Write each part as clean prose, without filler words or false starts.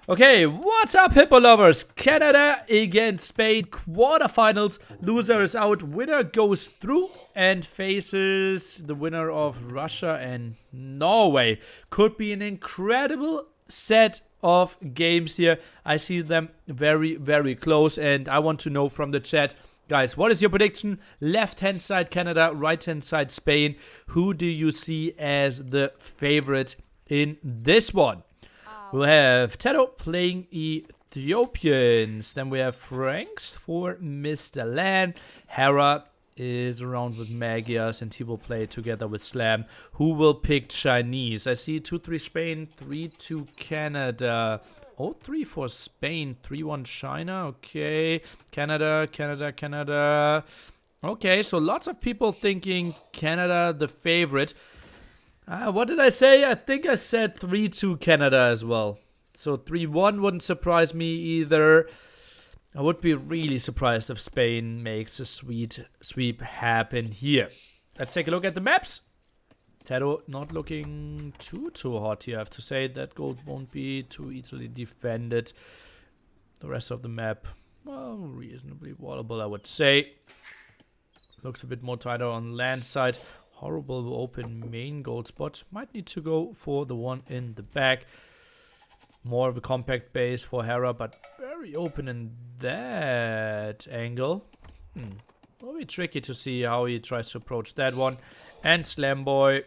Okay, what's up, Hippo lovers? Canada against Spain, quarterfinals. Loser is out, winner goes through and faces the winner of Russia and Norway. Could be an incredible set of games here. I see them very, very close, and I want to know from the chat, guys, what is your prediction? Left-hand side Canada, right-hand side Spain. Who do you see as the favorite in this one? We'll have TaToH playing Ethiopians. Then we have Franks for Mr. Land. Hera is around with Magias, and he will play together with Slam. Who will pick Chinese? I see 2-3 Spain, 3-2 Canada. 0-3 for Spain, 3-1 China. Okay, Canada. Okay, so lots of people thinking Canada the favorite. What did I say? I think I said 3-2 Canada as well. So 3-1 wouldn't surprise me either. I would be really surprised if Spain makes a sweep happen here. Let's take a look at the maps. TaToH not looking too hot here, I have to say. That goal won't be too easily defended. The rest of the map, well, reasonably wallable, I would say. Looks a bit more tighter on land side. Horrible open main goal spot. Might need to go for the one in the back. More of a compact base for Hera, but very open in that angle. Will be tricky to see how he tries to approach that one. And Slam Boy.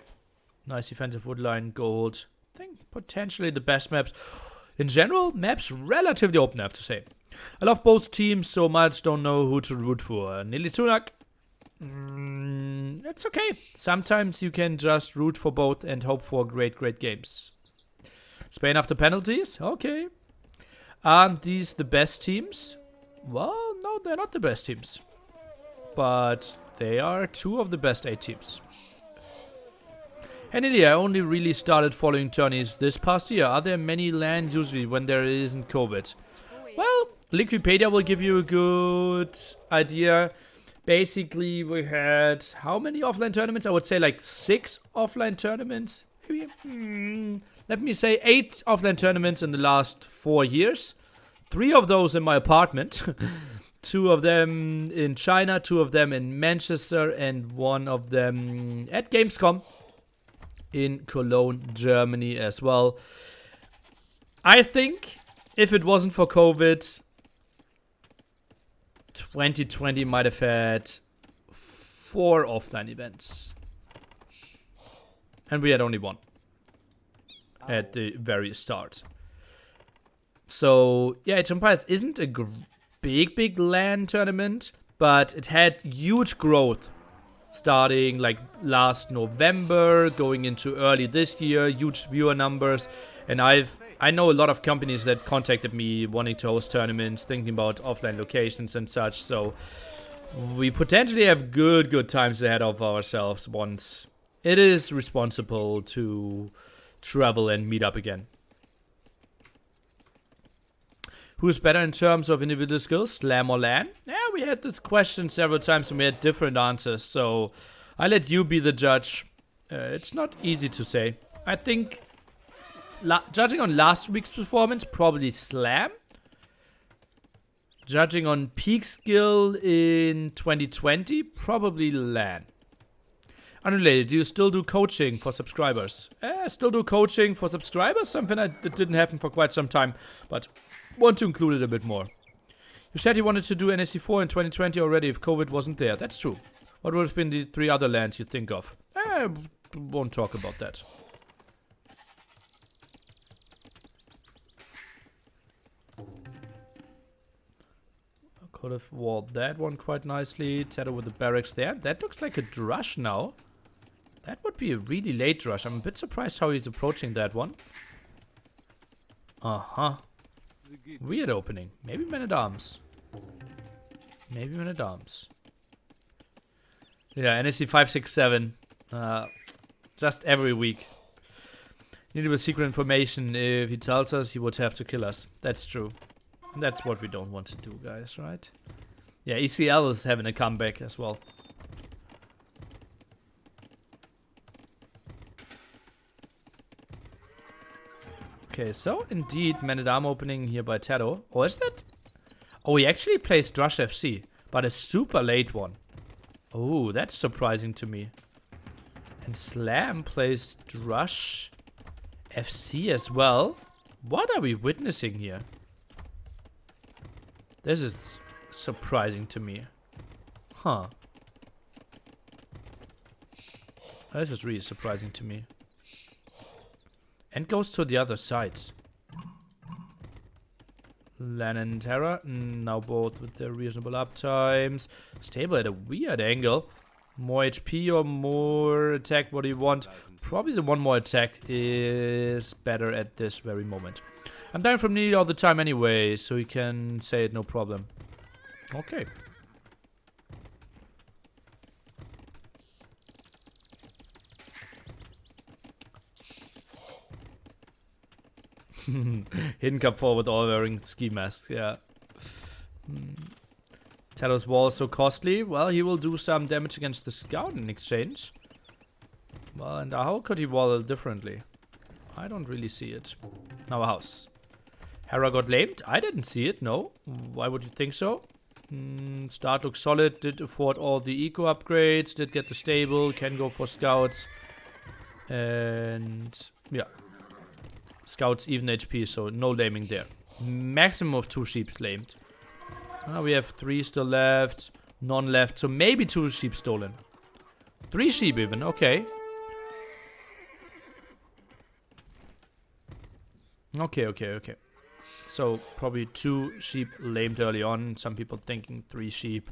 Nice defensive woodline gold. I think potentially the best maps. In general, maps relatively open, I have to say. I love both teams so much, don't know who to root for. Nili Tunak. It's okay. Sometimes you can just root for both and hope for great games. Spain after penalties? Okay. Aren't these the best teams? Well, no, they're not the best teams. But they are two of the best 8 teams. And I only really started following tourneys this past year. Are there many LAN usually when there isn't COVID? Well, Liquipedia will give you a good idea. Basically, we had how many offline tournaments? I would say like 6 offline tournaments. Maybe, let me say 8 offline tournaments in the last 4 years. 3 of those in my apartment. 2 of them in China, 2 of them in Manchester, and 1 of them at Gamescom in Cologne, Germany as well. I think if it wasn't for COVID, 2020 might have had 4 offline events. And we had only 1 at the very start. So, yeah, Age of Empires isn't a big LAN tournament, but it had huge growth starting like last November, going into early this year, huge viewer numbers. And I know a lot of companies that contacted me wanting to host tournaments, thinking about offline locations and such. So we potentially have good times ahead of ourselves once it is responsible to travel and meet up again. Who's better in terms of individual skills, Slam or LAN? Yeah, we had this question several times and we had different answers. So I let you be the judge. It's not easy to say. I think judging on last week's performance, probably Slam. Judging on peak skill in 2020, probably LAN. Unrelated, do you still do coaching for subscribers? Still do coaching for subscribers, something that didn't happen for quite some time, but want to include it a bit more. You said you wanted to do NSC4 in 2020 already if COVID wasn't there. That's true. What would have been the 3 other lands you think of? Won't talk about that. Could have walled that one quite nicely. TaToH with the barracks there. That looks like a drush now. That would be a really late drush. I'm a bit surprised how he's approaching that one. Uh-huh. Weird opening. Maybe Men-at-Arms. Maybe Men-at-Arms. Yeah, NSC 567. Just every week. Needed with secret information. If he tells us, he would have to kill us. That's true. And that's what we don't want to do, guys, right? Yeah, ECL is having a comeback as well. Okay, so indeed, man-at-arm opening here by TaToH. Or is that? Oh, he actually plays Drush FC, but a super late one. Oh, that's surprising to me. And Slam plays Drush FC as well. What are we witnessing here? This is surprising to me. Huh. This is really surprising to me. And goes to the other side. Lan and Hera, now both with their reasonable uptimes. Stable at a weird angle. More HP or more attack, what do you want? Probably the one more attack is better at this very moment. I'm dying from nearly all the time anyway, so you can say it no problem. Okay. Hidden Cup 4 with all wearing ski masks, yeah. TaToH's wall is so costly. Well, he will do some damage against the scout in exchange. Well, and how could he wall it differently? I don't really see it. Now a house. Hera got lamed. I didn't see it, no. Why would you think so? Start looks solid. Did afford all the eco upgrades. Did get the stable. Can go for scouts. And yeah. Scouts even HP, so no laming there. Maximum of 2 sheep lamed. We have 3 still left. None left, so maybe 2 sheep stolen. 3 sheep even, okay. Okay. So probably 2 sheep lamed early on. Some people thinking 3 sheep.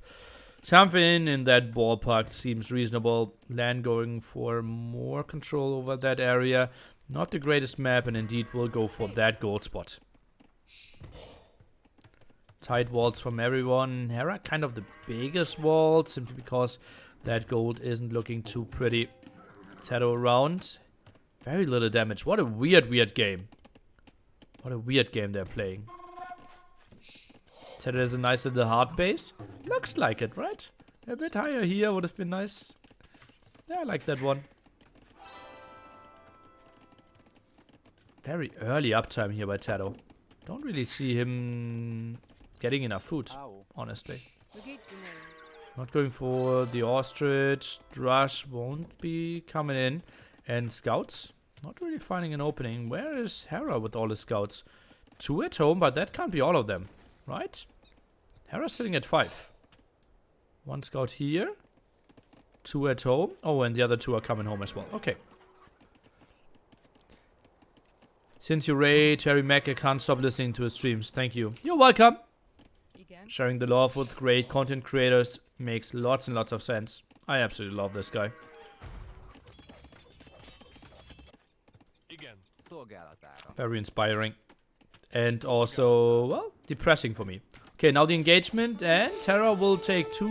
Something in that ballpark seems reasonable. Land going for more control over that area. Not the greatest map, and indeed will go for that gold spot. Tight walls from everyone. Hera kind of the biggest wall, simply because that gold isn't looking too pretty. TaToH around. Very little damage. What a weird game. What a weird game they're playing. TaToH has a nice little hard base. Looks like it, right? A bit higher here would have been nice. Yeah, I like that one. Very early uptime here by TaToH. Don't really see him getting enough food, honestly. Not going for the ostrich. Drush won't be coming in. And scouts, not really finding an opening. Where is Hera with all the scouts? 2 at home, but that can't be all of them, right? Hera's sitting at 5. 1 scout here. 2 at home. Oh, and the other 2 are coming home as well. Okay. Since you rate Terry Mac, I can't stop listening to his streams. Thank you. You're welcome. Sharing the love with great content creators makes lots and lots of sense. I absolutely love this guy. Very inspiring. And also, well, depressing for me. Okay, now the engagement, and Hera will take 2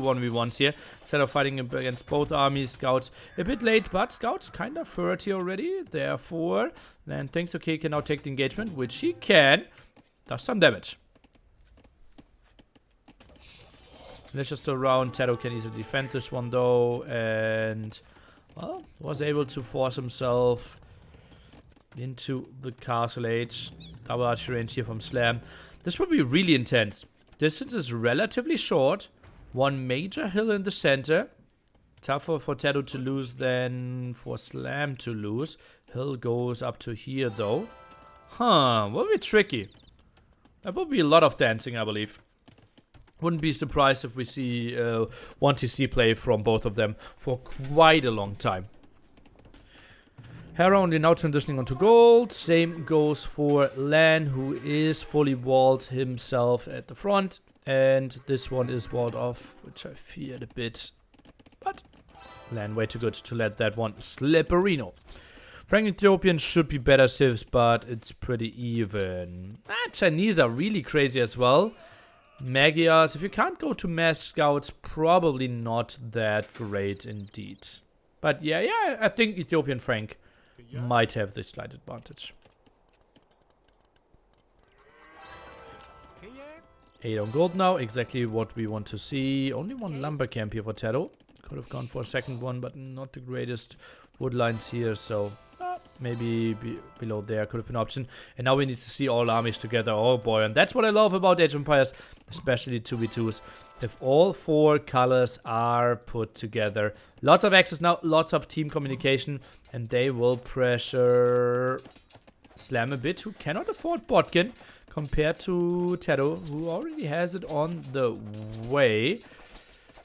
1v1s here. Instead of fighting against both armies, scouts a bit late, but scouts kind of 30 already. Therefore, Lan thinks okay, can now take the engagement, which he can. Does some damage. Let's just around. TaToH can easily defend this one though, and well, was able to force himself into the castle age. Double archery range here from Slam. This will be really intense. Distance is relatively short. 1 major hill in the center. Tougher for TaToH to lose than for Slam to lose. Hill goes up to here though. Huh, will be tricky. That will be a lot of dancing, I believe. Wouldn't be surprised if we see 1TC play from both of them for quite a long time. Hera only now transitioning onto gold. Same goes for Lan, who is fully walled himself at the front. And this one is walled off, which I feared a bit. But Lan way too good to let that one slipperino. Frank Ethiopian should be better civs, but it's pretty even. Chinese are really crazy as well. Magiars, if you can't go to mass scouts, probably not that great indeed. But yeah, I think Ethiopian Frank might have the slight advantage. 8 on gold now, exactly what we want to see. Only 1 lumber camp here for TaToH. Could have gone for a second one, but not the greatest wood lines here, so Maybe below there could have been an option. And now we need to see all armies together. Oh boy, and that's what I love about Age of Empires, especially 2v2s. If all 4 colors are put together. Lots of access now, lots of team communication. And they will pressure Slam a bit, who cannot afford Botkin compared to TaToH, who already has it on the way.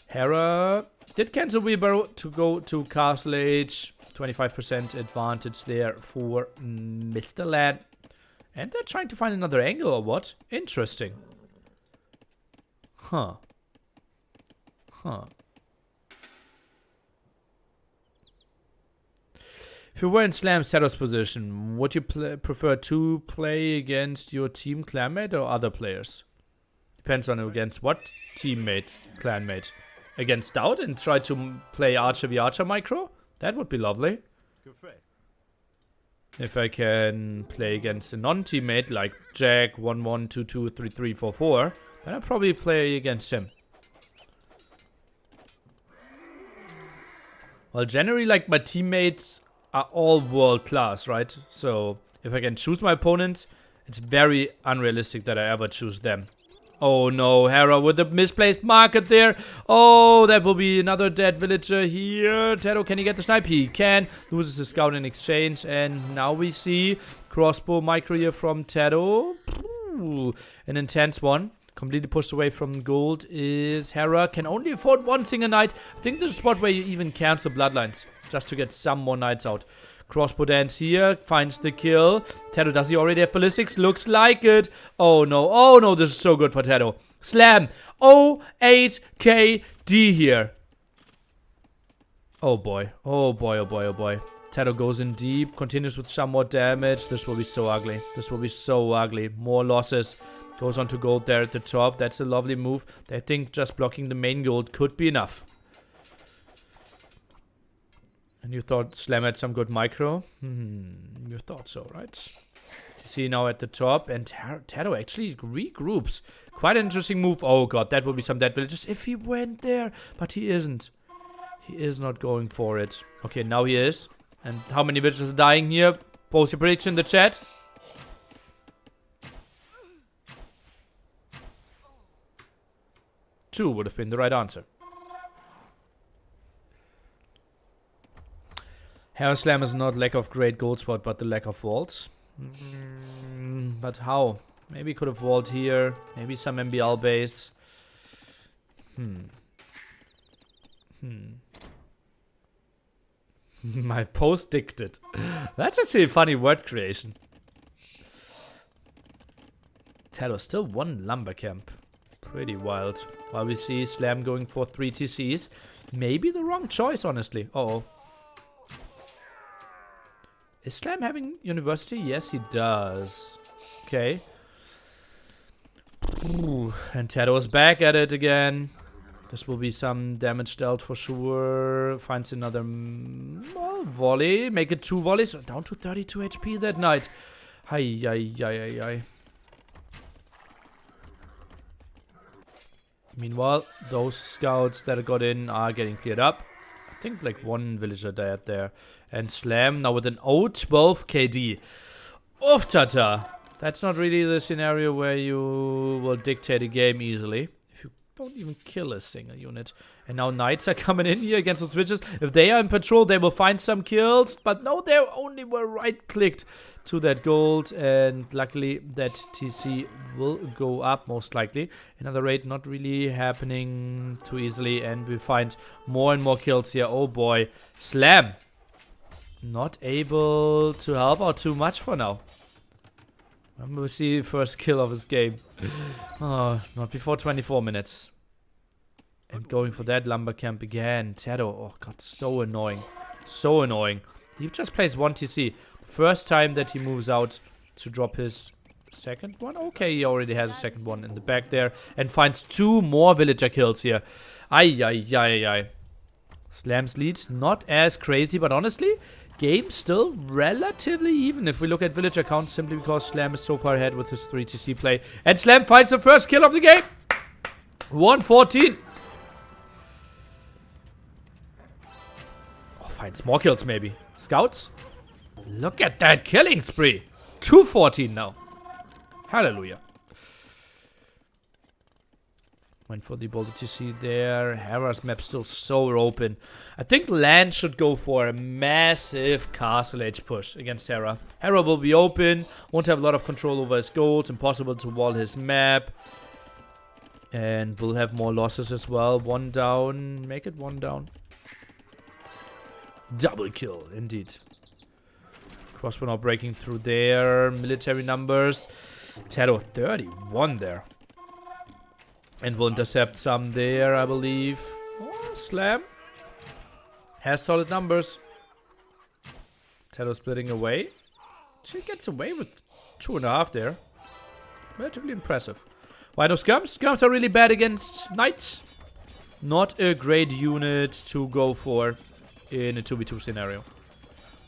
Hera did cancel Wheelbarrow to go to Castle Age. 25% advantage there for Mr. Land. And they're trying to find another angle or what? Interesting. Huh. If you were in Slam's TaToH's position, would you prefer to play against your team clanmate or other players? Depends on against what teammate, clanmate. Against Stout and try to play Archer v Archer micro? That would be lovely. If I can play against a non-teammate like Jack 1-1, 2-2, 3-3, 4-4, then I'll probably play against him. Well, generally, like, my teammates are all world class, right? So if I can choose my opponents, it's very unrealistic that I ever choose them. Oh no, Hera with the misplaced market there. Oh, that will be another dead villager here. TaToH, can he get the snipe? He can. Loses the scout in exchange. And now we see crossbow micro here from TaToH. Ooh, an intense one. Completely pushed away from gold is Hera. Can only afford 1 single knight. I think this is a spot where you even cancel bloodlines. Just to get some more knights out. Crossbow dance here, finds the kill. TaToH, does he already have ballistics? Looks like it. Oh no, this is so good for TaToH. Slam, 08KD here. Oh boy, TaToH goes in deep, continues with some more damage. This will be so ugly. More losses. Goes on to gold there at the top. That's a lovely move. I think just blocking the main gold could be enough. And you thought Slam had some good micro? You thought so, right? You see now at the top, and TaToH actually regroups. Quite an interesting move. Oh god, that would be some dead villagers if he went there. But he isn't. He is not going for it. Okay, now he is. And how many villagers are dying here? Post your prediction in the chat. Two would have been the right answer. Hera Slam is not lack of great gold spot, but the lack of vaults. But how? Maybe could have vault here. Maybe some MBL based. My post dicted. That's actually a funny word creation. TaToH still 1 lumber camp. Pretty wild. While we see Slam going for 3 TCs. Maybe the wrong choice, honestly. Uh-oh. Is Slam having university? Yes, he does. Okay. Ooh, and TaToH is back at it again. This will be some damage dealt for sure. Finds another volley. Make it 2 volleys. Down to 32 HP that night. Hi. Meanwhile, those scouts that got in are getting cleared up. I think like 1 villager died there. And Slam now with an 012 KD. Oof, tata. That's not really the scenario where you will dictate a game easily. If you don't even kill a single unit. And now knights are coming in here against the switches. If they are in patrol, they will find some kills. But no, they only were right-clicked to that gold. And luckily, that TC will go up, most likely. Another raid not really happening too easily. And we find more and more kills here. Oh boy. Slam. Not able to help out too much for now. We'll see the first kill of his game. Oh, not before 24 minutes. And going for that lumber camp again. TaToH, oh god, so annoying. So annoying. He just plays 1 TC. First time that he moves out to drop his second one. Okay, he already has a second one in the back there. And finds 2 more villager kills here. Ay. Slam's lead, not as crazy, but honestly, game still relatively even if we look at villager count, simply because Slam is so far ahead with his 3 TC play. And Slam finds the first kill of the game. 114. Oh, finds more kills maybe. Scouts? Look at that killing spree. 214 now. Hallelujah. Went for the ability to see there. Hera's map still so open. I think Lan should go for a massive Castle Age push against Hera. Hera will be open. Won't have a lot of control over his gold. Impossible to wall his map. And will have more losses as well. 1 down. Make it 1 down. Double kill, indeed. Crossbow now breaking through there. Military numbers. TaToH 31 there. And will intercept some there, I believe. Oh, Slam. Has solid numbers. TaToH splitting away. She gets away with 2.5 there. Relatively impressive. Why no Skirms? Skirms are really bad against Knights. Not a great unit to go for in a 2v2 scenario.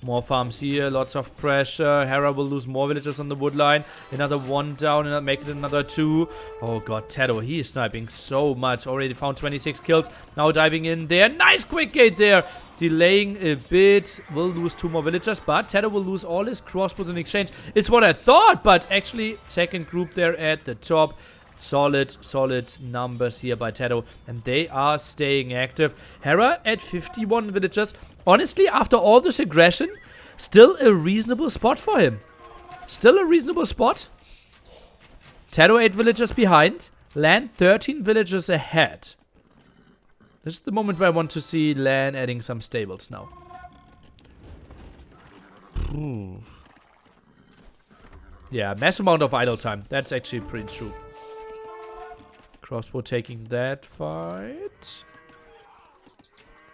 More farms here, lots of pressure. Hera will lose more villagers on the wood line. Another 1 down and make it another 2. Oh god, TaToH, he is sniping so much. Already found 26 kills. Now diving in there. Nice quick gate there. Delaying a bit. Will lose 2 more villagers, but TaToH will lose all his crossbows in exchange. It's what I thought, but actually second group there at the top. Solid numbers here by TaToH, and they are staying active. Hera at 51 villagers. Honestly, after all this aggression, still a reasonable spot for him. Still a reasonable spot. TaToH 8 villagers behind. Lan 13 villagers ahead. This is the moment where I want to see Lan adding some stables now. Yeah, mass amount of idle time. That's actually pretty true. Crossbow taking that fight.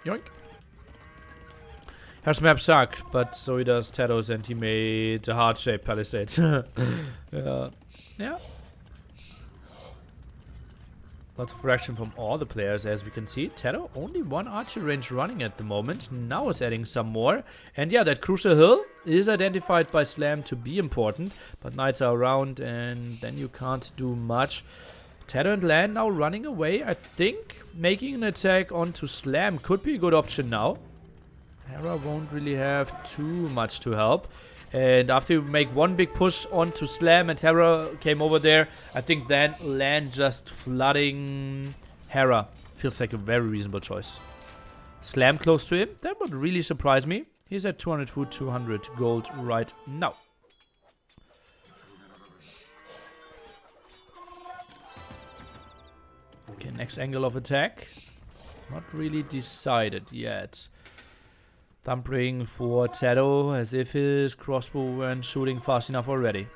Yoink. Hera's map suck, but so he does TaToH's, and he made a heart-shaped palisade. Yeah. Lots of reaction from all the players, as we can see. TaToH only 1 archer range running at the moment. Now is adding some more. And yeah, that crucial hill is identified by Slam to be important. But knights are around, and then you can't do much. TaToH and Lan now running away. I think making an attack onto Slam could be a good option now. Hera won't really have too much to help. And after you make 1 big push onto Slam and Hera came over there, I think then Lan just flooding Hera feels like a very reasonable choice. Slam close to him, that would really surprise me. He's at 200 food, 200 gold right now. Okay, next angle of attack. Not really decided yet. Thumbring for TaToH, as if his crossbow weren't shooting fast enough already.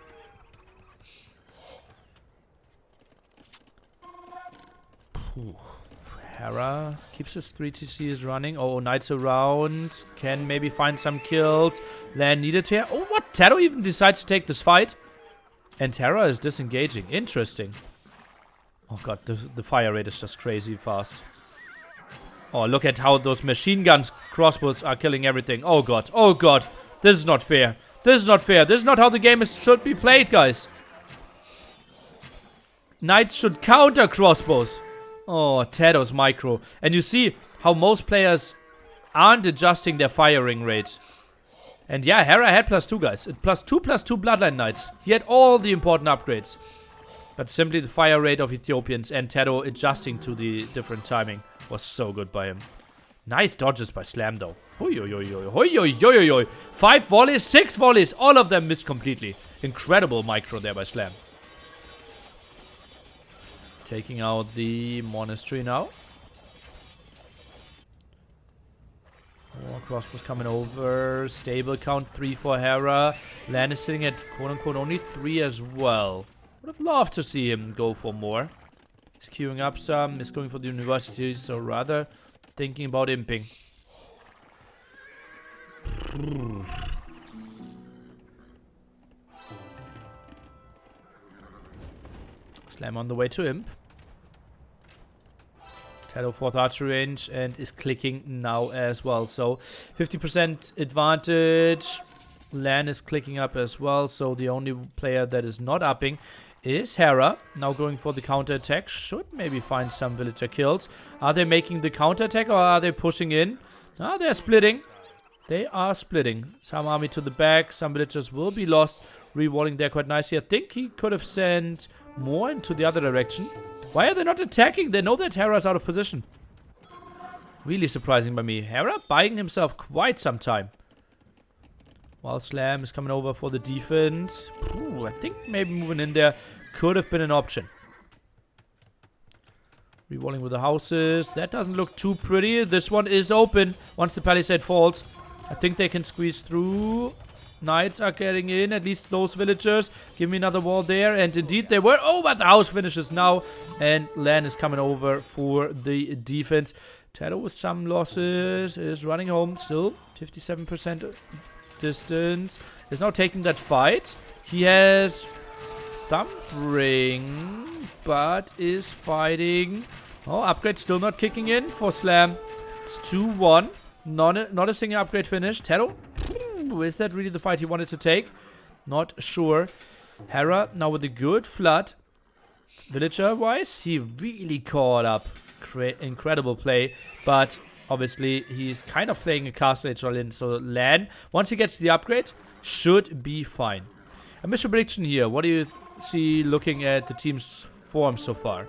Hera keeps his 3 TCs running. Oh, knights around. Can maybe find some kills. Lan needed here. Oh, what? TaToH even decides to take this fight. And Hera is disengaging. Interesting. Oh god, the fire rate is just crazy fast. Oh, look at how those machine guns, crossbows are killing everything. Oh god, oh god. This is not fair. This is not fair. This is not how the game should be played, guys. Knights should counter crossbows. Oh, TaToH's micro. And you see how most players aren't adjusting their firing rate. And yeah, Hera had +2, guys. +2 bloodline knights. He had all the important upgrades. But simply the fire rate of Ethiopians and TaToH adjusting to the different timing was so good by him. Nice dodges by Slam though. Hoi, hoi, hoi, hoi, hoi, hoi, hoi. 5 volleys, 6 volleys. All of them missed completely. Incredible micro there by Slam. Taking out the monastery now. More crossbows coming over. Stable count 3 for Hera. Lan is sitting at quote-unquote only 3 as well. Would have loved to see him go for more. He's queuing up some. He's going for the university, so rather thinking about imping. Slam on the way to imp. TaToH 4th archer range and is clicking now as well. So 50% advantage. Lan is clicking up as well. So the only player that is not upping is Hera. Now going for the counter attack. Should maybe find some villager kills. Are they making the counter attack or are they pushing in? Ah, they're splitting. They are splitting. Some army to the back. Some villagers will be lost. Rewalling there quite nicely. I think he could have sent more into the other direction. Why are they not attacking? They know that Hera's out of position. Really surprising by me. Hera buying himself quite some time. While Slam is coming over for the defense. Ooh, I think maybe moving in there could have been an option. Rewalling with the houses. That doesn't look too pretty. This one is open once the palisade falls. I think they can squeeze through. Knights are getting in, at least those villagers. Give me another wall there. And indeed they were. Oh, but the house finishes now. And Lan is coming over for the defense. TaToH with some losses is running home still. 57% distance. Is now taking that fight. He has thumb ring, but is fighting. Oh, upgrade still not kicking in for Slam. It's 2-1. Not a single upgrade finish. TaToH, is that really the fight he wanted to take? Not sure. Hera now with a good flood. Villager-wise, he really caught up. Incredible play. But obviously, he's kind of playing a castle age all in. So Lan, once he gets the upgrade, should be fine. A mission prediction here. What do you see looking at the team's form so far?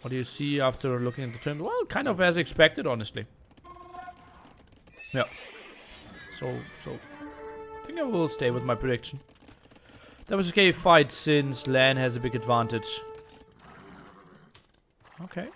What do you see after looking at the turn? Well, kind of as expected, honestly. Yeah. So I think I will stay with my prediction. That was okay fight since Lan has a big advantage. Okay.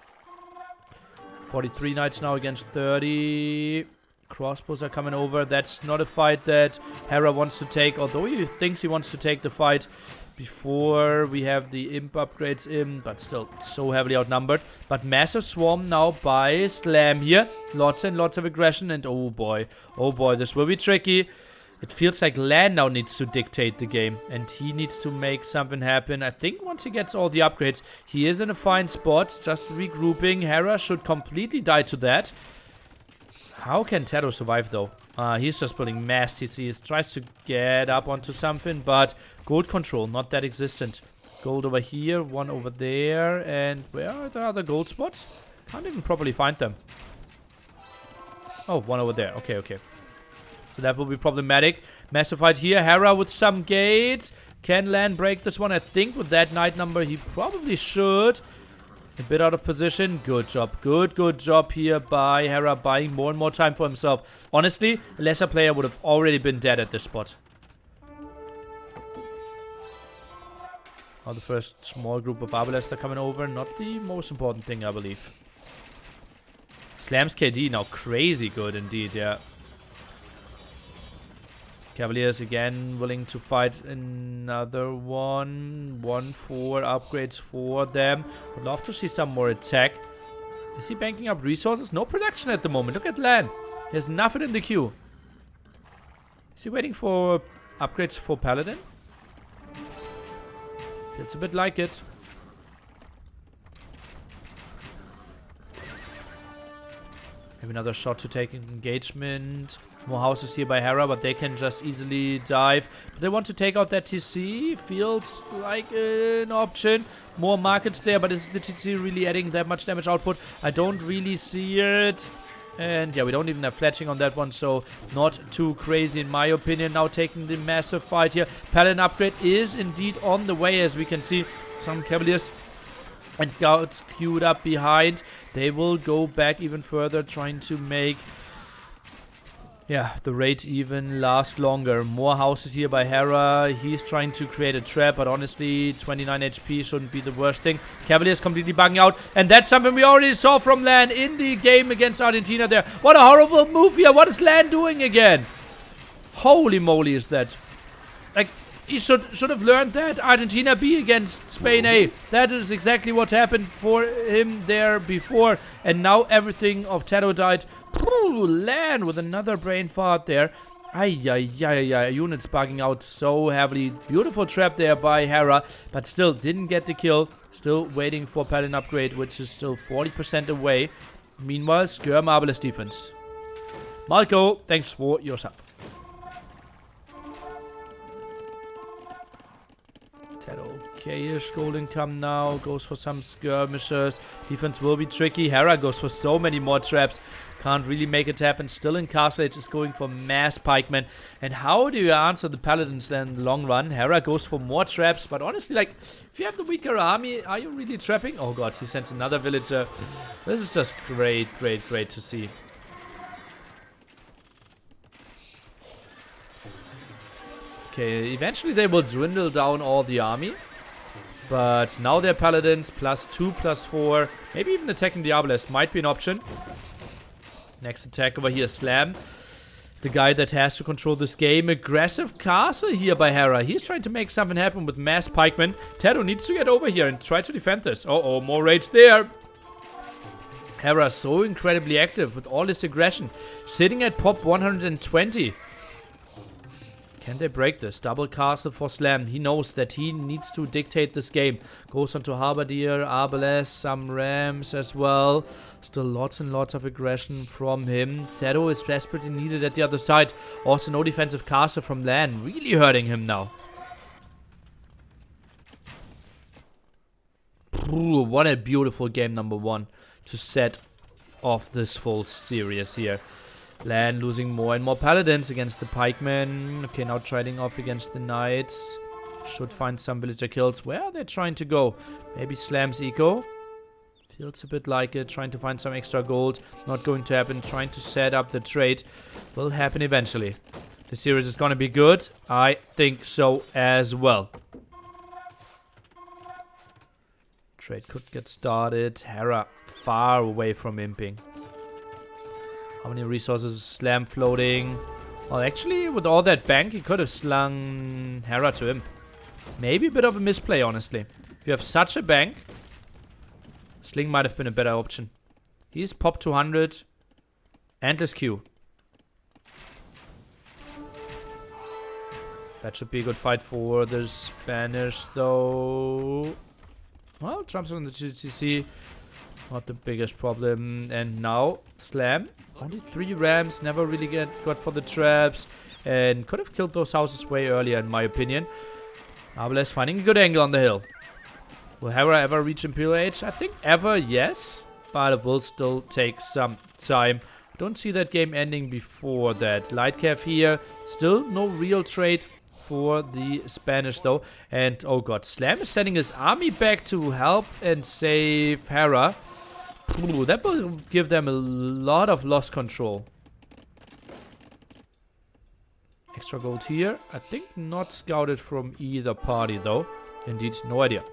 43 knights now against 30. Crossbows are coming over. That's not a fight that Hera wants to take, although he thinks he wants to take the fight before we have the imp upgrades in, but still so heavily outnumbered. But massive swarm now by Slam here. Lots and lots of aggression, and oh boy, this will be tricky. It feels like Lan now needs to dictate the game, and he needs to make something happen. I think once he gets all the upgrades, he is in a fine spot. Just regrouping. Hera should completely die to that. How can TaToH survive though? He's just pulling mass TCs. Tries to get up onto something, but gold control, not that existent. Gold over here, one over there, and where are the other gold spots? Can't even properly find them. Oh, one over there. Okay. So that will be problematic. Massive fight here. Hera with some gates. Can Lan break this one? I think with that knight number, he probably should. A bit out of position. Good job. Good job here by Hera, buying more and more time for himself. Honestly, a lesser player would have already been dead at this spot. Now the first small group of Arbalists are coming over. Not the most important thing, I believe. Slam's KD now crazy good indeed, yeah. Cavaliers again willing to fight another one. 1-4 upgrades for them. Would love to see some more attack. Is he banking up resources? No production at the moment. Look at Lan. He has nothing in the queue. Is he waiting for upgrades for Paladin? Feels a bit like it. Maybe another shot to take engagement. More houses here by Hera, but they can just easily dive. But they want to take out that TC. Feels like an option. More markets there, but is the TC really adding that much damage output? I don't really see it. And yeah, we don't even have fletching on that one, so not too crazy in my opinion. Now taking the massive fight here. Paladin upgrade is indeed on the way, as we can see. Some Cavaliers and Scouts queued up behind. They will go back even further, trying to make the raid even last longer. More houses here by Hera. He's trying to create a trap, but honestly, 29 HP shouldn't be the worst thing. Cavaliers completely bugging out, and that's something we already saw from Lan in the game against Argentina there. What a horrible move here. What is Lan doing again? Holy moly is that. Like, he should have learned that. Argentina B against Spain A. That is exactly what happened for him there before. And now everything of TaToH died. Lan with another brain fart there. Units bugging out so heavily. Beautiful trap there by Hera, but still didn't get the kill. Still waiting for Paladin upgrade, which is still 40% away. Meanwhile, Skir marvelous defense. Marco, thanks for your sub. Okay-ish golden come now. Goes for some skirmishes. Defense will be tricky. Hera goes for so many more traps. Can't really make it happen. Still in Castle Age is going for mass pikemen. And how do you answer the paladins then in the long run? Hera goes for more traps, but honestly, like, if you have the weaker army, are you really trapping? Oh god, he sends another villager. This is just great, great, great to see. Okay, eventually they will dwindle down all the army. But now they're paladins, +2, +4. Maybe even attacking the Arbalest might be an option. Next attack over here, Slam. The guy that has to control this game. Aggressive castle here by Hera. He's trying to make something happen with mass pikemen. TaToH needs to get over here and try to defend this. Uh-oh, more rage there. Hera so incredibly active with all this aggression. Sitting at pop 120. Can they break this? Double castle for Slam. He knows that he needs to dictate this game. Goes onto Halberdier, Arbalest, some Rams as well. Still lots and lots of aggression from him. TaToH is desperately needed at the other side. Also no defensive castle from Lan. Really hurting him now. Ooh, what a beautiful game number 1 to set off this full series here. Lan losing more and more paladins against the pikemen. Okay, now trading off against the knights. Should find some villager kills. Where are they trying to go? Maybe Slam's eco. Feels a bit like it. Trying to find some extra gold. Not going to happen. Trying to set up the trade. Will happen eventually. The series is going to be good. I think so as well. Trade could get started. Hera far away from imping. How many resources is Slam floating? Well, actually, with all that bank, he could have slung Hera to him. Maybe a bit of a misplay, honestly. If you have such a bank, Sling might have been a better option. He's pop 200. Endless Q. That should be a good fight for the Spanish, though. Well, jumps on the GTC. Not the biggest problem. And now, Slam. Only 3 Rams. Never really got for the traps. And could have killed those houses way earlier, in my opinion. Arbalest finding a good angle on the hill. Will Hera ever reach Imperial Age? I think ever, yes. But it will still take some time. Don't see that game ending before that. Lightcav here. Still no real trade for the Spanish, though. And, oh god, Slam is sending his army back to help and save Hera. Ooh, that will give them a lot of lost control. Extra gold here. I think not scouted from either party, though. Indeed, no idea.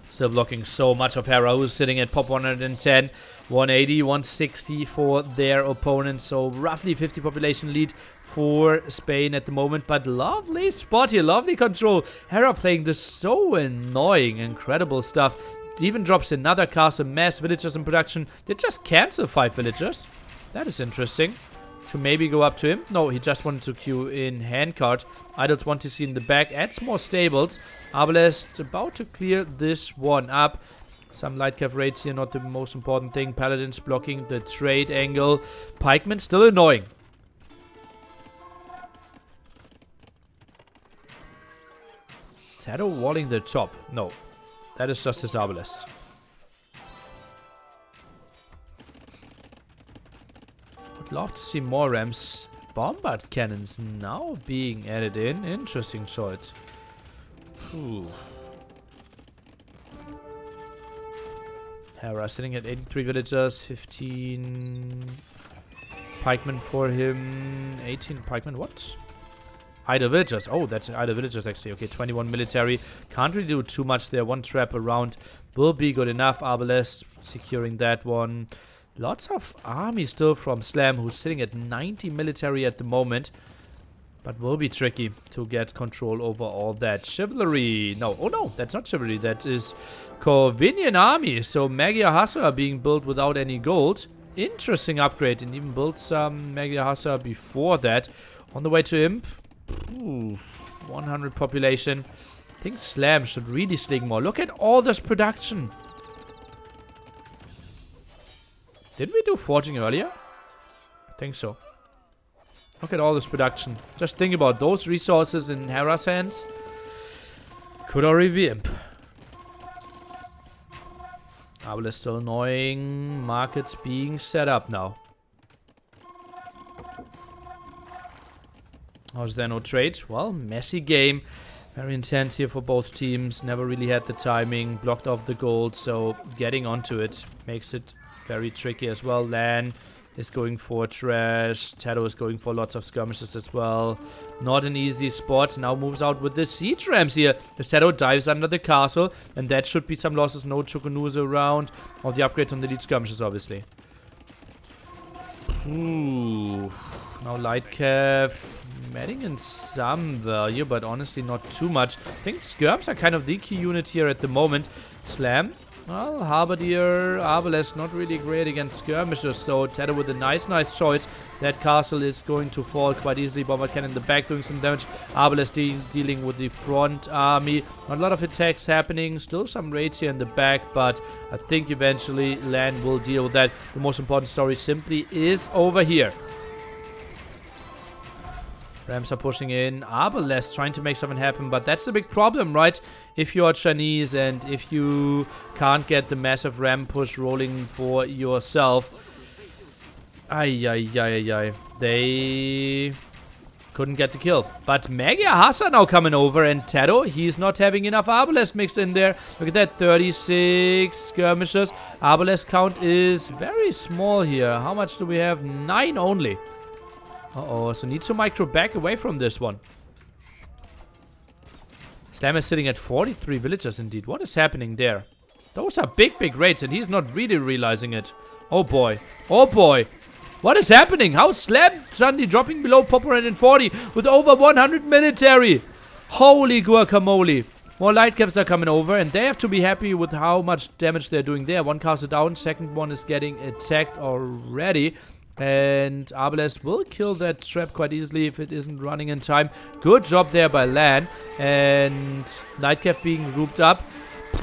Still blocking so much of Hera, who's sitting at pop 110, 180, 160 for their opponent. So roughly 50 population lead for Spain at the moment. But lovely spot here, lovely control. Hera playing this so annoying, incredible stuff. Even drops another castle, mass villagers in production. Did just cancel 5 villagers. That is interesting. To maybe go up to him. No, he just wanted to queue in handcart. Idols want to see in the back. Adds more stables. Arbalest about to clear this one up. Some light cav raids here, not the most important thing. Paladins blocking the trade angle. Pikemen still annoying. TaToH walling the top. No, that is just his Arbalest. Love to see more Rams. Bombard cannons now being added in. Interesting choice. Ooh. Hera sitting at 83 villagers, 15 pikemen for him, 18 pikemen, what? Idle villagers, oh, that's idle villagers actually, okay, 21 military, can't really do too much there, 1 trap around will be good enough. Arbalest securing that one. Lots of army still from Slam, who's sitting at 90 military at the moment. But will be tricky to get control over all that. Chivalry. No. Oh no, that's not chivalry. That is Corvinian army. So Magia Hussar being built without any gold. Interesting upgrade. And even built some Magia Hussar before that. On the way to Imp. Ooh, 100 population. I think Slam should really sling more. Look at all this production. Didn't we do forging earlier? I think so. Look at all this production. Just think about those resources in Hera's hands. Could already be Imp. Abel still annoying. Markets being set up now. How's there no trade? Well, messy game. Very intense here for both teams. Never really had the timing. Blocked off the gold. So getting onto it makes it very tricky as well. Lan is going for trash. TaToH is going for lots of skirmishes as well. Not an easy spot. Now moves out with the siege rams here. As TaToH dives under the castle. And that should be some losses. No Chukunus around. All the upgrades on the lead skirmishes, obviously. Ooh. Now Lightcav adding in some value, but honestly not too much. I think skirms are kind of the key unit here at the moment. Slam. Well, Halberdier, Arbalest not really great against skirmishers, so TaToH with a nice choice. That castle is going to fall quite easily. Bomber cannon in the back doing some damage. Arbalest dealing with the front army. Not a lot of attacks happening. Still some raids here in the back, but I think eventually Lan will deal with that. The most important story simply is over here. Rams are pushing in. Arbalest trying to make something happen, but that's the big problem, right? If you are Chinese and if you can't get the massive ram push rolling for yourself. They couldn't get the kill. But Magia Hassa now coming over, and TaToH, he's not having enough Arbalest mixed in there. Look at that, 36 skirmishers. Arbalest count is very small here. How much do we have? 9 only. Uh-oh, so needs to micro back away from this one. Slam is sitting at 43 villagers indeed. What is happening there? Those are big raids and he's not really realizing it. Oh boy. Oh boy. What is happening? How is Slam suddenly dropping below Pop 140 with over 100 military? Holy guacamole. More Lightcaps are coming over and they have to be happy with how much damage they're doing there. One castle down, second one is getting attacked already. And Arbalest will kill that trap quite easily if it isn't running in time. Good job there by Lan. And Lightcap being grouped up.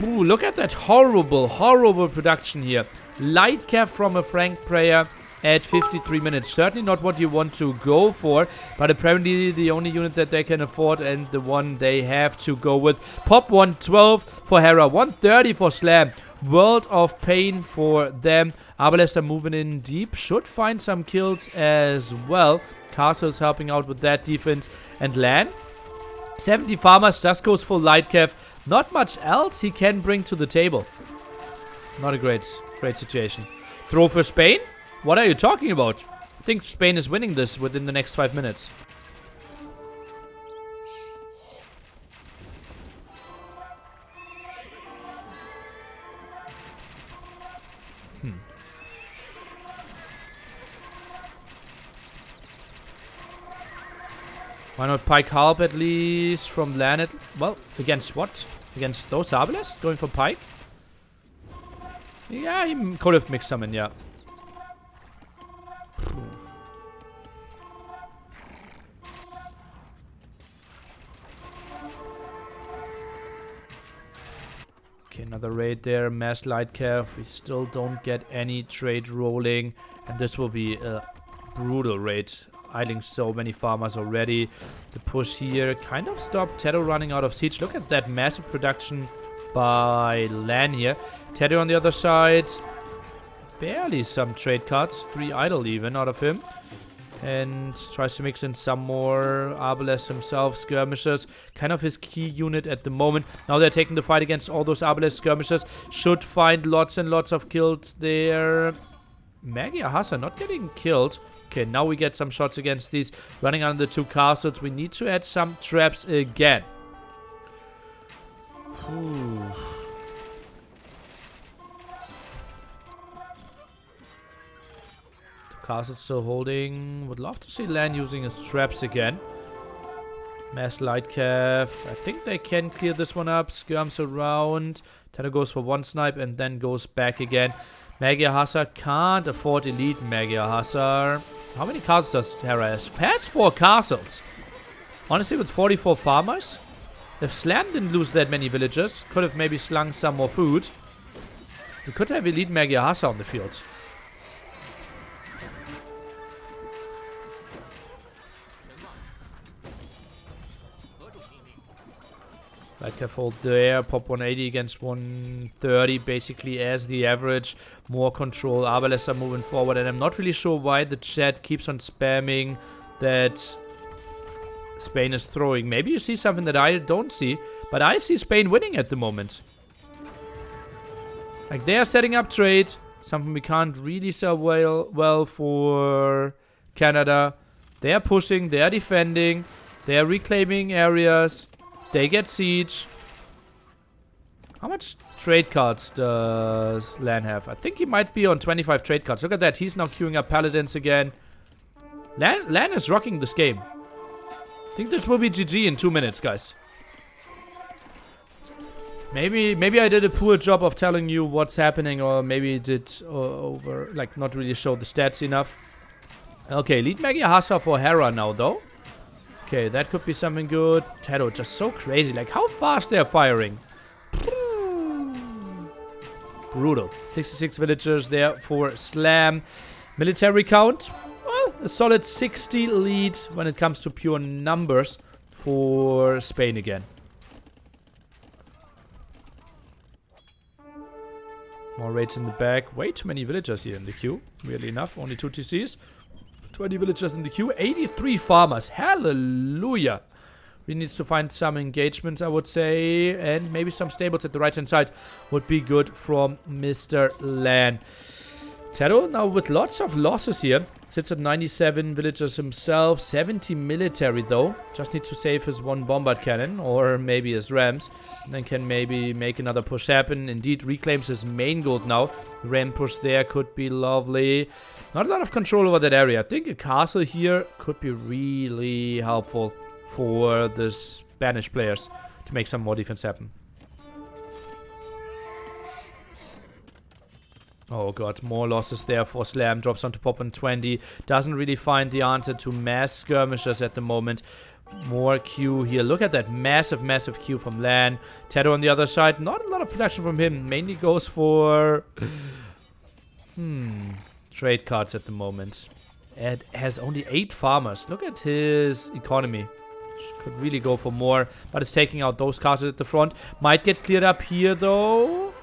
Ooh, look at that horrible production here. Lightcap from a Frank player at 53 minutes. Certainly not what you want to go for, but apparently the only unit that they can afford and the one they have to go with. Pop 112 for Hera, 130 for Slam. World of pain for them. Arbalest are moving in deep. Should find some kills as well. Castle's helping out with that defense. And Lan, 70 farmers, just goes for Lightcav. Not much else he can bring to the table. Not a great situation. Throw for Spain? What are you talking about? I think Spain is winning this within the next 5 minutes. Why not Pike Harp at least from Lanet? Well, against what? Against those Arbalest? Going for Pike? Yeah, he could have mixed some in, yeah. Okay, another raid there. Mass Lightcav. We still don't get any trade rolling. And this will be a brutal raid. Idling so many farmers already. The push here kind of stopped TaToH running out of siege. Look at that massive production by Lan here. TaToH on the other side. Barely some trade cards. 3 idle even out of him. And tries to mix in some more. Arbalest himself, skirmishers. Kind of his key unit at the moment. Now they're taking the fight against all those Arbalest skirmishers. Should find lots and lots of kills there. Magia Hassa not getting killed. Okay, now we get some shots against these. Running under the 2 castles. We need to add some traps again. Ooh. Castle still holding. Would love to see Lan using his traps again. Mass Lightcav. I think they can clear this one up. Skirms around. TaToH goes for 1 snipe and then goes back again. Magia Hassa can't afford elite Magia Hassa. How many castles does Hera have? Has 4 castles. Honestly, with 44 farmers, if Slam didn't lose that many villagers, could have maybe slung some more food. We could have elite Magia Hassa on the field. Light Cav hold there. Pop 180 against 130, basically as the average. More control. Arbalests are moving forward, and I'm not really sure why the chat keeps on spamming that Spain is throwing. Maybe you see something that I don't see, but I see Spain winning at the moment. Like, they are setting up trade, something we can't really sell well for Canada. They are pushing, they are defending, they are reclaiming areas, they get siege. How much trade cards does Lan have? I think he might be on 25 trade cards. Look at that, he's now queuing up paladins again. Lan is rocking this game. I think this will be GG in 2 minutes, guys. Maybe I did a poor job of telling you what's happening, or maybe did not really show the stats enough. Okay, lead Magia Hassa for Hera now, though. Okay, that could be something good. TaToH just so crazy. Like, how fast they're firing. Brutal. 66 villagers there for Slam. Military count. Well, a solid 60 lead when it comes to pure numbers for Spain again. More raids in the back. Way too many villagers here in the queue. Weirdly enough, only 2 TCs. 20 villagers in the queue. 83 farmers. Hallelujah. We need to find some engagements, I would say. And maybe some stables at the right-hand side would be good from Mr. Lan. TaToH now with lots of losses here. Sits at 97 villagers himself. 70 military though. Just need to save his 1 bombard cannon. Or maybe his rams. And then can maybe make another push happen. Indeed reclaims his main gold now. Ram push there could be lovely. Not a lot of control over that area. I think a castle here could be really helpful for the Spanish players to make some more defense happen. Oh god, more losses there for Slam. Drops onto Pop on 20. Doesn't really find the answer to mass skirmishers at the moment. More Q here. Look at that massive, massive Q from Lan. TaToH on the other side. Not a lot of production from him. Mainly goes for... trade cards at the moment. It has only 8 farmers. Look at his economy. Could really go for more. But it's taking out those castles at the front. Might get cleared up here though.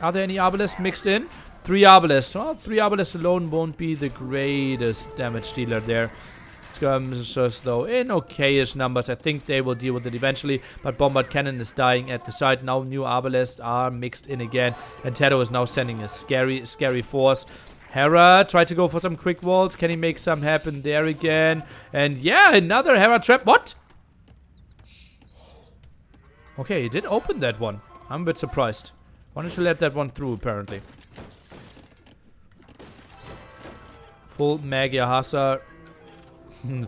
Are there any Arbalests mixed in? 3 Arbalests. Well, 3 Arbalests alone won't be the greatest damage dealer there. Skirmishers though in okay-ish numbers. I think they will deal with it eventually. But Bombard Cannon is dying at the side. Now new Arbalests are mixed in again. And TaToH is now sending a scary, scary force. Hera tried to go for some quick walls. Can he make some happen there again? And yeah, another Hera trap. What? Okay, he did open that one. I'm a bit surprised. Wanted to let that one through, apparently. Full Magia Hassa.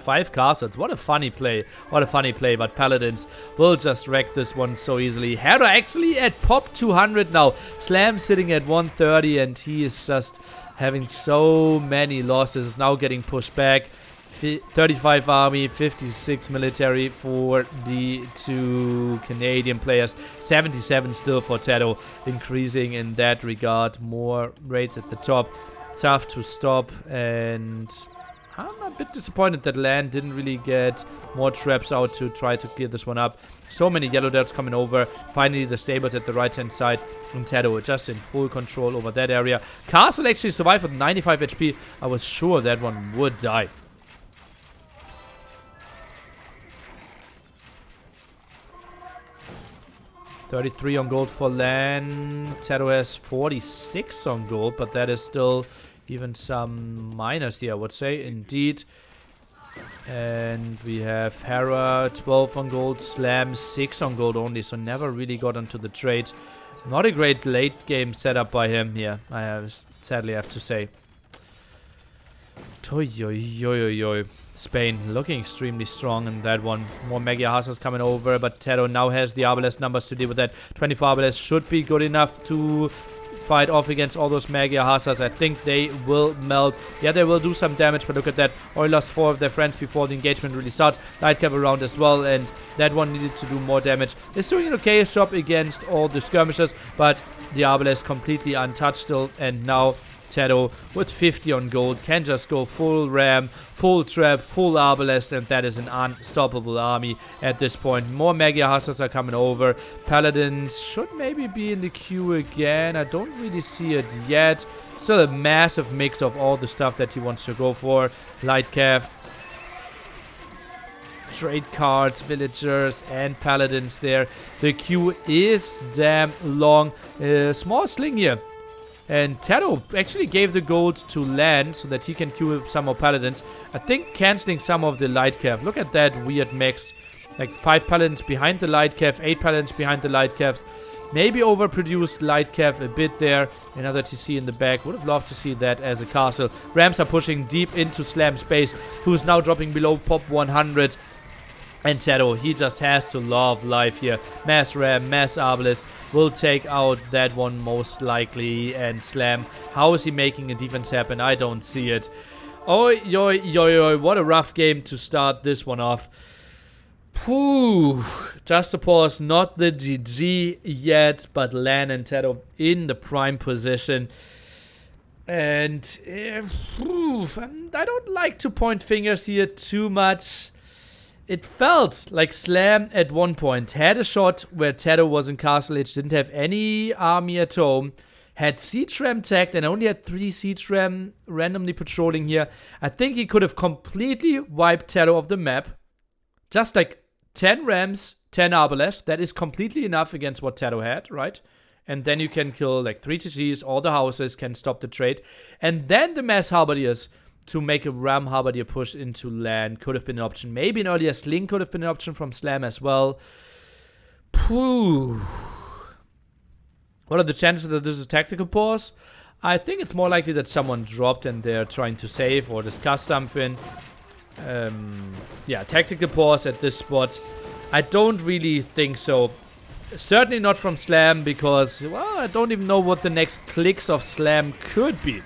5 castles. What a funny play. What a funny play. But Paladins will just wreck this one so easily. Hera actually at pop 200 now. Slam sitting at 130 and he is just having so many losses. Now getting pushed back. 35 army, 56 military for the 2 Canadian players. 77 still for TaToH. Increasing in that regard. More raids at the top. Tough to stop, and I'm a bit disappointed that Lan didn't really get more traps out to try to clear this one up. So many yellow dots coming over. Finally, the stables at the right-hand side. And TaToH just in full control over that area. Castle actually survived with 95 HP. I was sure that one would die. $33 on gold for Lan. TaToH has 46 on gold, but that is still even some minus here, I would say. Indeed. And we have Hera, 12 on gold. Slam, 6 on gold only, so never really got onto the trade. Not a great late game setup by him here, I sadly have to say. Spain looking extremely strong in that one. More Magia Hassas coming over, but TaToH now has the Arbalest numbers to deal with that. 24 Arbalest should be good enough to fight off against all those Magia Hassas. I think they will melt. Yeah, they will do some damage, but look at that. Already lost 4 of their friends before the engagement really starts. Light Cav around as well, and that one needed to do more damage. It's doing an okay job against all the skirmishers, but the Arbalest completely untouched still, and now TaToH with 50 on gold can just go full ram, full trap, full arbalest, and that is an unstoppable army at this point. More Magia Hussars are coming over. Paladins should maybe be in the queue again. I don't really see it yet. Still a massive mix of all the stuff that he wants to go for. Light Cav, trade cards, villagers, and paladins there. The queue is damn long. Small sling here. And TaToH actually gave the gold to Land so that he can queue some more paladins. I think cancelling some of the light cav. Look at that weird mix. Like 5 paladins behind the light cav, 8 paladins behind the light cavs. Maybe overproduced light cav a bit there. Another TC in the back. Would have loved to see that as a castle. Rams are pushing deep into Slam space, who's now dropping below pop 100. And TaToH, he just has to love life here. Mass Ram, Mass Arbalest will take out that one most likely. And Slam, how is he making a defense happen? I don't see it. Oi, oi, oi, oi, what a rough game to start this one off. Whew. Just a pause, not the GG yet, but Lan and TaToH in the prime position. And I don't like to point fingers here too much. It felt like Slam at one point had a shot where TaToH was in Castle Age, didn't have any army at home, had Siege Ram tagged and only had 3 Siege Ram randomly patrolling here. I think he could have completely wiped TaToH off the map. Just like 10 Rams, 10 Arbalest. That is completely enough against what TaToH had, right? And then you can kill like 3 TCs, all the houses can stop the trade. And then the Mass Halberdiers to make a Ram Halberdier push into Land could have been an option. Maybe an earlier Sling could have been an option from Slam as well. Phew. What are the chances that this is a tactical pause? I think it's more likely that someone dropped and they're trying to save or discuss something. Yeah, tactical pause at this spot. I don't really think so. Certainly not from Slam because, well, I don't even know what the next clicks of Slam could be.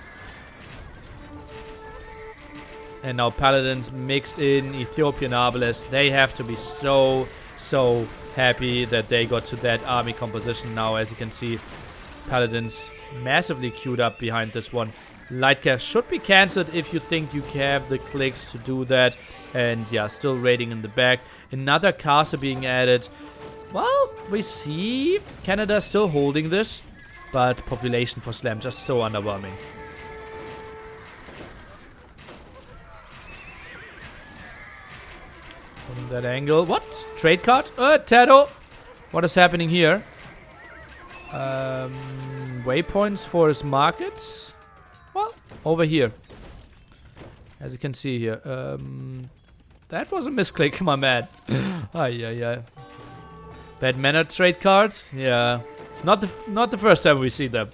And now Paladins mixed in Ethiopian Arbalest. They have to be so happy that they got to that army composition now. As you can see, Paladins massively queued up behind this one. Light Cav should be cancelled if you think you have the clicks to do that. And yeah, still raiding in the back. Another castle being added. Well, we see Canada still holding this. But population for Slam just so underwhelming. From that angle. What? Trade card? TaToH. What is happening here? Waypoints for his markets. Well, over here. As you can see here. That was a misclick, my man. Ay. Bad manner trade cards? Yeah. It's not the first time we see them.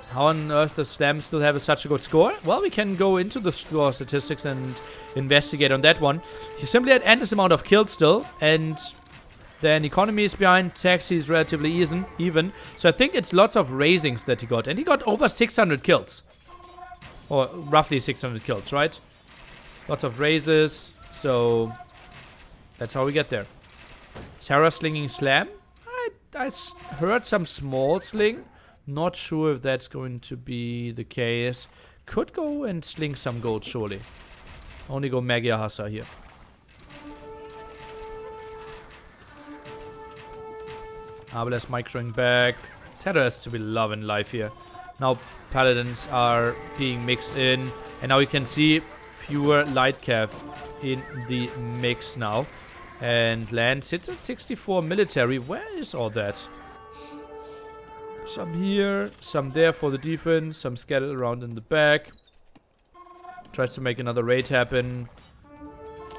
How on earth does Slam still have such a good score? Well, we can go into the score statistics and investigate on that one. He simply had endless amount of kills still, and then economy is behind, taxi is relatively even. So I think it's lots of raisings that he got, and he got over 600 kills. Or roughly 600 kills, right? Lots of raises, so that's how we get there. Hera slinging Slam? I heard some small sling. Not sure if that's going to be the case. Could go and sling some gold, surely. Only go Magia Hussar here. Arbalest microing back. TaToH has to be loving life here. Now Paladins are being mixed in. And now you can see fewer light cav in the mix now. And Land sits at 64 military. Where is all that? Some here, some there for the defense, some scattered around in the back. Tries to make another raid happen.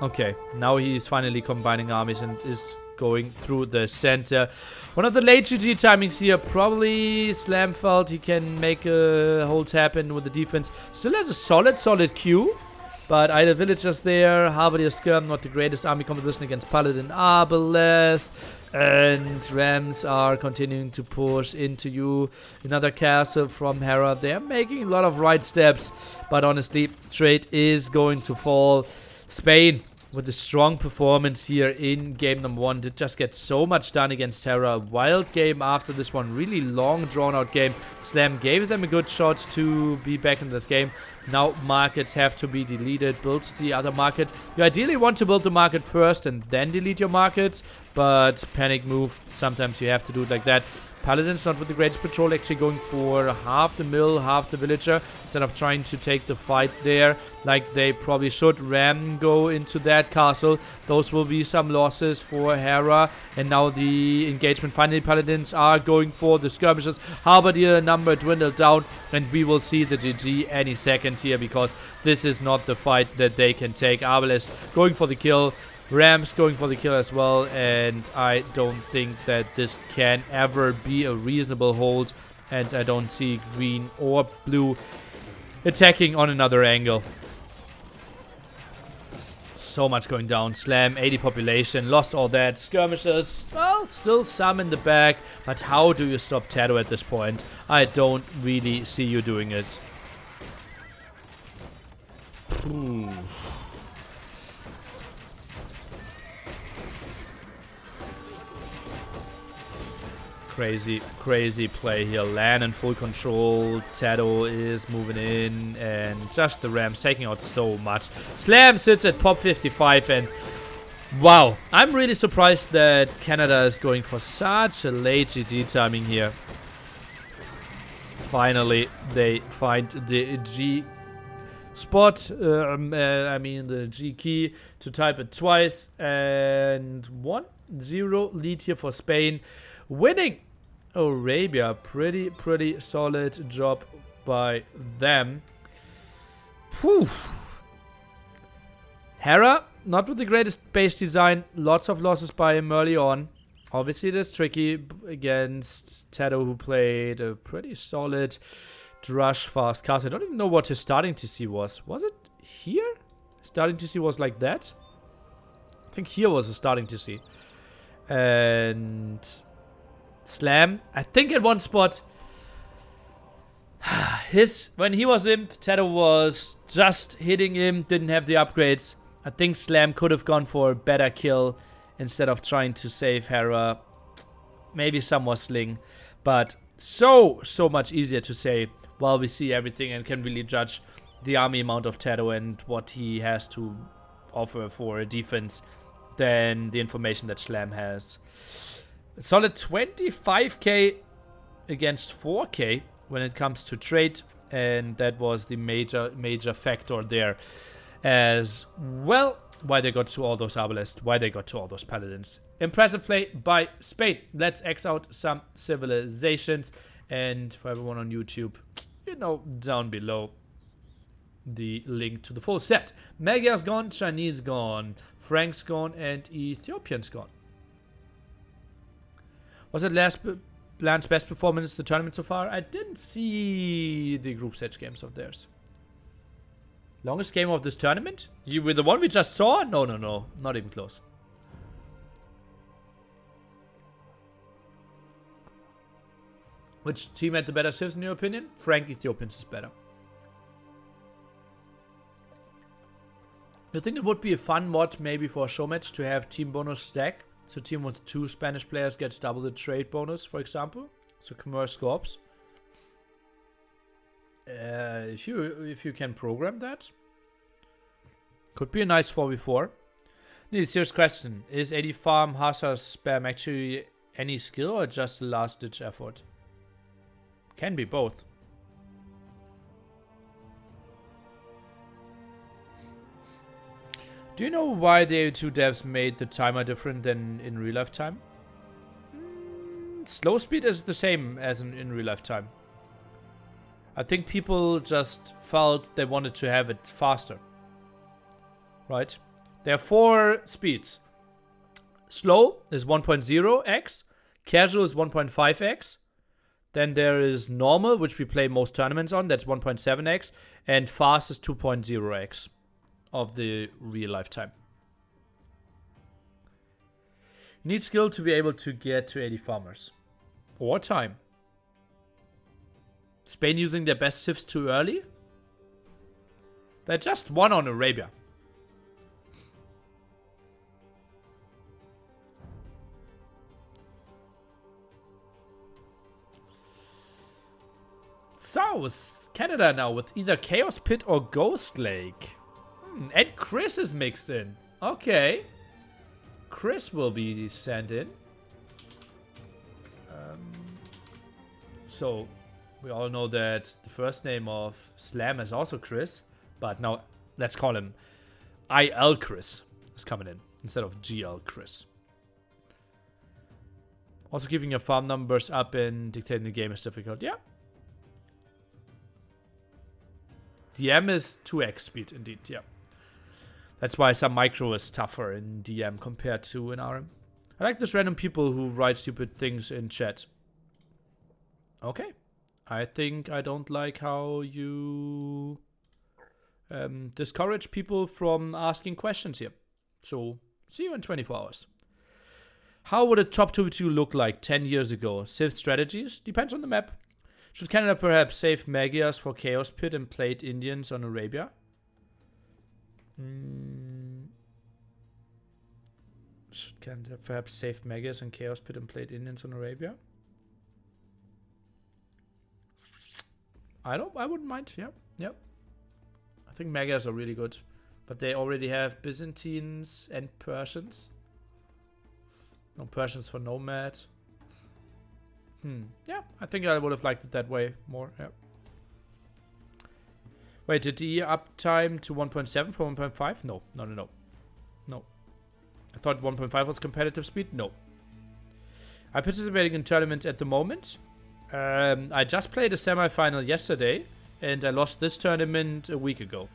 Okay, now he's finally combining armies and is going through the center. One of the late GG timings here. Probably Slam felt he can make a hold happen with the defense. Still has a solid queue. But either villagers there, Halberdier Skirm, not the greatest army composition against Paladin Arbalest. And Rams are continuing to push into you. Another castle from Hera. They're making a lot of right steps. But honestly, trade is going to fall. Spain with a strong performance here in game number 1. Did just get so much done against Hera. Wild game after this one. Really long, drawn-out game. Slam gave them a good shot to be back in this game. Now markets have to be deleted. Build the other market. You ideally want to build the market first and then delete your markets. But panic move. Sometimes you have to do it like that. Paladins not with the greatest patrol, actually going for half the mill, half the villager, instead of trying to take the fight there like they probably should. Ram go into that castle. Those will be some losses for Hera. And now the engagement. Finally, Paladins are going for the skirmishes. Halberdier number dwindled down, and we will see the GG any second here, because this is not the fight that they can take. Arbalest going for the kill. Rams going for the kill as well, and I don't think that this can ever be a reasonable hold, and I don't see green or blue attacking on another angle. So much going down. Slam, 80 population, lost all that. Skirmishes, well, still some in the back, but how do you stop TaToH at this point? I don't really see you doing it. Ooh. Crazy play here. Lan in full control. TaToH is moving in. And just the Rams taking out so much. Slam sits at pop 55. And wow. I'm really surprised that Canada is going for such a late GG timing here. Finally, they find the G spot. I mean the G key to type it twice. And 1-0 lead here for Spain. Winning Arabia. Pretty solid job by them. Whew. Hera, not with the greatest base design. Lots of losses by him early on. Obviously, it is tricky against TaToH, who played a pretty solid Drush fast cast. I don't even know what his starting TC was. Was it here? Starting TC was like that? I think here was the starting TC. And Slam, I think at one spot, when he was imp, TaToH was just hitting him, didn't have the upgrades. I think Slam could have gone for a better kill instead of trying to save Hera. Maybe some more sling, but so much easier to say while we see everything and can really judge the army amount of TaToH and what he has to offer for a defense than the information that Slam has. A solid 25k against 4k when it comes to trade, and that was the major factor there as well. Why they got to all those Arbalists, why they got to all those Paladins. Impressive play by Spain. Let's X out some civilizations, and for everyone on YouTube, you know, down below the link to the full set. Magyar's gone, Chinese gone, Frank's gone, and Ethiopian's gone. Was it Land's best performance in the tournament so far? I didn't see the group stage games of theirs. Longest game of this tournament? You with the one we just saw? No. Not even close. Which team had the better civs in your opinion? Frank, Ethiopians is better. I think it would be a fun mod maybe for a show match to have team bonus stack. So team with 2 Spanish players gets double the trade bonus, for example. So commerce corps. If you can program that, could be a nice 4v4. Need a serious question. Is 80 farm Hazard spam actually any skill or just a last ditch effort? Can be both. Do you know why the A2 devs made the timer different than in real life time? Slow speed is the same as in real life time. I think people just felt they wanted to have it faster. Right? There are 4 speeds. Slow is 1.0x. Casual is 1.5x. Then there is normal, which we play most tournaments on. That's 1.7x. And fast is 2.0x. Of the real lifetime. Need skill to be able to get to 80 farmers. Or time. Spain using their best civs too early? They just won on Arabia. South Canada now with either Chaos Pit or Ghost Lake. And Chris is mixed in. Okay. Chris will be sent in. So, we all know that the first name of Slam is also Chris. But now, let's call him IL Chris. Is coming in instead of GL Chris. Also, keeping your farm numbers up and dictating the game is difficult. Yeah. DM is 2x speed, indeed. Yeah. That's why some micro is tougher in DM compared to in RM. I like those random people who write stupid things in chat. Okay. I think I don't like how you discourage people from asking questions here. So, see you in 24 hours. How would a top 2v2 look like 10 years ago? Civ strategies? Depends on the map. Should Canada perhaps save Magias for Chaos Pit and played Indians on Arabia? Should Canada perhaps save Magias and Chaos Pit and played Indians on Arabia? I wouldn't mind. Yeah. Yep. I think Magias are really good. But they already have Byzantines and Persians. No Persians for Nomad. Yeah, I think I would have liked it that way more. Yeah. Wait, did the uptime to 1.7 from 1.5? No. No. I thought 1.5 was competitive speed. No. I'm participating in tournaments at the moment. I just played a semi-final yesterday, and I lost this tournament a week ago.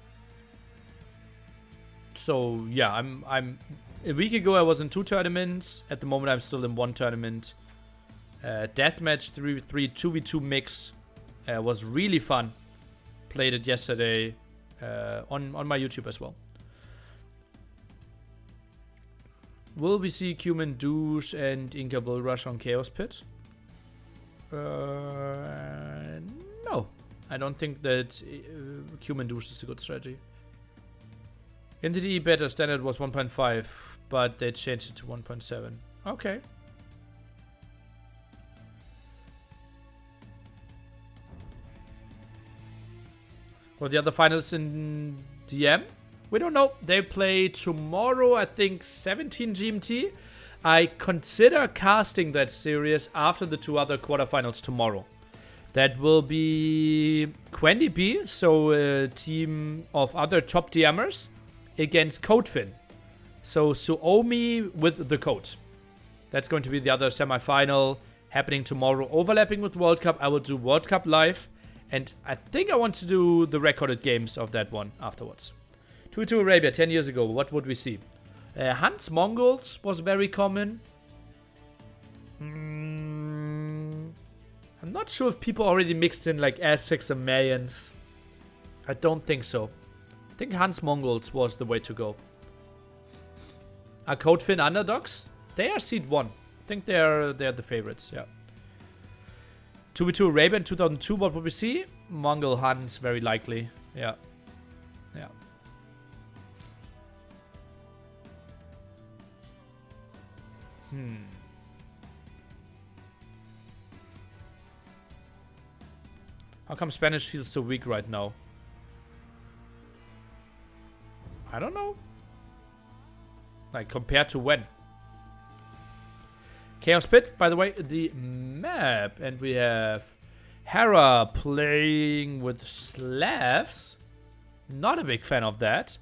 So yeah, I'm a week ago I was in 2 tournaments. At the moment I'm still in 1 tournament. Deathmatch 3v3 2v2 mix was really fun. Played it yesterday on my YouTube as well. Will we see Cumin Douche and Inca Bull Rush on Chaos Pit? No. I don't think that Cumin Douche is a good strategy. In the DE beta, standard was 1.5, but they changed it to 1.7. Okay. Well, the other finals in DM? We don't know. They play tomorrow, I think, 17 GMT. I consider casting that series after the 2 other quarterfinals tomorrow. That will be Quendy B, so a team of other top DMers, against Codefin. So Suomi with the Code. That's going to be the other semi-final happening tomorrow, overlapping with World Cup. I will do World Cup live, and I think I want to do the recorded games of that one afterwards. 2-2 Arabia, 10 years ago, what would we see? Hunt's Mongols was very common. I'm not sure if people already mixed in like Aztecs and Mayans. I don't think so. I think Hunt's Mongols was the way to go. Are Codefin underdogs? They are seed 1. I think they're the favorites, yeah. 2v2 Arabia in 2002, what would we see? Mongol Huns, very likely. Yeah. Yeah. How come Spanish feels so weak right now? I don't know. Like, compared to when? Chaos Pit, by the way, the map. And we have Hera playing with Slavs. Not a big fan of that.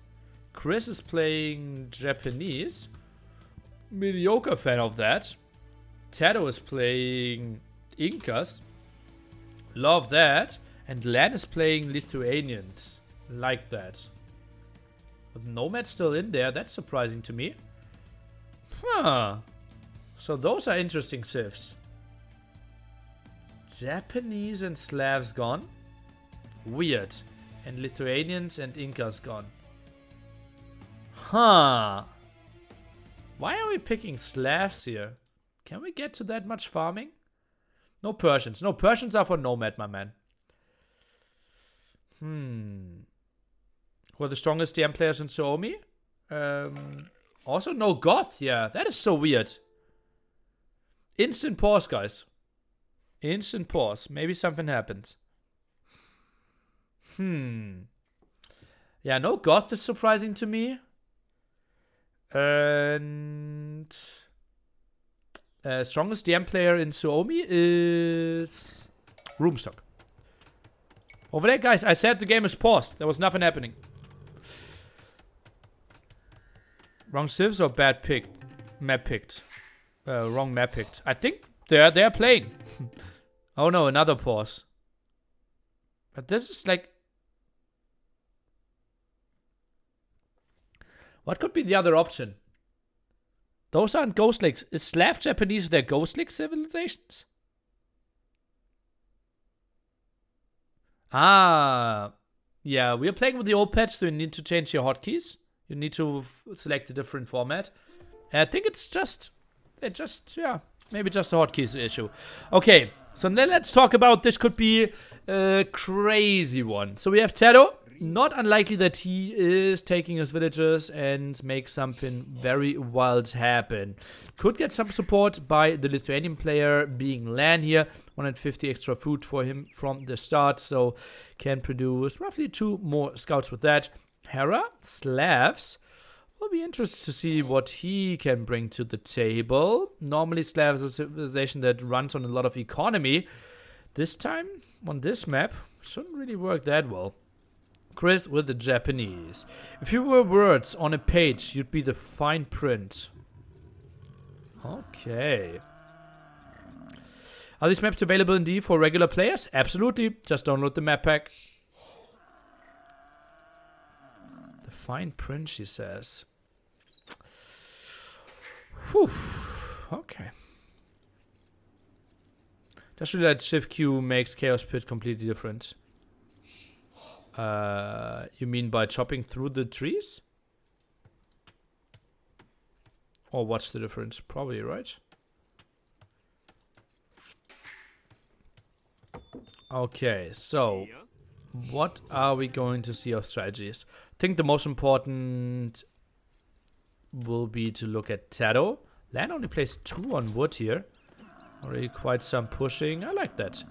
Chris is playing Japanese. Mediocre fan of that. TaToH is playing Incas. Love that. And Lan is playing Lithuanians. Like that. But Nomad's still in there. That's surprising to me. Huh. So those are interesting civs. Japanese and Slavs gone. Weird. And Lithuanians and Incas gone. Huh. Why are we picking Slavs here? Can we get to that much farming? No Persians. No, Persians are for Nomad, my man. Who are the strongest DM players in Suomi? Also no Goth. Yeah, that is so weird. Instant pause, guys. Instant pause. Maybe something happened. Yeah, no Goth is surprising to me. And strongest DM player in Suomi is Roomstock. Over there, guys, I said the game is paused. There was nothing happening. Wrong civs or bad picked? Map picked. Wrong map picked. I think they're playing. Oh no, another pause. But this is like... What could be the other option? Those aren't Ghost Lakes. Is Slav Japanese their Ghost Lake civilizations? Ah. Yeah, we are playing with the old patch, so you need to change your hotkeys. You need to select a different format. I think it's just... yeah, maybe just a hotkeys issue. Okay, so then let's talk about this could be a crazy one. So we have TaToH. Not unlikely that he is taking his villagers and make something very wild happen. Could get some support by the Lithuanian player being Lan here. 150 extra food for him from the start, so can produce roughly 2 more scouts with that. Hera, Slavs. Will be interested to see what he can bring to the table. Normally Slavs is a civilization that runs on a lot of economy. This time, on this map, shouldn't really work that well. Chris with the Japanese. If you were words on a page, you'd be the fine print. Okay. Are these maps available in D for regular players? Absolutely. Just download the map pack. The fine print, she says. Whew. Okay. Just really that Shift Q makes Chaos Pit completely different. You mean by chopping through the trees? Or what's the difference? Probably, right? Okay, so what are we going to see of strategies? I think the most important will be to look at TaToH. Lan only plays 2 on wood here. Already quite some pushing. I like that.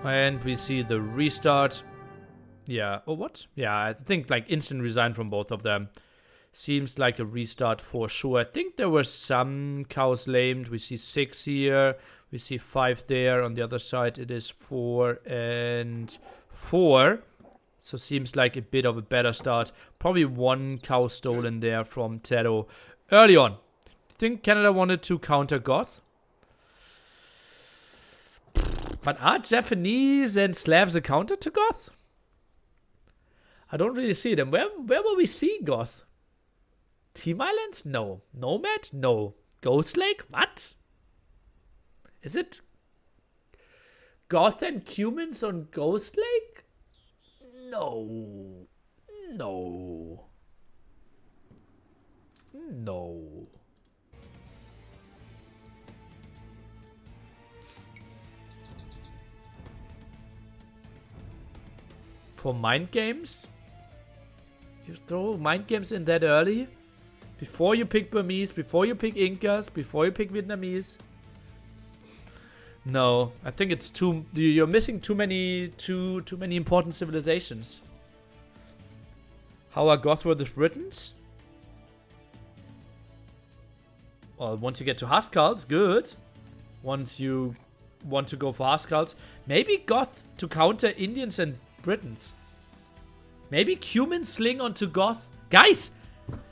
And we see the restart. Yeah. Oh, what? Yeah, I think like instant resign from both of them. Seems like a restart for sure. I think there were some cows lamed. We see 6 here. We see 5 there. On the other side, it is 4 and 4. So seems like a bit of a better start. Probably 1 cow stolen there from TaToH early on. Think Canada wanted to counter Goth? But are Japanese and Slavs a counter to Goth? I don't really see them. Where will we see Goth? Team Islands? No. Nomad? No. Ghost Lake? What? Is it Goth and humans on Ghost Lake? No. No. No. For mind games? You throw mind games in that early? Before you pick Burmese, before you pick Incas, before you pick Vietnamese? No, I think it's too... You're missing too many important civilizations. How are Goth with the Britons? Well, once you get to Huskarls, good. Once you want to go for Huskarls, maybe Goth to counter Indians and Britons. Maybe Cumin sling onto Goth. Guys!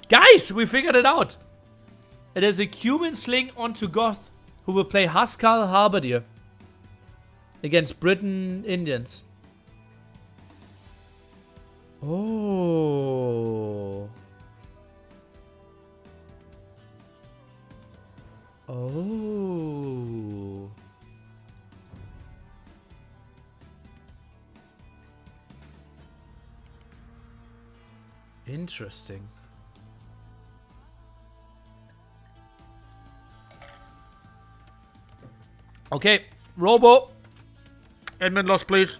Guys! We figured it out! It is a Cumin sling onto Goth who will play Huskarl Halberdier against Briton Indians. Oh. Oh. Interesting. Okay, Robo. Admin loss, please.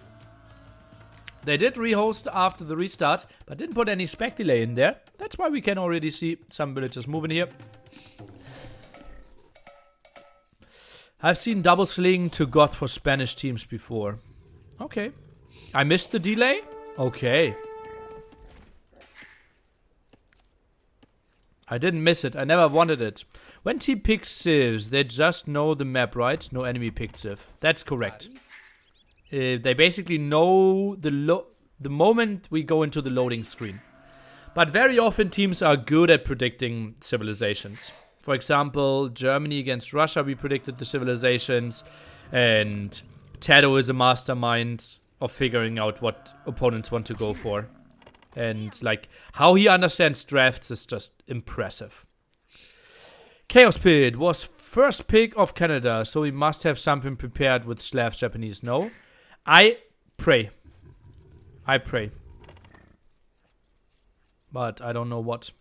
They did rehost after the restart, but didn't put any spec delay in there. That's why we can already see some villagers moving here. I've seen double sling to Goth for Spanish teams before. Okay. I missed the delay? Okay. I didn't miss it. I never wanted it. When team picks civs, they just know the map, right? No enemy picked civ. That's correct. They basically know the moment we go into the loading screen. But very often teams are good at predicting civilizations. For example, Germany against Russia, we predicted the civilizations. And TaToH is a mastermind of figuring out what opponents want to go for. And like how he understands drafts is just impressive. Chaos Pit was first pick of Canada, so he must have something prepared with Slav Japanese. No? I pray. But I don't know what.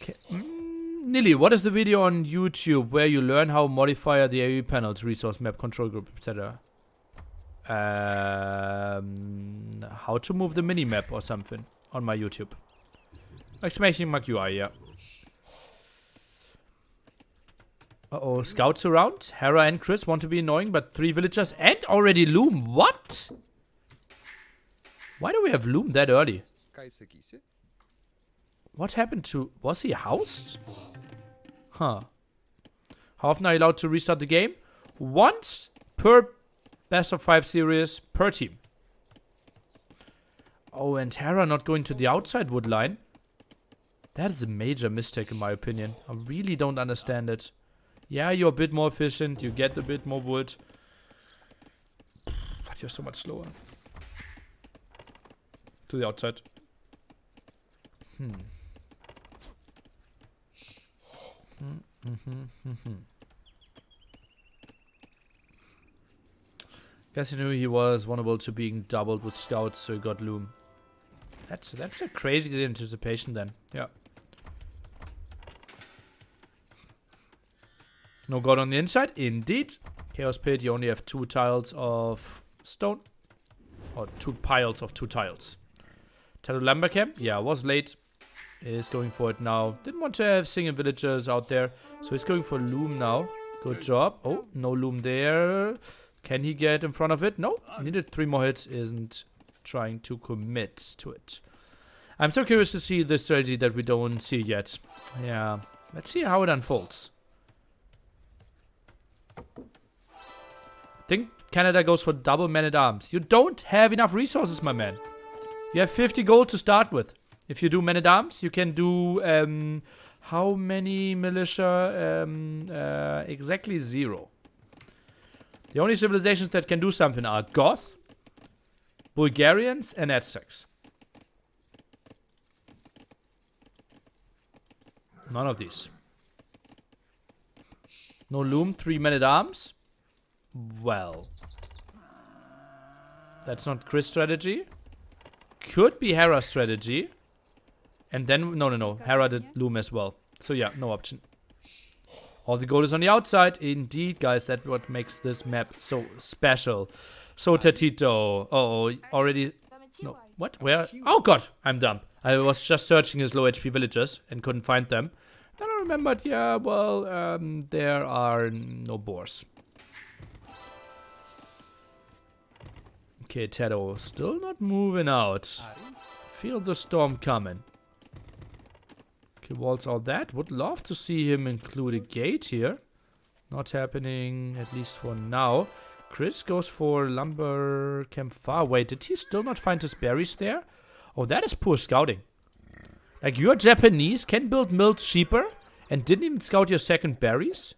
Okay. Nili, what is the video on YouTube where you learn how to modify the AoE panels, resource map, control group, etc.? How to move the minimap or something on my YouTube. Exclamation mark UI, yeah. Uh-oh, scouts around. Hera and Chris want to be annoying, but 3 villagers and already Loom. What? Why do we have Loom that early? What happened to... Was he housed? Huh. How often are you allowed to restart the game? Once per best of 5 series per team. Oh, and Hera not going to the outside wood line. That is a major mistake in my opinion. I really don't understand it. Yeah, you're a bit more efficient. You get a bit more wood. But you're so much slower. To the outside. Guess he knew he was vulnerable to being doubled with scouts, so he got Loom. That's a crazy anticipation then. Yeah. No god on the inside? Indeed. Chaos Pit, you only have 2 tiles of stone. Or 2 piles of 2 tiles. TaToH Lumber Camp? Yeah, was late. Is going for it now. Didn't want to have single villagers out there. So he's going for Loom now. Good job. Oh, no Loom there. Can he get in front of it? No. Needed 3 more hits. Isn't trying to commit to it. I'm so curious to see this strategy that we don't see yet. Yeah. Let's see how it unfolds. I think Canada goes for double man-at-arms. You don't have enough resources, my man. You have 50 gold to start with. If you do man-at-arms, you can do how many militia? Exactly 0. The only civilizations that can do something are Goth, Bulgarians, and Aztecs. None of these. No Loom, 3 men-at-arms. Well. That's not Chris' strategy. Could be Hera's strategy. And then, no. Hera did Loom as well. So yeah, no option. All the gold is on the outside. Indeed, guys, that's what makes this map so special. So TaToH. Uh-oh, already... No, what? Where? Oh god, I'm dumb. I was just searching his low HP villagers and couldn't find them. Then I remembered, yeah, well, there are no boars. Okay, TaToH still not moving out. Feel the storm coming. Okay, walls all that. Would love to see him include a gate here. Not happening, at least for now. Chris goes for lumber camp far. Wait, did he still not find his berries there? Oh, that is poor scouting. Like, you're Japanese, can build mills cheaper, and didn't even scout your second berries?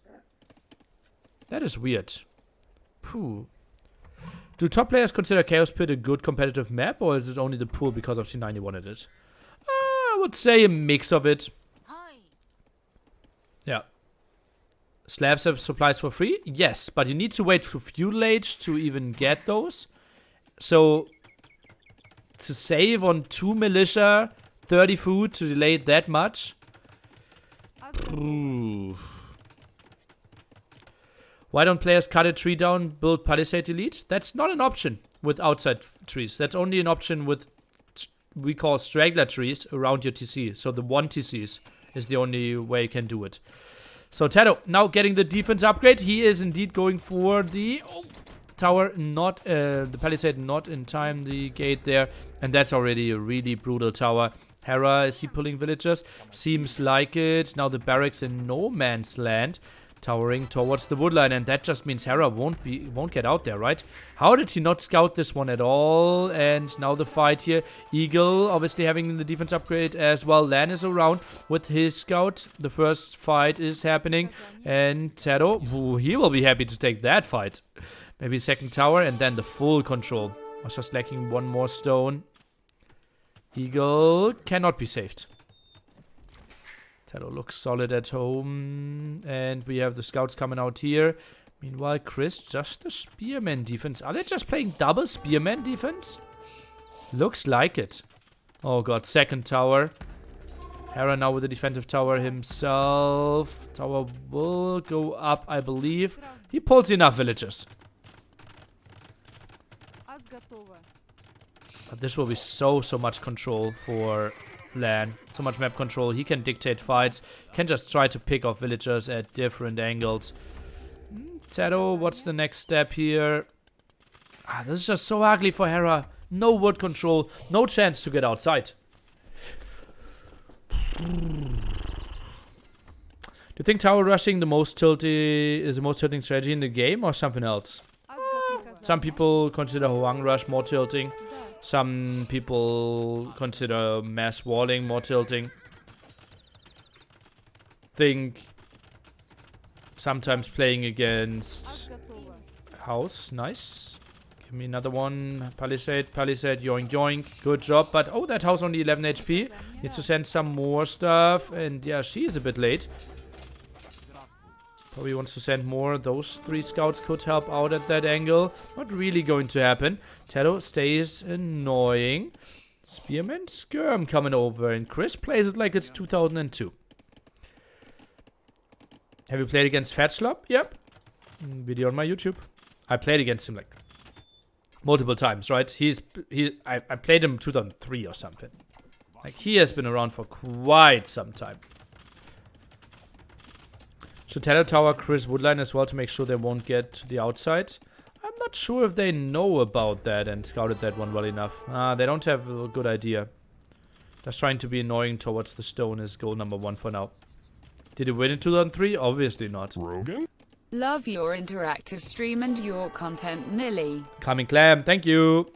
That is weird. Phew. Do top players consider Chaos Pit a good competitive map, or is it only the pool because of C91 it is? I would say a mix of it. Yeah. Slavs have supplies for free? Yes, but you need to wait for fuel age to even get those. So, to save on 2 militia, 30 food to delay it that much? Ooh. Why don't players cut a tree down, build palisade elite? That's not an option with outside trees. That's only an option with, we call straggler trees around your TC. So the 1 TCs is the only way you can do it. So TaToH now getting the defense upgrade. He is indeed going for the... Oh, tower not, the palisade not in time, the gate there. And that's already a really brutal tower. Hera, is he pulling villagers? Seems like it. Now the barracks in no man's land, towering towards the woodline, and that just means Hera won't get out there, right? How did he not scout this one at all? And now the fight here. Eagle obviously having the defense upgrade as well. Lan is around with his scout. The first fight is happening, and TaToH, he will be happy to take that fight. Maybe second tower and then the full control. Was just lacking one more stone. Eagle cannot be saved. TaToH looks solid at home. And we have the scouts coming out here. Meanwhile, Chris, just the spearman defense. Are they just playing double spearman defense? Looks like it. Oh god, second tower. Hera now with the defensive tower himself. Tower will go up, I believe. He pulls enough villagers. But this will be so much control for Lan. So much map control. He can dictate fights. Can just try to pick off villagers at different angles. TaToH, what's the next step here? This is just so ugly for Hera. No wood control. No chance to get outside. Do you think tower rushing is the most tilting strategy in the game or something else? Some people consider Hoang rush more tilting. Some people consider mass walling more tilting. Think sometimes playing against house, nice. Give me another one. Palisade, yoink yoink. Good job, but oh, that house only 11 HP. Needs to send some more stuff, and yeah, she is a bit late. Probably wants to send more. Those 3 scouts could help out at that angle. Not really going to happen. TaToH stays annoying. Spearman Skirm coming over. And Chris plays it like it's 2002. Have you played against Fatslop? Yep. Video on my YouTube. I played against him like multiple times, right? I played him 2003 or something. Like he has been around for quite some time. Should TaToH tower Chris Woodline as well to make sure they won't get to the outside? I'm not sure if they know about that and scouted that one well enough. They don't have a good idea. Just trying to be annoying towards the stone is goal number 1 for now. Did he win in 2003? Obviously not. Rogan? Love your interactive stream and your content, Nilly. Coming clam, thank you.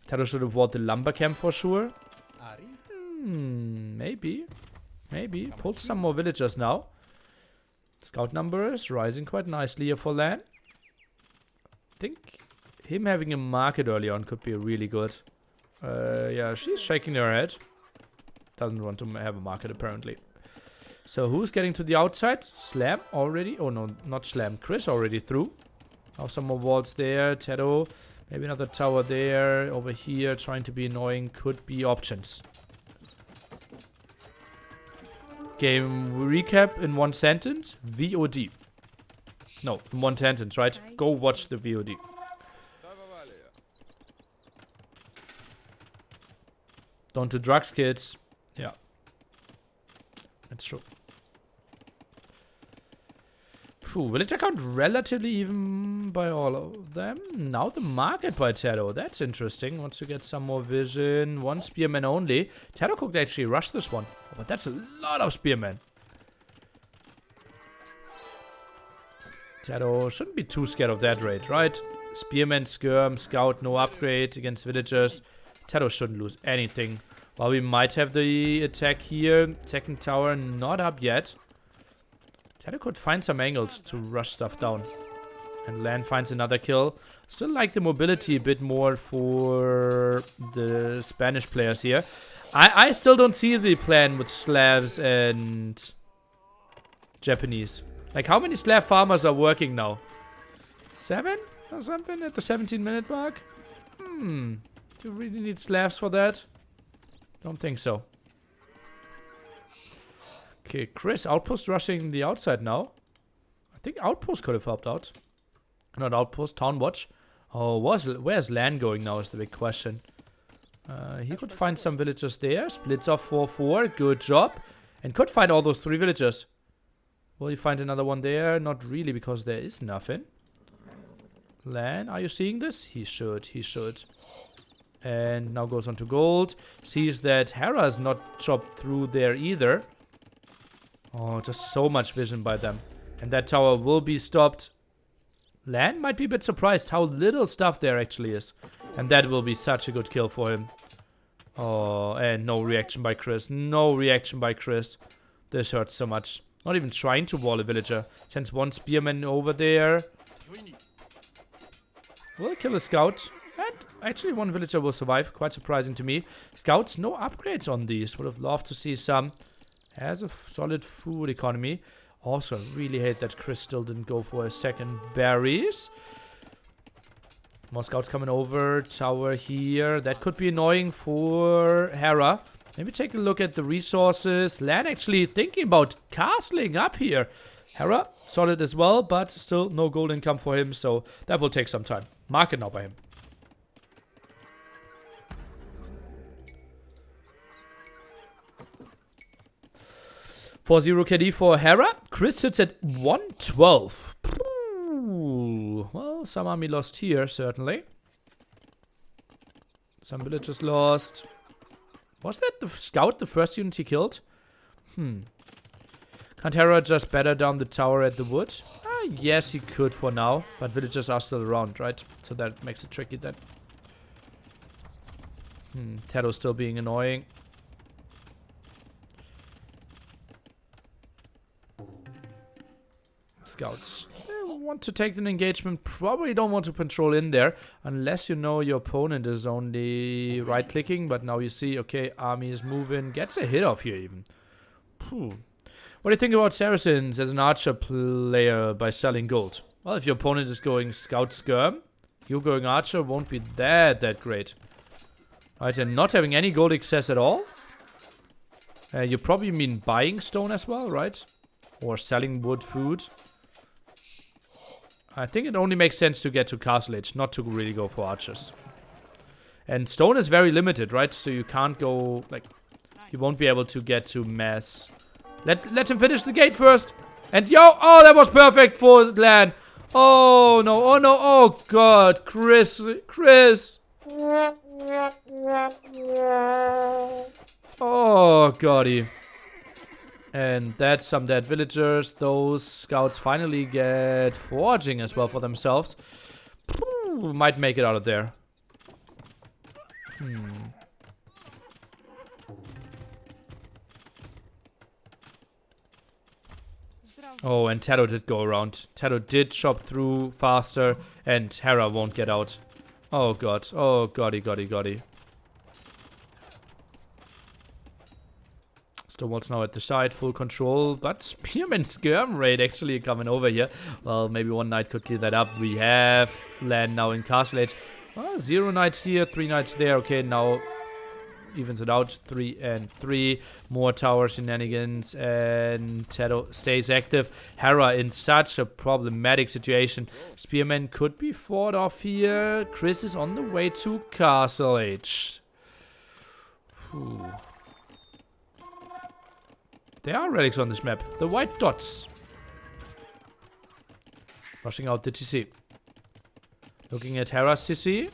TaToH should have bought the lumber camp for sure. Maybe. Maybe. Pulled some more villagers now. Scout number is rising quite nicely here for Lan. I think him having a market early on could be really good. Yeah, she's shaking her head. Doesn't want to have a market apparently. So who's getting to the outside? Slam already. Oh no, not Slam. Chris already through. Now some more walls there. TaToH. Maybe another tower there. Over here trying to be annoying. Could be options. Game recap in one sentence. VOD. No, in one sentence, right? Go watch the VOD. Don't do drugs, kids. Yeah. That's true. Phew, villager count relatively even by all of them. Now the market by TaToH. That's interesting. Wants to get some more vision. 1 spearman only. TaToH could actually rush this one. But that's a lot of spearmen. TaToH shouldn't be too scared of that raid, right? Spearman, Skirm, Scout, no upgrade against villagers. TaToH shouldn't lose anything. While we might have the attack here. Second tower not up yet. TaToH could find some angles to rush stuff down. And Lan finds another kill. Still like the mobility a bit more for the Spanish players here. I still don't see the plan with Slavs and Japanese. Like, how many Slav farmers are working now? 7 or something at the 17-minute mark? Do you really need Slavs for that? Don't think so. Okay, Chris, Outpost rushing the outside now. I think Outpost could have helped out. Not Outpost, Town Watch. Oh, where's Lan going now is the big question. He could find some villagers there. Splits off 4-4. Good job. And could find all those 3 villagers. Will he find another one there? Not really, because there is nothing. Lan, are you seeing this? He should. He should. And now goes on to gold. Sees that Hera is not chopped through there either. Oh, just so much vision by them. And that tower will be stopped. Lan might be a bit surprised how little stuff there actually is. And that will be such a good kill for him. Oh, and no reaction by Chris. No reaction by Chris. This hurts so much. Not even trying to wall a villager. Sends one spearman over there. Will kill a scout. And actually one villager will survive. Quite surprising to me. Scouts, no upgrades on these. Would have loved to see some. Has a solid food economy. Also, I really hate that Chris still didn't go for a second berries. More scouts coming over. Tower here. That could be annoying for Hera. Maybe take a look at the resources. Lan actually thinking about castling up here. Hera, solid as well, but still no gold income for him, so that will take some time. Market now by him. For 0 KD for Hera. Chris sits at 112. Well, some army lost here, certainly. Some villagers lost. Was that the scout, the first unit he killed? Can't Hera just batter down the tower at the wood? Yes, he could for now. But villagers are still around, right? So that makes it tricky then. TaToH still being annoying. Scouts. Want to take an engagement, probably don't want to control in there unless you know your opponent is only right clicking, but now you see, okay, army is moving, gets a hit off here even. What do you think about Saracens as an archer player by selling gold? Well, if your opponent is going scout skirm, you going archer won't be that great. Right, and not having any gold excess at all. You probably mean buying stone as well, right? Or selling wood food. I think it only makes sense to get to Castle Age, not to really go for archers. And stone is very limited, right? So you can't go, like, you won't be able to get to mass. Let him finish the gate first. And oh, that was perfect for Lan. Oh no, oh god, Chris. Oh goddy. And that's some dead villagers. Those scouts finally get foraging as well for themselves. Might make it out of there. Oh, and TaToH did go around. TaToH did chop through faster, and Hera won't get out. Oh god. Oh goddy. Stonewall's now at the side, full control, but Spearman Skirm Raid actually coming over here. Well, maybe one knight could clear that up. We have land now in Castle Age. 0 knights here, 3 knights there. Okay, now evens it out. 3 and 3. More tower shenanigans, and TaToH stays active. Hera in such a problematic situation. Spearman could be fought off here. Chris is on the way to Castle Age. There are relics on this map. The white dots. Rushing out the TC. Looking at Hera's TC.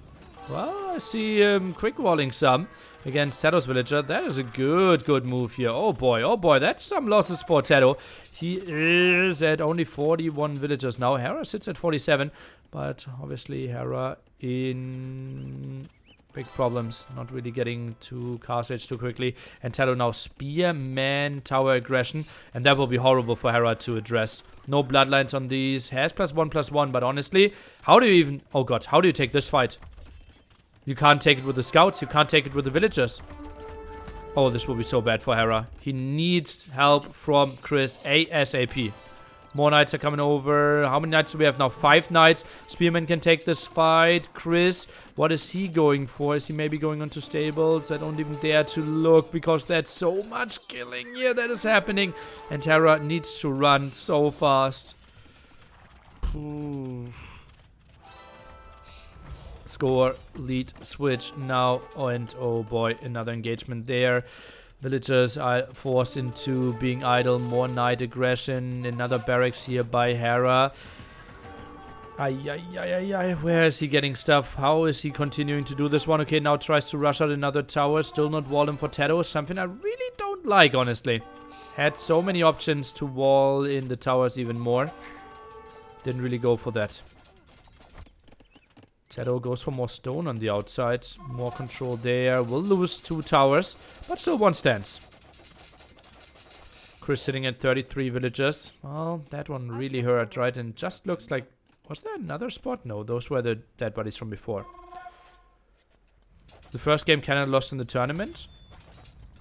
Well, I see quick walling some against TaToH's villager. That is a good move here. Oh boy, that's some losses for TaToH. He is at only 41 villagers now. Hera sits at 47, but obviously Hera in big problems, not really getting to Castle Age too quickly. And TaToH now Spearman Tower aggression, and that will be horrible for Hera to address. No bloodlines on these. Has +1/+1, but honestly, how do you even... Oh god, how do you take this fight? You can't take it with the scouts, you can't take it with the villagers. Oh, this will be so bad for Hera. He needs help from Chris ASAP. More knights are coming over. How many knights do we have now? 5 knights. Spearman can take this fight. Chris, what is he going for? Is he maybe going onto stables? I don't even dare to look because there's so much killing here that is happening. And Hera needs to run so fast. Score, lead, switch now. And oh boy, another engagement there. Villagers are forced into being idle. More knight aggression. Another barracks here by Hera. Ay, ay, ay, ay, ay. Where is he getting stuff? How is he continuing to do this one? Okay, now tries to rush out another tower. Still not wall him for TaToH. Something I really don't like, honestly. Had so many options to wall in the towers even more. Didn't really go for that. TaToH goes for more stone on the outside. More control there. Will lose 2 towers, but still 1 stands. Chris sitting at 33 villagers. Well, that one really hurt, right? And just looks like... Was there another spot? No, those were the dead bodies from before. The first game Canada lost in the tournament?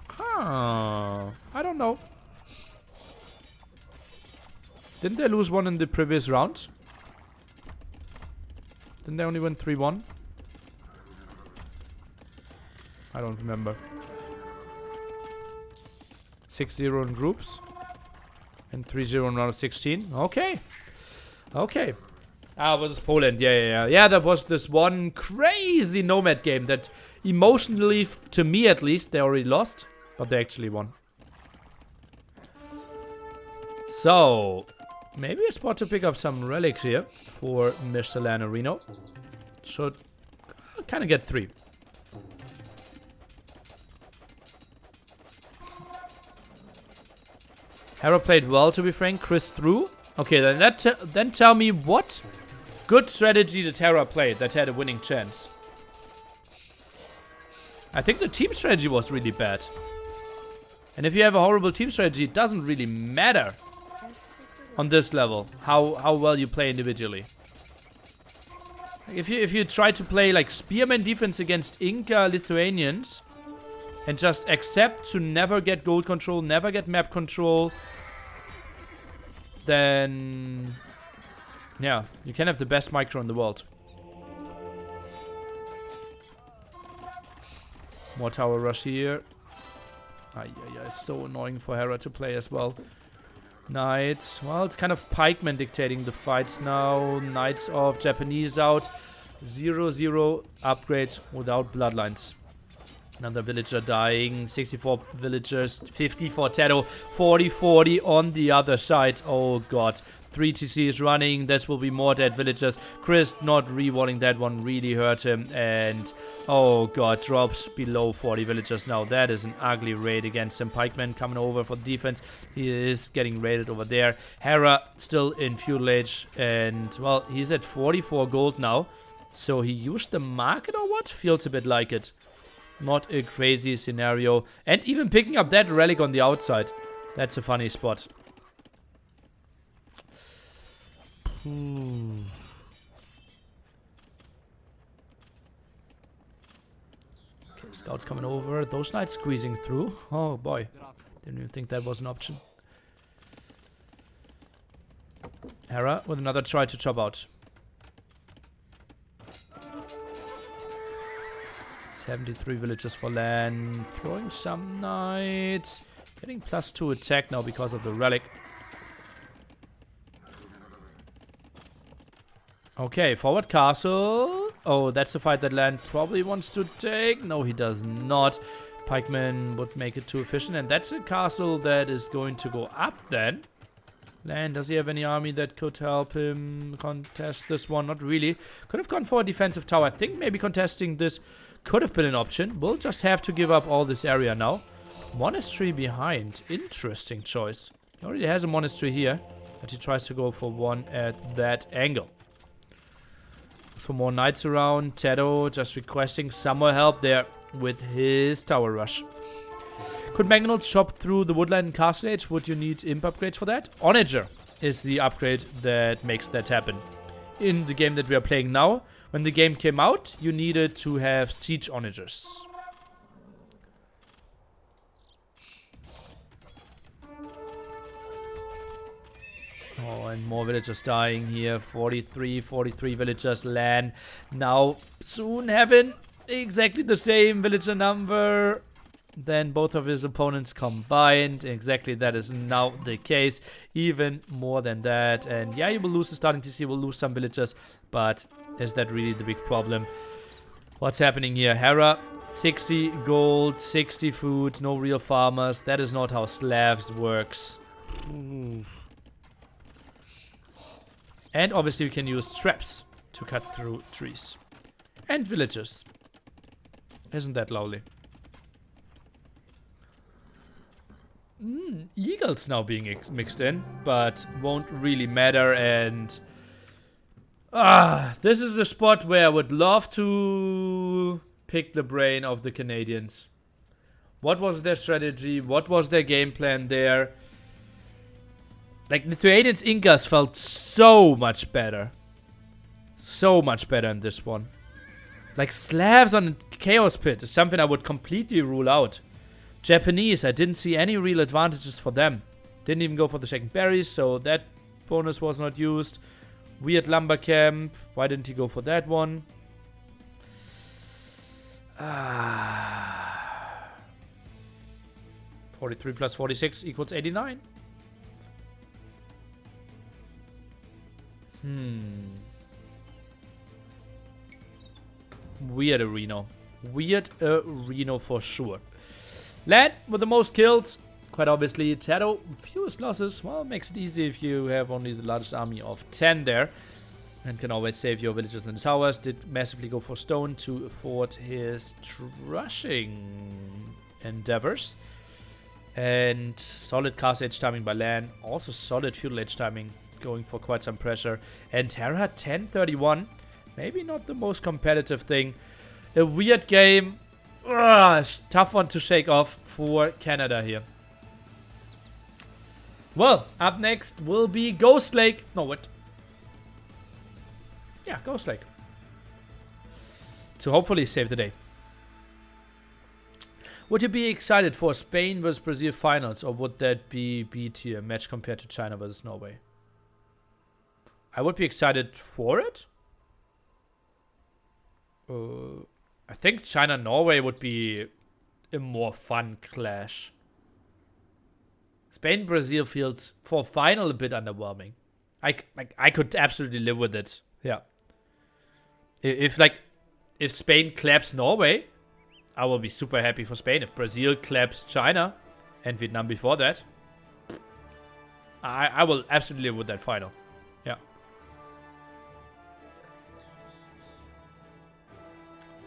Huh. I don't know. Didn't they lose one in the previous round? Didn't they only win 3-1? I don't remember. 6-0 in groups. And 3-0 in round of 16. Okay. Okay. Ah, was Poland. Yeah. Yeah, that was this one crazy Nomad game that emotionally, to me at least, they already lost. But they actually won. So, maybe a spot to pick up some relics here for Mr. Lanorino. Should kind of get 3. Hera played well, to be frank. Chris through. Okay, then tell me what good strategy did Hera play that had a winning chance. I think the team strategy was really bad. And if you have a horrible team strategy, it doesn't really matter on this level how well you play individually. If you try to play like Spearman defense against Inca Lithuanians and just accept to never get gold control, never get map control, then yeah, you can have the best micro in the world. More tower rush here. It's so annoying for Hera to play as well. Knights. Well, it's kind of pikemen dictating the fights now. Knights off, Japanese out. 0-0 upgrades without bloodlines. Another villager dying. 64 villagers. 50 for TaToH. 40-40 on the other side. Oh god. 3 TC is running. This will be more dead villagers. Chris not re-walling that one really hurt him. And oh god, drops below 40 villagers now. That is an ugly raid against him. Pikeman coming over for defense. He is getting raided over there. Hera still in feudal age. And well, he's at 44 gold now. So he used the market or what? Feels a bit like it. Not a crazy scenario. And even picking up that relic on the outside. That's a funny spot. Okay, scouts coming over. Those knights squeezing through. Oh boy. Didn't even think that was an option. Hera with another try to chop out. 73 villagers for land. Throwing some knights. Getting +2 attack now because of the relic. Okay, forward castle. Oh, that's the fight that Land probably wants to take. No, he does not. Pikeman would make it too efficient. And that's a castle that is going to go up then. Land, does he have any army that could help him contest this one? Not really. Could have gone for a defensive tower. I think maybe contesting this could have been an option. We'll just have to give up all this area now. Monastery behind. Interesting choice. He already has a monastery here. But he tries to go for one at that angle. For more knights around. TaToH just requesting some more help there with his tower rush. Could Magnault chop through the woodland in Castle Age? Would you need imp upgrades for that? Onager is the upgrade that makes that happen. In the game that we are playing now, when the game came out, you needed to have siege onagers. Oh, and more villagers dying here. 43 villagers land. Now, soon having exactly the same villager number than both of his opponents combined. Exactly, that is now the case. Even more than that. And yeah, you will lose the starting TC, will lose some villagers. But is that really the big problem? What's happening here? Hera, 60 gold, 60 food, no real farmers. That is not how Slavs works. Ooh. And obviously we can use traps to cut through trees. And villagers. Isn't that lovely? Eagles now being mixed in, but won't really matter. And this is the spot where I would love to pick the brain of the Canadians. What was their strategy? What was their game plan there? Like, Lithuanians Incas felt so much better. So much better in this one. Like, Slavs on Chaos Pit is something I would completely rule out. Japanese, I didn't see any real advantages for them. Didn't even go for the second berries, so that bonus was not used. Weird lumber camp. Why didn't he go for that one? 43 plus 46 equals 89. Weird arena. Weird arena for sure. Land with the most kills. Quite obviously, TaToH, fewest losses. Well, makes it easy if you have only the largest army of 10 there. And can always save your villagers in the towers. Did massively go for stone to afford his trushing endeavors. And solid cast edge timing by Lan. Also solid feudal edge timing. Going for quite some pressure. And Hera 1031. Maybe not the most competitive thing. A weird game. Tough one to shake off for Canada here. Well, up next will be Ghost Lake. No, what? Yeah, Ghost Lake. To hopefully save the day. Would you be excited for Spain versus Brazil finals, or would that be B-tier match compared to China versus Norway? I would be excited for it. I think China-Norway would be a more fun clash. Spain-Brazil feels for final a bit underwhelming. I could absolutely live with it. Yeah. If Spain claps Norway, I will be super happy for Spain. If Brazil claps China and Vietnam before that, I will absolutely live with that final. Yeah.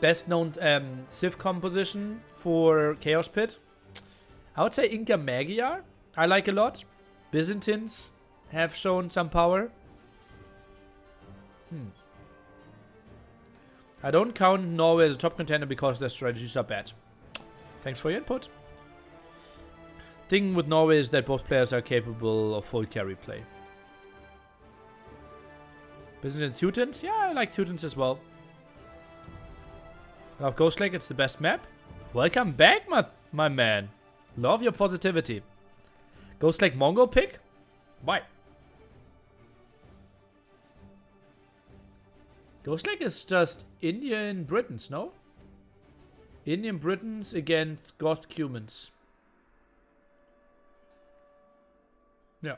Best known Civ composition for Chaos Pit. I would say Inca Magyar. I like a lot. Byzantines have shown some power. I don't count Norway as a top contender because their strategies are bad. Thanks for your input. Thing with Norway is that both players are capable of full carry play. Byzantine Teutons? Yeah, I like Teutons as well. I love Ghost Lake, it's the best map. Welcome back, my man. Love your positivity. Ghost Lake Mongol pick? Why? Ghost Lake is just Indian Britons, no? Indian Britons against Goth Cumans. Yeah.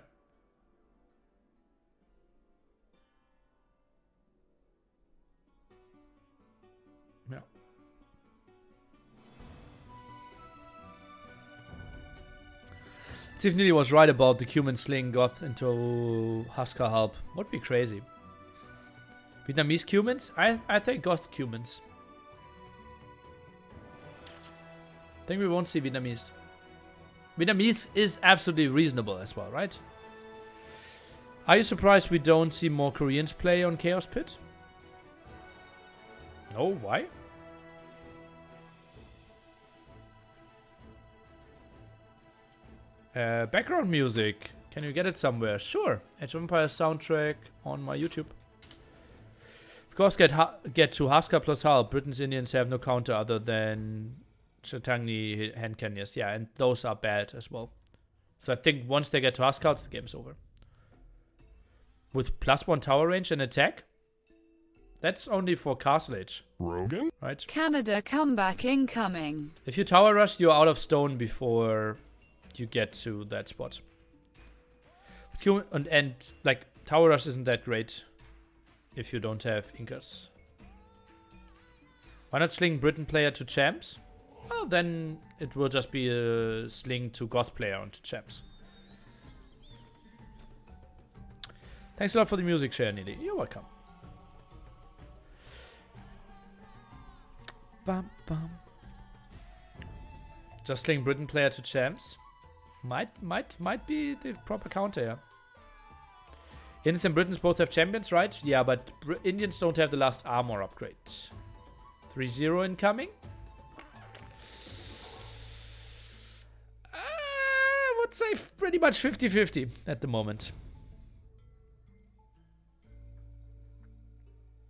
Yeah. Tiffany was right about the Cuman sling Goth into Husker help. Would be crazy. Vietnamese Cumans? I think Goth Cumans. I think we won't see Vietnamese. Vietnamese is absolutely reasonable as well, right? Are you surprised we don't see more Koreans play on Chaos Pit? No, why? Background music. Can you get it somewhere? Sure. Age of Empires soundtrack on my YouTube. Of course, get to Husker plus Hull. Britain's Indians have no counter other than Chatangni hand cannons. Yeah, and those are bad as well. So I think once they get to Huskars, the game's over. With +1 tower range and attack? That's only for Castle Age. Rogan? Right? Canada comeback incoming. If you tower rush, you're out of stone before you get to that spot. And like, tower rush isn't that great if you don't have Incas. Why not sling Britain player to champs? Well, then it will just be a sling to Goth player onto champs. Thanks a lot for the music share, Neely. You're welcome. Bum, bum. Just sling Britain player to champs. Might be the proper counter, yeah. Indians and Britons both have champions, right? Yeah, but Indians don't have the last armor upgrade. 3-0 incoming. I would say pretty much 50-50 at the moment.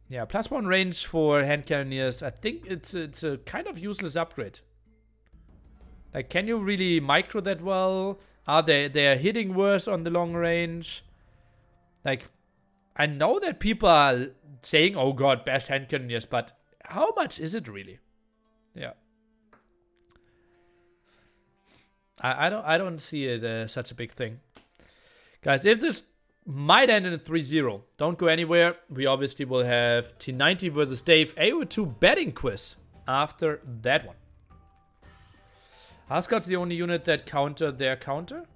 Yeah, +1 range for hand cannoneers. I think it's a kind of useless upgrade. Like, can you really micro that well? Are they hitting worse on the long range? Like, I know that people are saying, "Oh God, best hand cannoneers," but how much is it really? Yeah, I don't see it such a big thing, guys. If this might end in a 3-0, don't go anywhere. We obviously will have T90 versus Dave AO2 betting quiz after that one. Asgard's the only unit that counter their counter.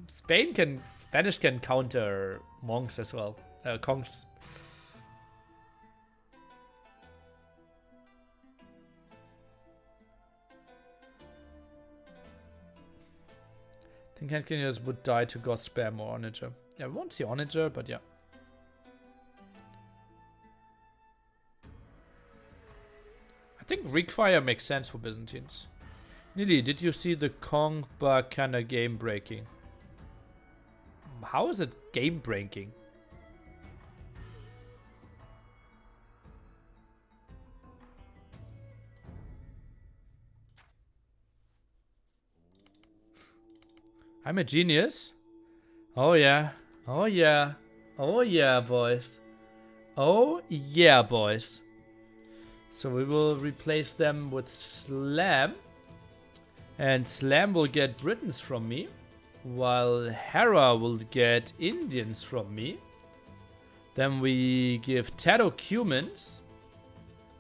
Spanish can counter monks as well. Kongs. I think hand cannoneers would die to God spam or Onager. Yeah, we won't see Onager, but yeah. I think Require makes sense for Byzantines. Nili, did you see the Kong Bakana game breaking? How is it game breaking? I'm a genius. Oh yeah. Oh yeah. Oh yeah, boys. Oh yeah, boys. So we will replace them with Slam. And Slam will get Britons from me. While Hera will get Indians from me. Then we give TaToH humans.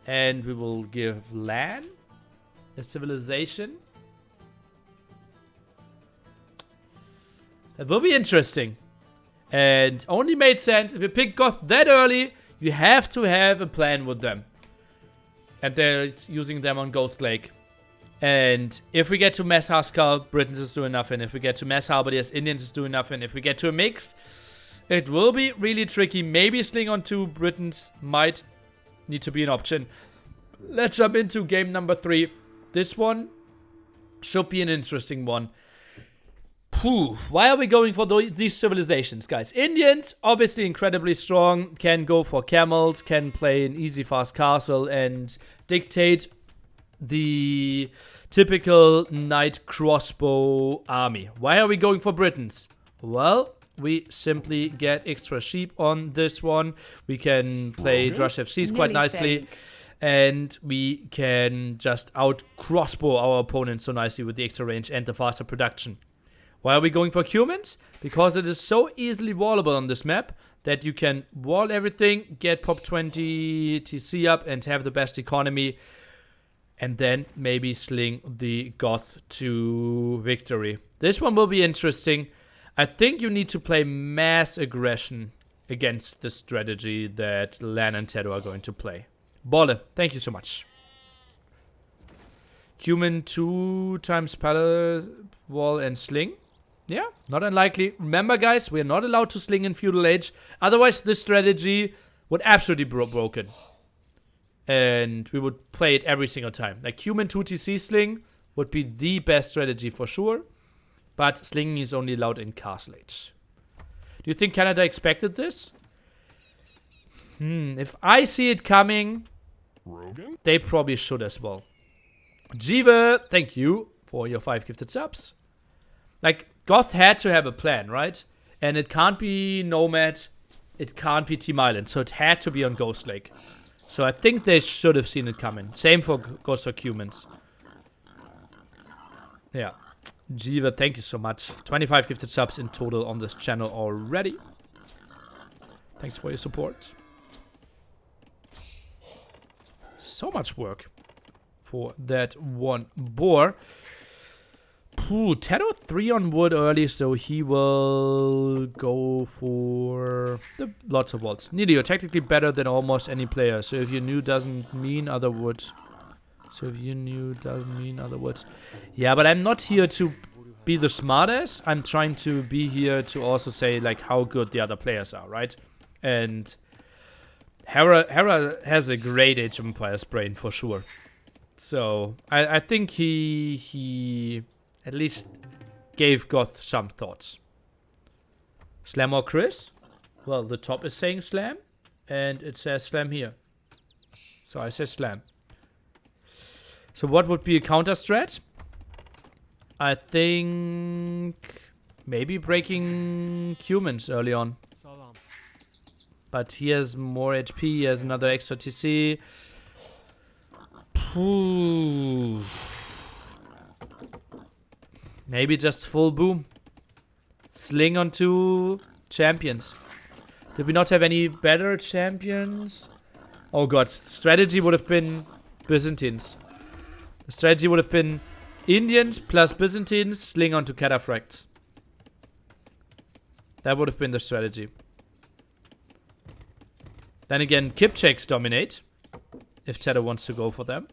And we will give Lan a civilization. That will be interesting. And only made sense. If you pick Goth that early, you have to have a plan with them. And they're using them on Ghost Lake. And if we get to Mass Haskell, Britons is doing nothing. If we get to Mass Halberdiers, Indians is doing nothing. If we get to a mix, it will be really tricky. Maybe Sling on 2 Britons might need to be an option. Let's jump into game number 3. This one should be an interesting one. Why are we going for these civilizations, guys? Indians, obviously incredibly strong, can go for camels, can play an easy fast castle and dictate the typical knight crossbow army. Why are we going for Britons? Well, we simply get extra sheep on this one. We can play Drush FCs quite nicely. And we can just out crossbow our opponents so nicely with the extra range and the faster production. Why are we going for humans? Because it is so easily wallable on this map that you can wall everything, get pop 20 TC up and have the best economy. And then maybe sling the Goth to victory. This one will be interesting. I think you need to play mass aggression against the strategy that Lan and TaToH are going to play. Bolle, thank you so much. Human 2 times Palace Wall and Sling. Yeah, not unlikely. Remember, guys, we're not allowed to sling in Feudal Age. Otherwise, this strategy would absolutely be broken. And we would play it every single time. Like, human 2 TC sling would be the best strategy for sure. But slinging is only allowed in Castle Age. Do you think Canada expected this? If I see it coming, Rogan? They probably should as well. Jiva, thank you for your 5 gifted subs. Like, Goth had to have a plan, right? And it can't be Nomad. It can't be Team Island. So it had to be on Ghost Lake. So I think they should have seen it coming. Same for Ghost for Humans. Yeah. Jiva, thank you so much. 25 gifted subs in total on this channel already. Thanks for your support. So much work for that one boar. TaToH 3 on wood early, so he will go for the lots of walls. Neely, you're technically better than almost any player, so if you knew doesn't mean other wood. Yeah, but I'm not here to be the smartest. I'm trying to be here to also say like how good the other players are, right? And Hera has a great Age of Empires brain for sure. So I think he at least gave Goth some thoughts. Slam or Chris? Well, the top is saying slam, and it says slam here. So I say slam. So what would be a counter strat? I think maybe breaking humans early on. But he has more HP, he has another extra TC. Maybe just full boom. Sling onto champions. Did we not have any better champions? Oh god, strategy would have been Byzantines. The strategy would have been Indians plus Byzantines, sling onto cataphracts. That would have been the strategy. Then again, Kipchaks dominate. If TaToH wants to go for them.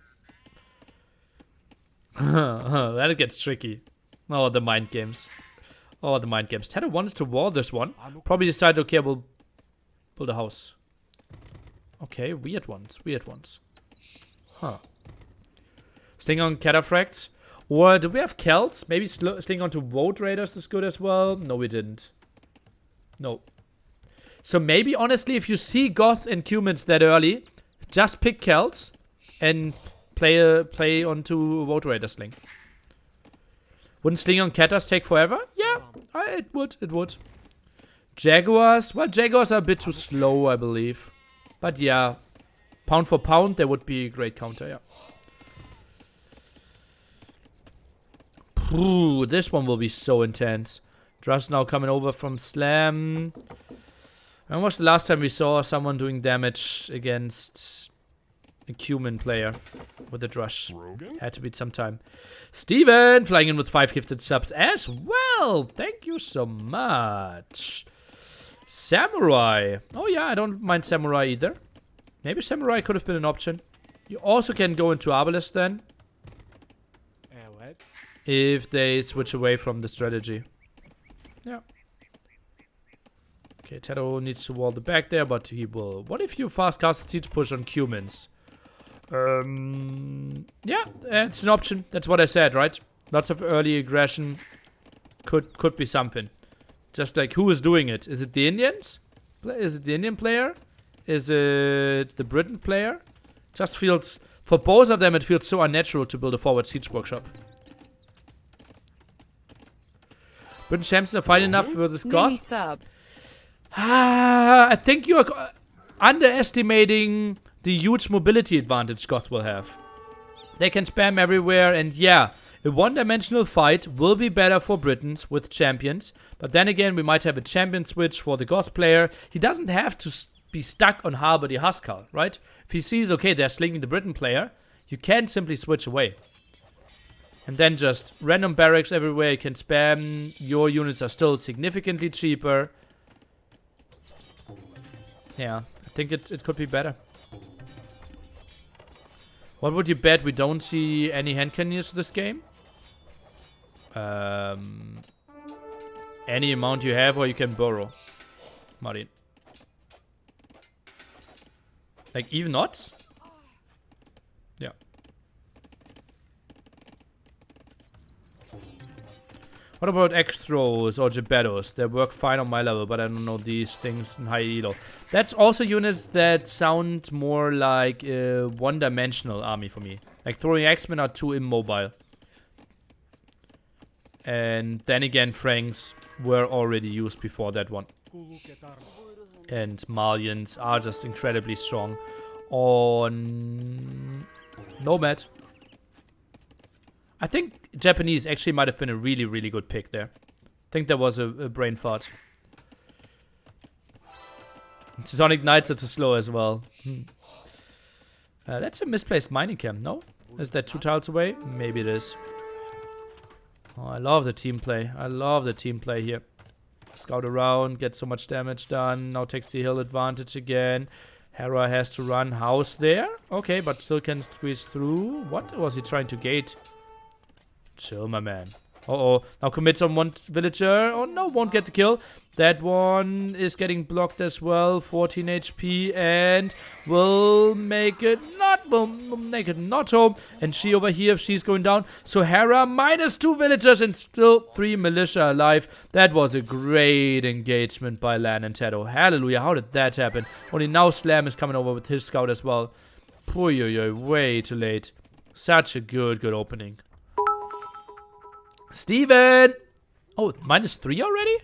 That gets tricky. Oh, the mind games. TaToH wants to wall this one. Probably decided, okay, we'll build a house. Okay, weird ones. Huh. Sling on cataphracts. Or do we have Celts? Maybe sling onto Vote Raiders is good as well. No, we didn't. No. So maybe, honestly, if you see Goth and Humans that early, just pick Celts and play onto Vote Raider sling. Wouldn't sling on Catas take forever? Yeah, it would. Jaguars? Well, Jaguars are a bit too slow, I believe. But yeah, pound for pound, there would be a great counter, yeah. Ooh, this one will be so intense. Drush now coming over from Slam. When was the last time we saw someone doing damage against a human player with a Drush? Had to be some time. Steven flying in with 5 gifted subs as well. Thank you so much. Samurai. Oh yeah, I don't mind Samurai either. Maybe Samurai could have been an option. You also can go into Arbalest then. What? If they switch away from the strategy. Yeah. Okay, TaToH needs to wall the back there, but he will. What if you fast cast a siege push on humans? Yeah, it's an option. That's what I said, right? Lots of early aggression could be something. Just like, who is doing it? Is it the Indians? Is it the Indian player? Is it the Britain player? Just feels, for both of them, it feels so unnatural to build a forward siege workshop. Britain champions are fine enough versus Goth. Sub. I think you are underestimating the huge mobility advantage Goth will have. They can spam everywhere, and yeah, a one-dimensional fight will be better for Britons with champions. But then again, we might have a champion switch for the Goth player. He doesn't have to be stuck on Harbor the Huskar, right? If he sees, okay, they're slinging the Briton player, you can simply switch away. And then just random barracks everywhere, you can spam. Your units are still significantly cheaper. Yeah, I think it could be better. What would you bet we don't see any hand cannons this game? Any amount you have or you can borrow. Martin. Like even odds? Yeah. What about X throws or Gebettos? They work fine on my level, but I don't know these things in high elo. That's also units that sound more like a one-dimensional army for me. Like throwing X-Men are too immobile. And then again, Franks were already used before that one. And Malians are just incredibly strong on Nomad. I think Japanese actually might have been a really, really good pick there. I think there was a brain fart. Sonic Knights are too slow as well. That's a misplaced mining camp, no? Is that 2 tiles away? Maybe it is. Oh, I love the team play. I love the team play here. Scout around, get so much damage done. Now takes the hill advantage again. Hera has to run house there. Okay, but still can squeeze through. What was he trying to gate? Chill, my man. Uh-oh. Now commits on one villager. Oh, no, won't get the kill. That one is getting blocked as well. 14 HP and will make it not home. And she over here, she's going down. So Hera minus 2 villagers and still 3 militia alive. That was a great engagement by Lan and TaToH. Hallelujah. How did that happen? Only now Slam is coming over with his scout as well. Way too late. Such a good opening. Steven! Oh, it's minus 3 already?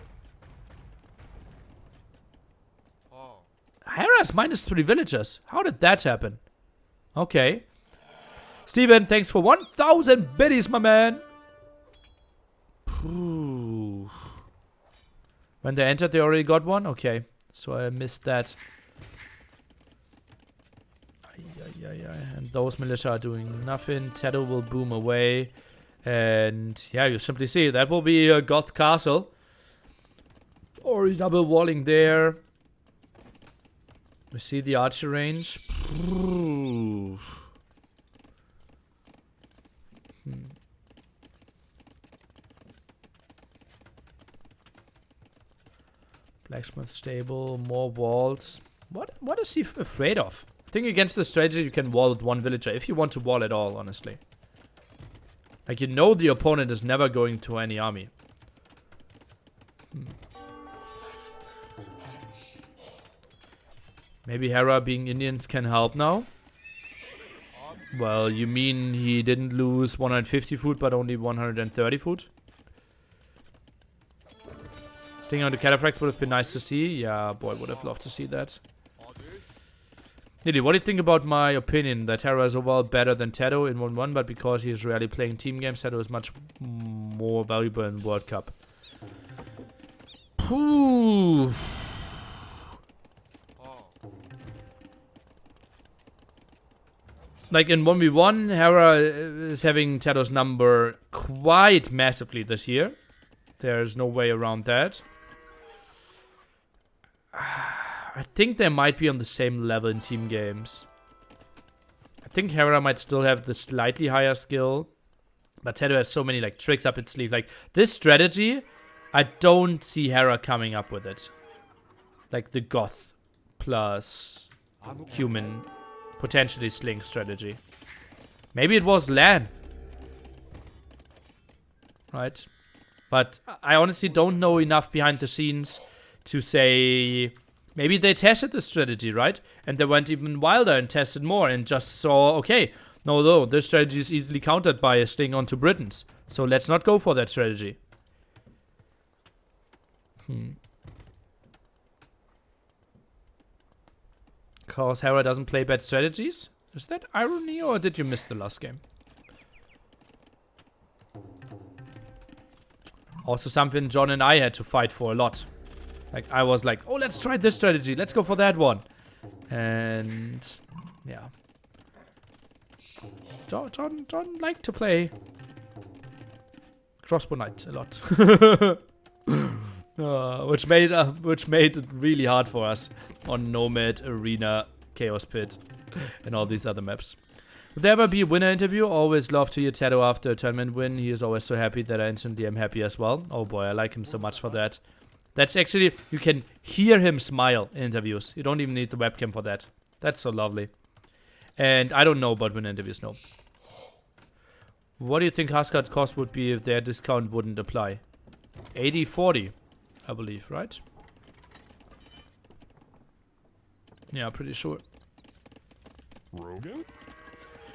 Hera's minus 3 villagers. How did that happen? Okay. Steven, thanks for 1,000 biddies, my man. Ooh. When they entered, they already got one? Okay. So I missed that. And those militia are doing nothing. TaToH will boom away. And yeah, you simply see that will be a Goth castle. Or double walling there. We see the archer range. Blacksmith stable, more walls. What is he afraid of? I think against the strategy you can wall with one villager if you want to wall at all, honestly. Like, you know the opponent is never going to any army. Maybe Hera being Indians can help now? Well, you mean he didn't lose 150 food, but only 130 food? Stinging on the cataphracts would have been nice to see. Yeah, boy, would have loved to see that. Niddy, what do you think about my opinion that Hera is overall better than TaToH in 1-1, but because he is rarely playing team games, TaToH is much more valuable in World Cup? Ooh. Like in 1v1, Hera is having TaToH's number quite massively this year. There's no way around that. I think they might be on the same level in team games. I think Hera might still have the slightly higher skill. But TaToH has so many like tricks up its sleeve. Like this strategy, I don't see Hera coming up with it. Like the Goth plus human, potentially Sling strategy. Maybe it was Lan. Right? But I honestly don't know enough behind the scenes to say... Maybe they tested the strategy, right? And they went even wilder and tested more and just saw, okay, no, this strategy is easily countered by a Sting onto Britons. So let's not go for that strategy. Because Hera doesn't play bad strategies? Is that irony or did you miss the last game? Also something John and I had to fight for a lot. Like, I was like, oh, let's try this strategy. Let's go for that one. And, yeah. John liked to play Crossbow Knight a lot. Which made it really hard for us on Nomad, Arena, Chaos Pit, and all these other maps. Would there ever be a winner interview? Always love to hear TaToH after a tournament win. He is always so happy that I instantly am happy as well. Oh boy, I like him so much for that. That's actually, you can hear him smile in interviews. You don't even need the webcam for that. That's so lovely. And I don't know about win interviews, no. What do you think Huskard's cost would be if their discount wouldn't apply? 80-40, I believe, right? Yeah, pretty sure. Rogan?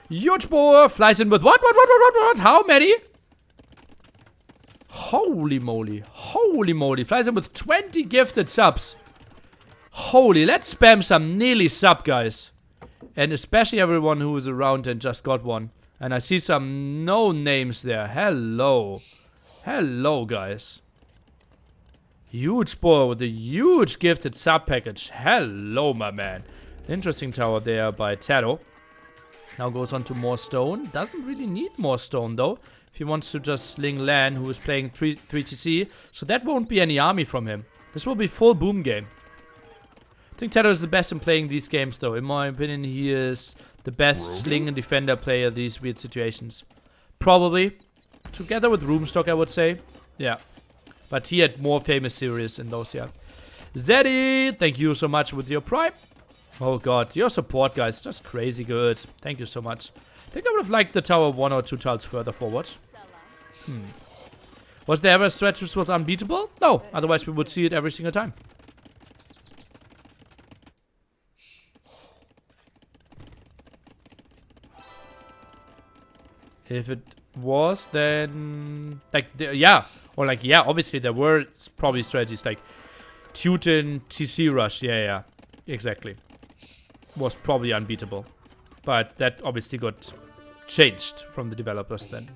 Huge boar flies in with what? How many? Holy moly. Holy moly. Flies in with 20 gifted subs. Holy, let's spam some nearly sub, guys. And especially everyone who is around and just got one. And I see some no names there. Hello. Hello, guys. Huge boar with a huge gifted sub package. Hello, my man. Interesting tower there by TaToH. Now goes on to more stone. Doesn't really need more stone though. If he wants to just sling Lan, who is playing 3TC. So that won't be any army from him. This will be full boom game. I think TaToH is the best in playing these games though. In my opinion, he is the best sling and defender player in these weird situations. Probably. Together with Roomstock, I would say. Yeah. But he had more famous series in those, yeah. Zeddy, thank you so much with your prime. Oh god, your support, guys, just crazy good. Thank you so much. I think I would have liked the tower 1 or 2 tiles further forward. Was there ever a stretch which was unbeatable? No, otherwise we would see it every single time. If it was, then... Like, yeah. Or like, yeah, obviously there were probably strategies like Teuton, TC Rush. Yeah, exactly. Was probably unbeatable. But that obviously got changed from the developers then.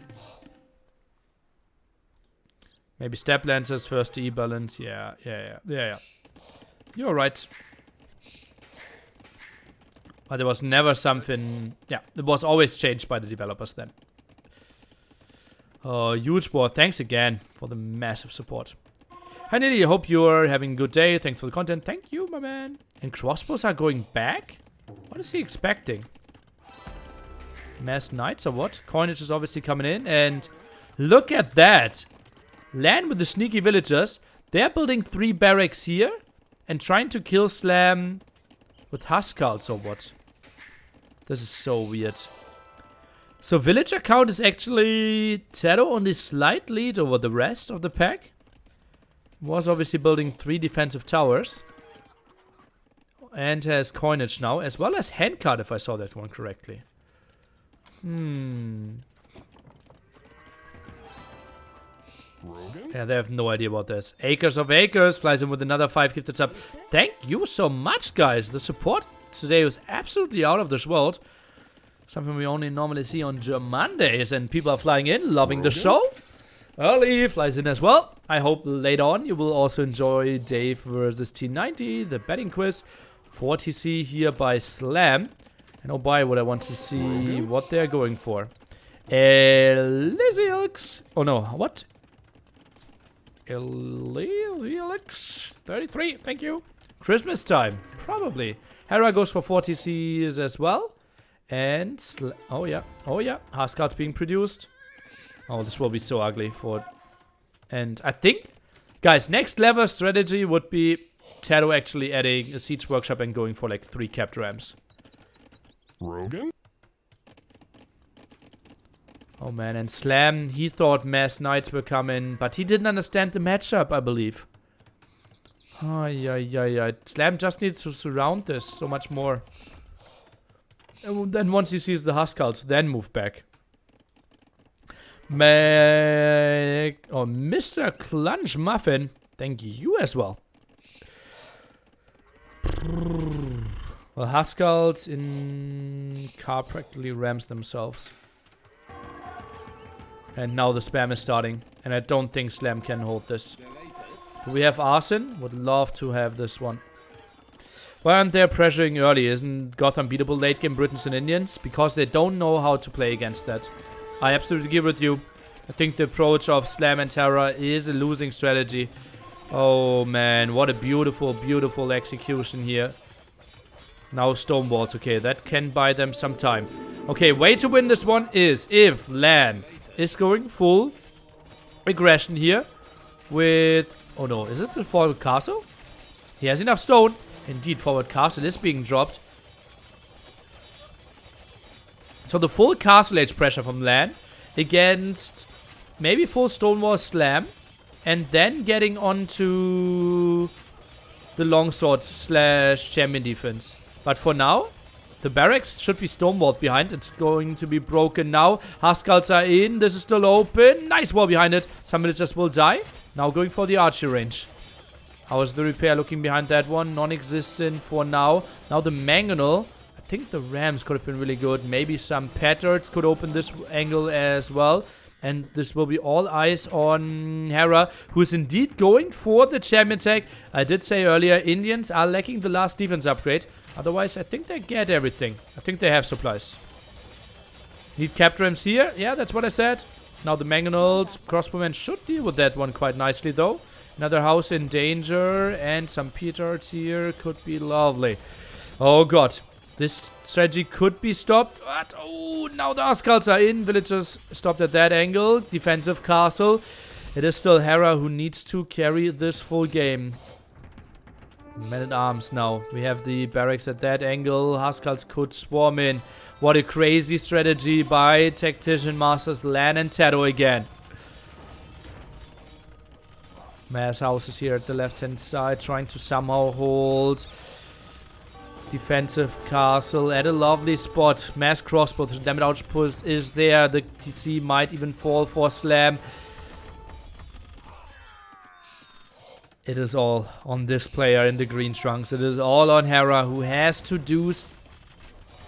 Maybe Step Lancers first to E-balance. Yeah. You're right. But there was never something... Yeah, it was always changed by the developers then. Oh, huge war. Thanks again for the massive support. Hi, Niddy. I hope you're having a good day. Thanks for the content. Thank you, my man. And crossbows are going back? What is he expecting? Mass Knights or what? Coinage is obviously coming in. And look at that. Land with the sneaky villagers. They're building 3 barracks here. And trying to kill Slam with Huskarls or what? This is so weird. So villager count is actually TaToH only slight lead over the rest of the pack. Was obviously building 3 defensive towers. And has coinage now, as well as handcart if I saw that one correctly. Rogan? Yeah, they have no idea about this. Acres of Acres flies in with another 5 gifted sub. Thank you so much, guys. The support today was absolutely out of this world. Something we only normally see on Mondays, and people are flying in, loving the show. Early flies in as well. I hope later on you will also enjoy Dave versus T90, the betting quiz. 4TC here by Slam. And oh boy, would I want to see what they're going for. Elysielix. Oh no, what? Elysielix 33, thank you. Christmas time, probably. Hera goes for 4TCs as well. And, oh yeah, Huskarls being produced. Oh, this will be so ugly for... And I think, guys, next level strategy would be TaToH actually adding a Siege Workshop and going for like 3 capped rams. Rogan? Oh man, and Slam, he thought Mass Knights were coming, but he didn't understand the matchup, I believe. Oh, yeah. Slam just needs to surround this so much more. And then once he sees the Huskarls, then move back. Mr. Clunch Muffin, thank you as well. Well, Huskarls in car practically rams themselves. And now the spam is starting. And I don't think Slam can hold this. Do we have Arson? Would love to have this one. Why aren't they pressuring early? Isn't Gotham beatable late game Britons and Indians? Because they don't know how to play against that. I absolutely agree with you. I think the approach of Slam and Terra is a losing strategy. Oh man, what a beautiful, beautiful execution here. Now Stonewalls, okay, that can buy them some time. Okay, way to win this one is if Lan is going full aggression here with... Oh no, is it the forward castle? He has enough stone. Indeed, forward castle is being dropped. So the full castle age pressure from Lan against maybe full Stonewall Slam. And then getting onto the longsword / champion defense. But for now, the barracks should be stonewalled behind. It's going to be broken now. Huskarls are in. This is still open. Nice wall behind it. Some villagers will die. Now going for the archer range. How is the repair looking behind that one? Non-existent for now. Now the mangonel. I think the rams could have been really good. Maybe some petards could open this angle as well. And this will be all eyes on Hera, who is indeed going for the champion tag. I did say earlier, Indians are lacking the last defense upgrade. Otherwise, I think they get everything. I think they have supplies. Need capture M's here. Yeah, that's what I said. Now the mangonels. Crossbowmen should deal with that one quite nicely, though. Another house in danger. And some petards here. Could be lovely. Oh, God. This strategy could be stopped. But, oh, now the Huskarls are in. Villagers stopped at that angle. Defensive castle. It is still Hera who needs to carry this full game. Men-at-arms now. We have the barracks at that angle. Huskarls could swarm in. What a crazy strategy by Tactician Masters Lan and TaToH again. Mass houses here at the left-hand side, trying to somehow hold. Defensive castle at a lovely spot. Mass crossbow, the damage output is there. The TC might even fall for slam. It is all on this player in the green trunks. It is all on Hera, who has to do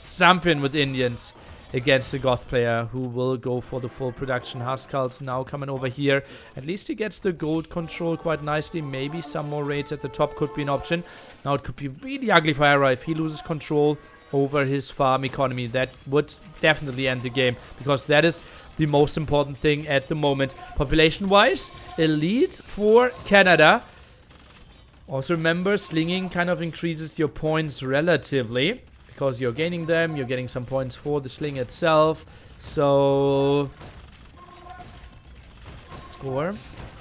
something with Indians against the Goth player, who will go for the full production. Huskarls now coming over here. At least he gets the gold control quite nicely. Maybe some more raids at the top could be an option. Now it could be really ugly for Hera if he loses control over his farm economy. That would definitely end the game, because that is the most important thing at the moment. Population-wise, elite for Canada. Also remember, slinging kind of increases your points relatively, because you're gaining them, you're getting some points for the sling itself. So, score,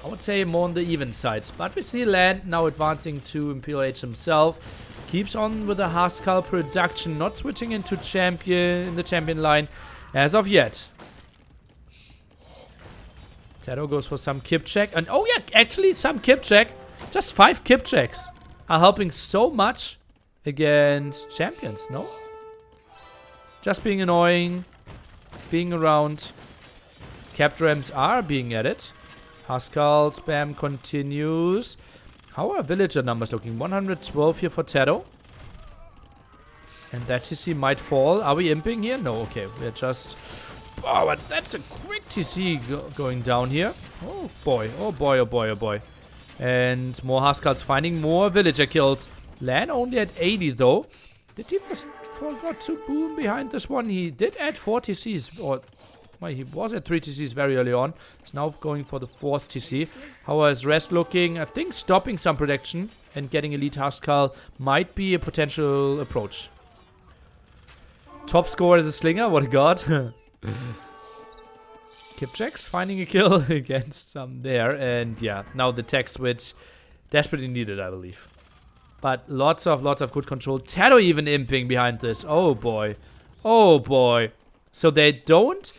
I would say more on the even sides. But we see Lan now advancing to Imperial Age himself. Keeps on with the Huskarl production, not switching into champion in the champion line as of yet. TaToH goes for some kip check. And oh yeah, actually some kip check. Just 5 kip checks are helping so much against champions, no? Just being annoying, being around. Capture M's are being added. Huskarl spam continues. How are villager numbers looking? 112 here for TaToH. And that TC might fall. Are we imping here? No, okay. We're just... Oh, but that's a quick TC going down here. Oh boy, oh boy, oh boy, oh boy. And more Huskarls finding more villager kills. Lan only at 80 though. Did he forgot to boom behind this one? He did add 4 TCs. Or, well, he was at 3 TCs very early on. He's now going for the 4th TC. How is rest looking? I think stopping some protection and getting elite Huskarl might be a potential approach. Top scorer as a slinger? What a god. Kipchaks finding a kill against some there. And yeah, now the tech switch. Desperately needed, I believe. But lots of good control. TaToH even imping behind this. Oh boy. Oh boy. So they don't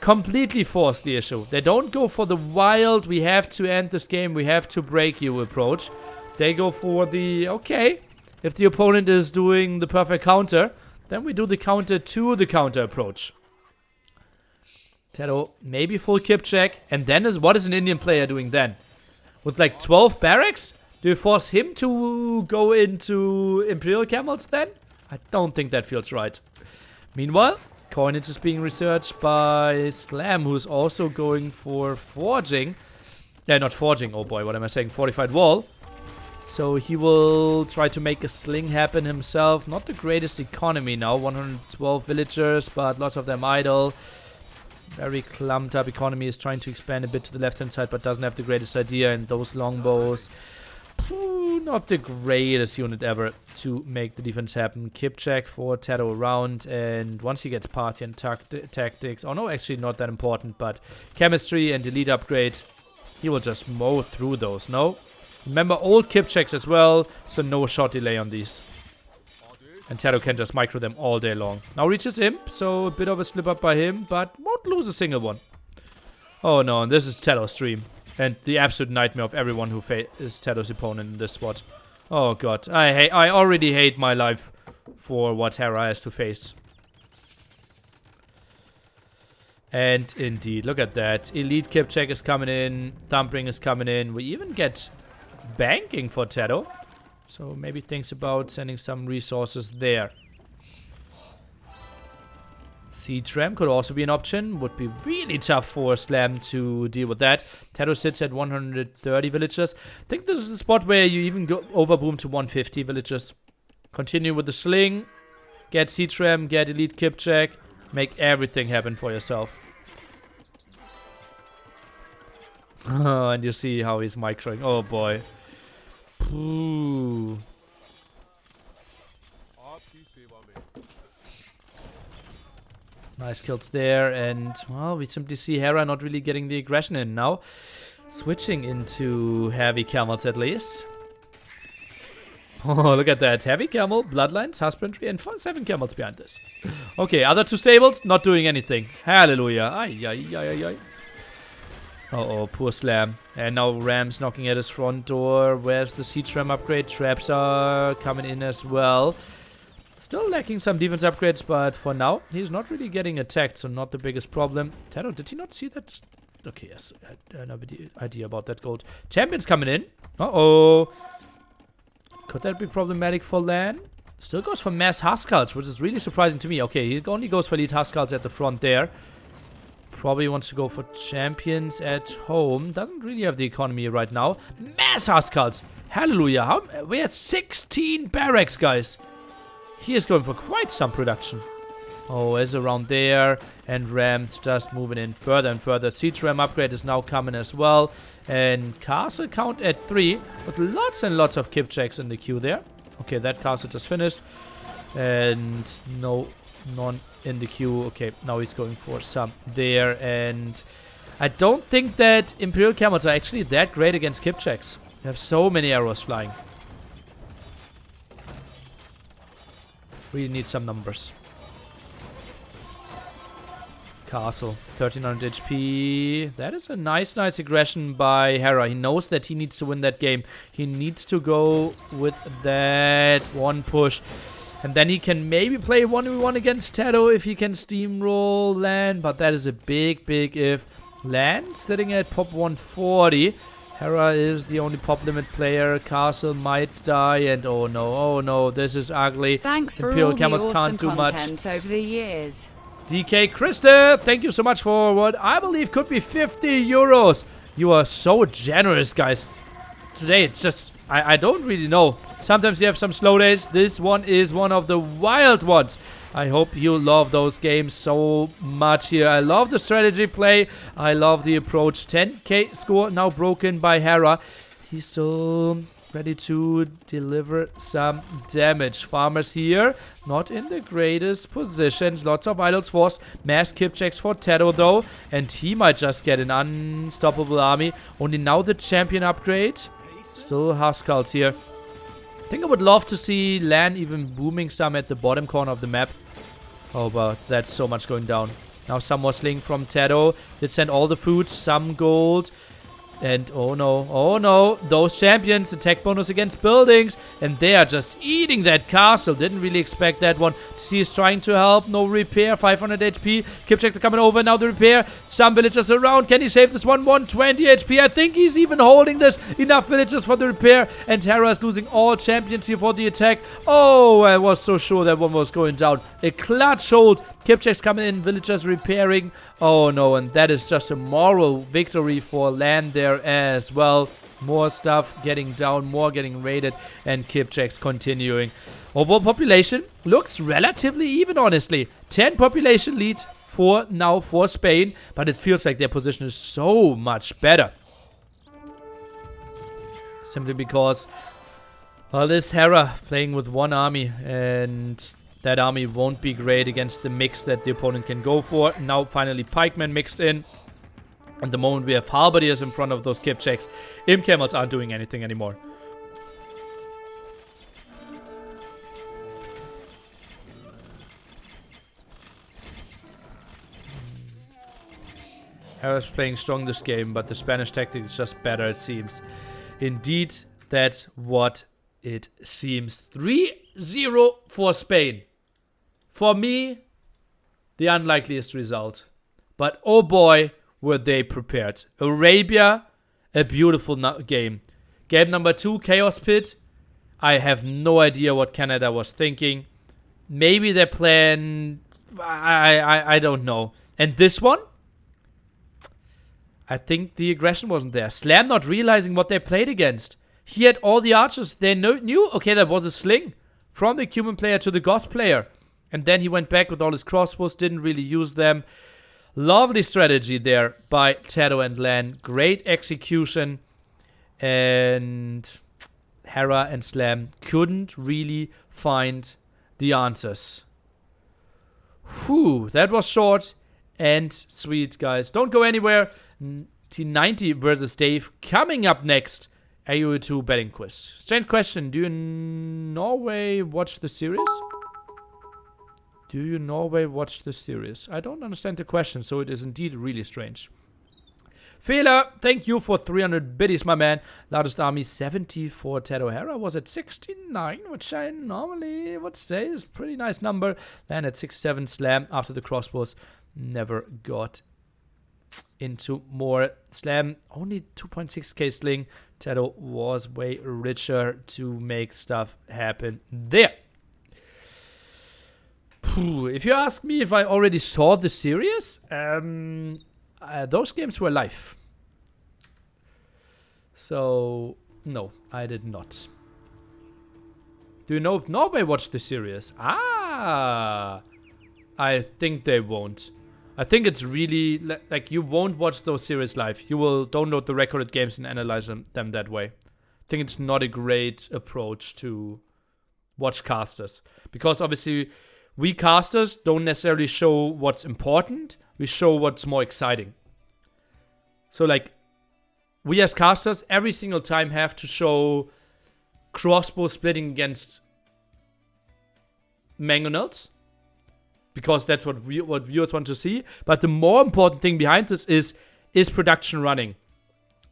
completely force the issue. They don't go for the wild, we have to end this game, we have to break you approach. They go for the, okay, if the opponent is doing the perfect counter, then we do the counter to the counter approach. TaToH, maybe full kip check. And then what is an Indian player doing then? With like 12 barracks? Do you force him to go into Imperial Camels then? I don't think that feels right. Meanwhile, coinage is being researched by Slam, who's also going for forging. Yeah, not forging. Oh boy, what am I saying? Fortified wall. So he will try to make a sling happen himself. Not the greatest economy now. 112 villagers, but lots of them idle. Very clumped up economy, is trying to expand a bit to the left hand side, but doesn't have the greatest idea. And those longbows, not the greatest unit ever to make the defense happen. Kip check for TaToH around, and once he gets Parthian tactics, oh no, actually not that important, but chemistry and elite upgrade, he will just mow through those. No, remember old kip checks as well, so no shot delay on these. And TaToH can just micro them all day long. Now reaches Imp, so a bit of a slip up by him, but won't lose a single one. Oh no, and this is TaToH's stream. And the absolute nightmare of everyone who is TaToH's opponent in this spot. Oh god, I already hate my life for what Hera has to face. And indeed, look at that. Elite kip check is coming in, thumping is coming in. We even get banking for TaToH. So maybe thinks about sending some resources there. C-Tram could also be an option. Would be really tough for Slam to deal with that. TaToH sits at 130 villagers. I think this is a spot where you even go overboom to 150 villagers. Continue with the sling. Get C-Tram, get elite kip check. Make everything happen for yourself. And you see how he's microing. Oh boy. Ooh. Nice kills there, and well, we simply see Hera not really getting the aggression in now. Switching into heavy camels at least. Oh, look at that. Heavy camel, bloodlines, husbandry, and 7 camels behind this. Okay, other 2 stables, not doing anything. Hallelujah. Ay, ay, ay, ay, ay. Uh-oh, poor Slam. And now Ram's knocking at his front door. Where's the siege ram upgrade? Traps are coming in as well. Still lacking some defense upgrades, but for now, he's not really getting attacked, so not the biggest problem. TaToH, did he not see that? Okay, yes, I had no idea about that gold. Champions coming in. Uh-oh. Could that be problematic for LAN? Still goes for mass Huskarls, which is really surprising to me. Okay, he only goes for elite Huskarls at the front there. Probably wants to go for champions at home. Doesn't really have the economy right now. Mass Huskarls. Hallelujah. We're at 16 barracks, guys. He is going for quite some production. Oh, is around there. And Ram's just moving in further and further. Siege Ram upgrade is now coming as well. And castle count at 3. With lots and lots of kip checks in the queue there. Okay, that castle just finished. And none in the queue. Okay, now he's going for some there. And I don't think that Imperial Camels are actually that great against kip checks. You have so many arrows flying. We need some numbers. Castle, 1300 HP. That is a nice aggression by Hera. He knows that he needs to win that game. He needs to go with that one push. And then he can maybe play 1v1 against TaToH if he can steamroll LAN. But that is a big if. LAN sitting at pop 140. Hera is the only pop limit player. Castle might die, and oh no, this is ugly. Thanks for Imperial all Camels the awesome can't do much. content over the years. DK Krista, thank you so much for what I believe could be 50 euros. You are so generous, guys. Today, it's just, I don't really know. Sometimes you have some slow days. This one is one of the wild ones. I hope you love those games so much here. I love the strategy play. I love the approach. 10k score now broken by Hera. He's still ready to deliver some damage. Farmers here, not in the greatest positions. Lots of idols forced. Mass kip checks for TaToH though. And he might just get an unstoppable army. Only now the champion upgrade. Still Huskarls here. I think I would love to see LAN even booming some at the bottom corner of the map. Oh, but that's so much going down. Now some more sling from TaToH. Did send all the food, some gold. And oh no, those champions, attack bonus against buildings. And they are just eating that castle. Didn't really expect that one. TC is trying to help, no repair, 500 HP. Kipchecks are coming over, now the repair. Some villagers around, can he save this one? 120 HP, I think he's even holding this. Enough villagers for the repair. And Hera is losing all champions here for the attack. Oh, I was so sure that one was going down. A clutch hold. Kipchecks coming in, villagers repairing. Oh no, and that is just a moral victory for LAN there as well. More stuff getting down, more getting raided, and Kipchecks continuing. Overall population looks relatively even, honestly. 10 population lead for Spain, but it feels like their position is so much better. Simply because, well, this Hera playing with one army, and that army won't be great against the mix that the opponent can go for. Now finally pikemen mixed in. And the moment we have halberdiers in front of those Kipchecks, Imp Camels aren't doing anything anymore. Hera's playing strong this game, but the Spanish tactic is just better, it seems. Indeed, that's what it seems. 3-0 for Spain. For me, the unlikeliest result. But oh boy, were they prepared. Arabia, a beautiful game. Game number 2, Chaos Pit. I have no idea what Canada was thinking. Maybe their plan, I don't know. And this one? I think the aggression wasn't there. Slam not realizing what they played against. He had all the archers. They knew, okay, that was a sling. From the Cuban player to the Goth player. And then he went back with all his crossbows, didn't really use them. Lovely strategy there by TaToH and Lan. Great execution. And Hera and Slam couldn't really find the answers. Whew, that was short and sweet, guys. Don't go anywhere. T90 versus Dave coming up next. AU2 betting quiz. Strange question. Do you Norway watch the series? Do you Norway watch the series? I don't understand the question, so it is indeed really strange. Fehler, thank you for 300 biddies, my man. Largest army, 70 for TaToH. Hera was at 69, which I normally would say is a pretty nice number. Then at 67, Slam after the crossbows. Never got into more. Slam, only 2.6k sling. TaToH was way richer to make stuff happen there. If you ask me if I already saw the series, those games were live. So, no, I did not. Do you know if Norway watched the series? Ah! I think they won't. I think it's really, like, you won't watch those series live. You will download the recorded games and analyze them that way. I think it's not a great approach to watch casters. Because obviously, we casters don't necessarily show what's important. We show what's more exciting. So, like, we as casters every single time have to show crossbow splitting against mangonels. Because that's what viewers want to see. But the more important thing behind this is production running?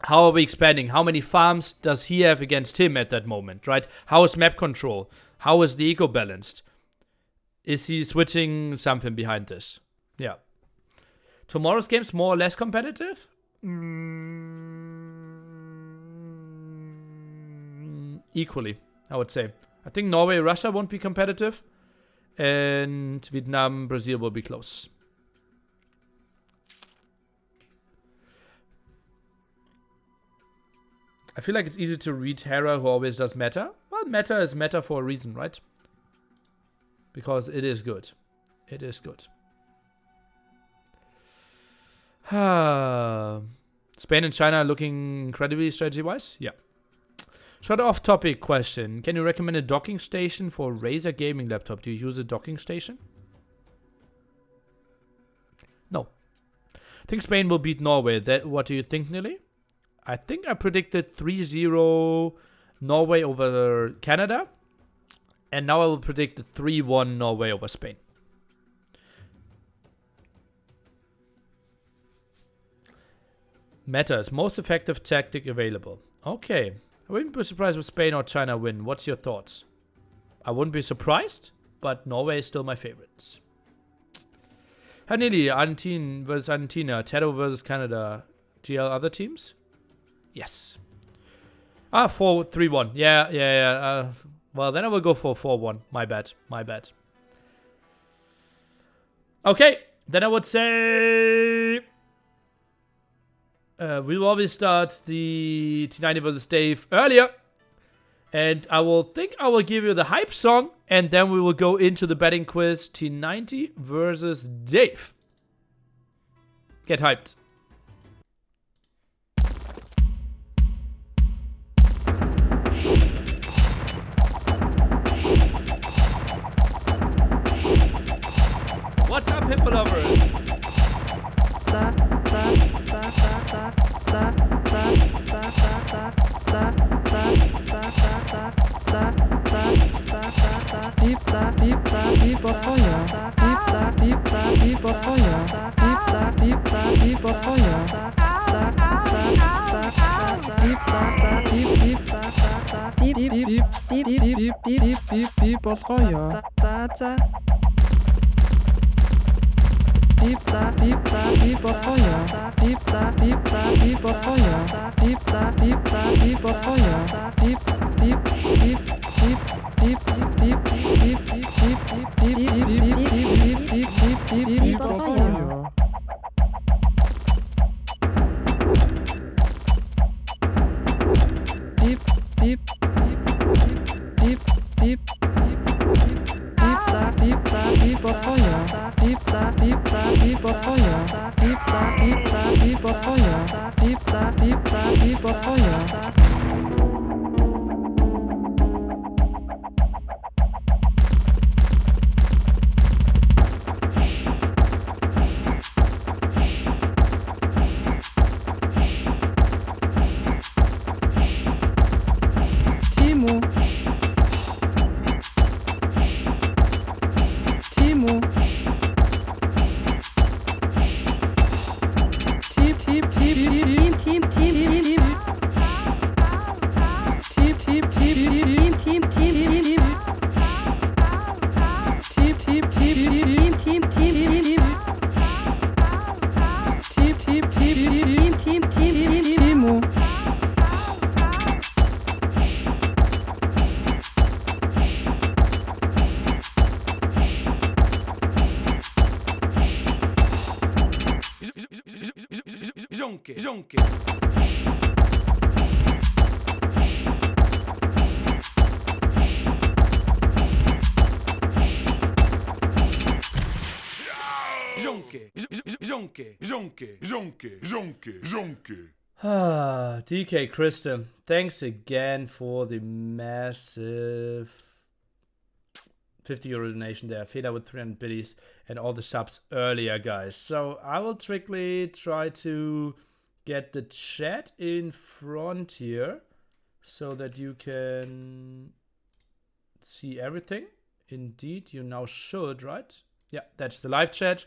How are we expanding? How many farms does he have against him at that moment, right? How is map control? How is the eco balanced? Is he switching something behind this? Yeah. Tomorrow's game's more or less competitive? Equally, I would say. I think Norway, Russia won't be competitive. And Vietnam, Brazil will be close. I feel like it's easy to read Hera, who always does meta. Well, meta is meta for a reason, right? Because it is good. It is good. Spain and China are looking incredibly strategy-wise? Yeah. Short off-topic question. Can you recommend a docking station for Razer gaming laptop? Do you use a docking station? No. I think Spain will beat Norway. What do you think, Nilly? I think I predicted 3-0 Norway over Canada. And now I will predict 3-1 Norway over Spain. Meta is most effective tactic available. Okay. I wouldn't be surprised if Spain or China win. What's your thoughts? I wouldn't be surprised, but Norway is still my favorites. Hanili, Argentina versus Argentina. TaToH versus Canada. GL other teams? Yes. 4-3-1. Yeah. Well, then I will go for 4-1. My bad. Okay. Then I would say... we will always start the T90 versus Dave earlier. And I will give you the hype song. And then we will go into the betting quiz. T90 versus Dave. Get hyped. What's up, hippo lovers? DK Krista, thanks again for the massive 50 euro donation there. Feda with 300 biddies and all the subs earlier, guys. So I will strictly try to get the chat in front here so that you can see everything. Indeed, you now should, right? Yeah, that's the live chat.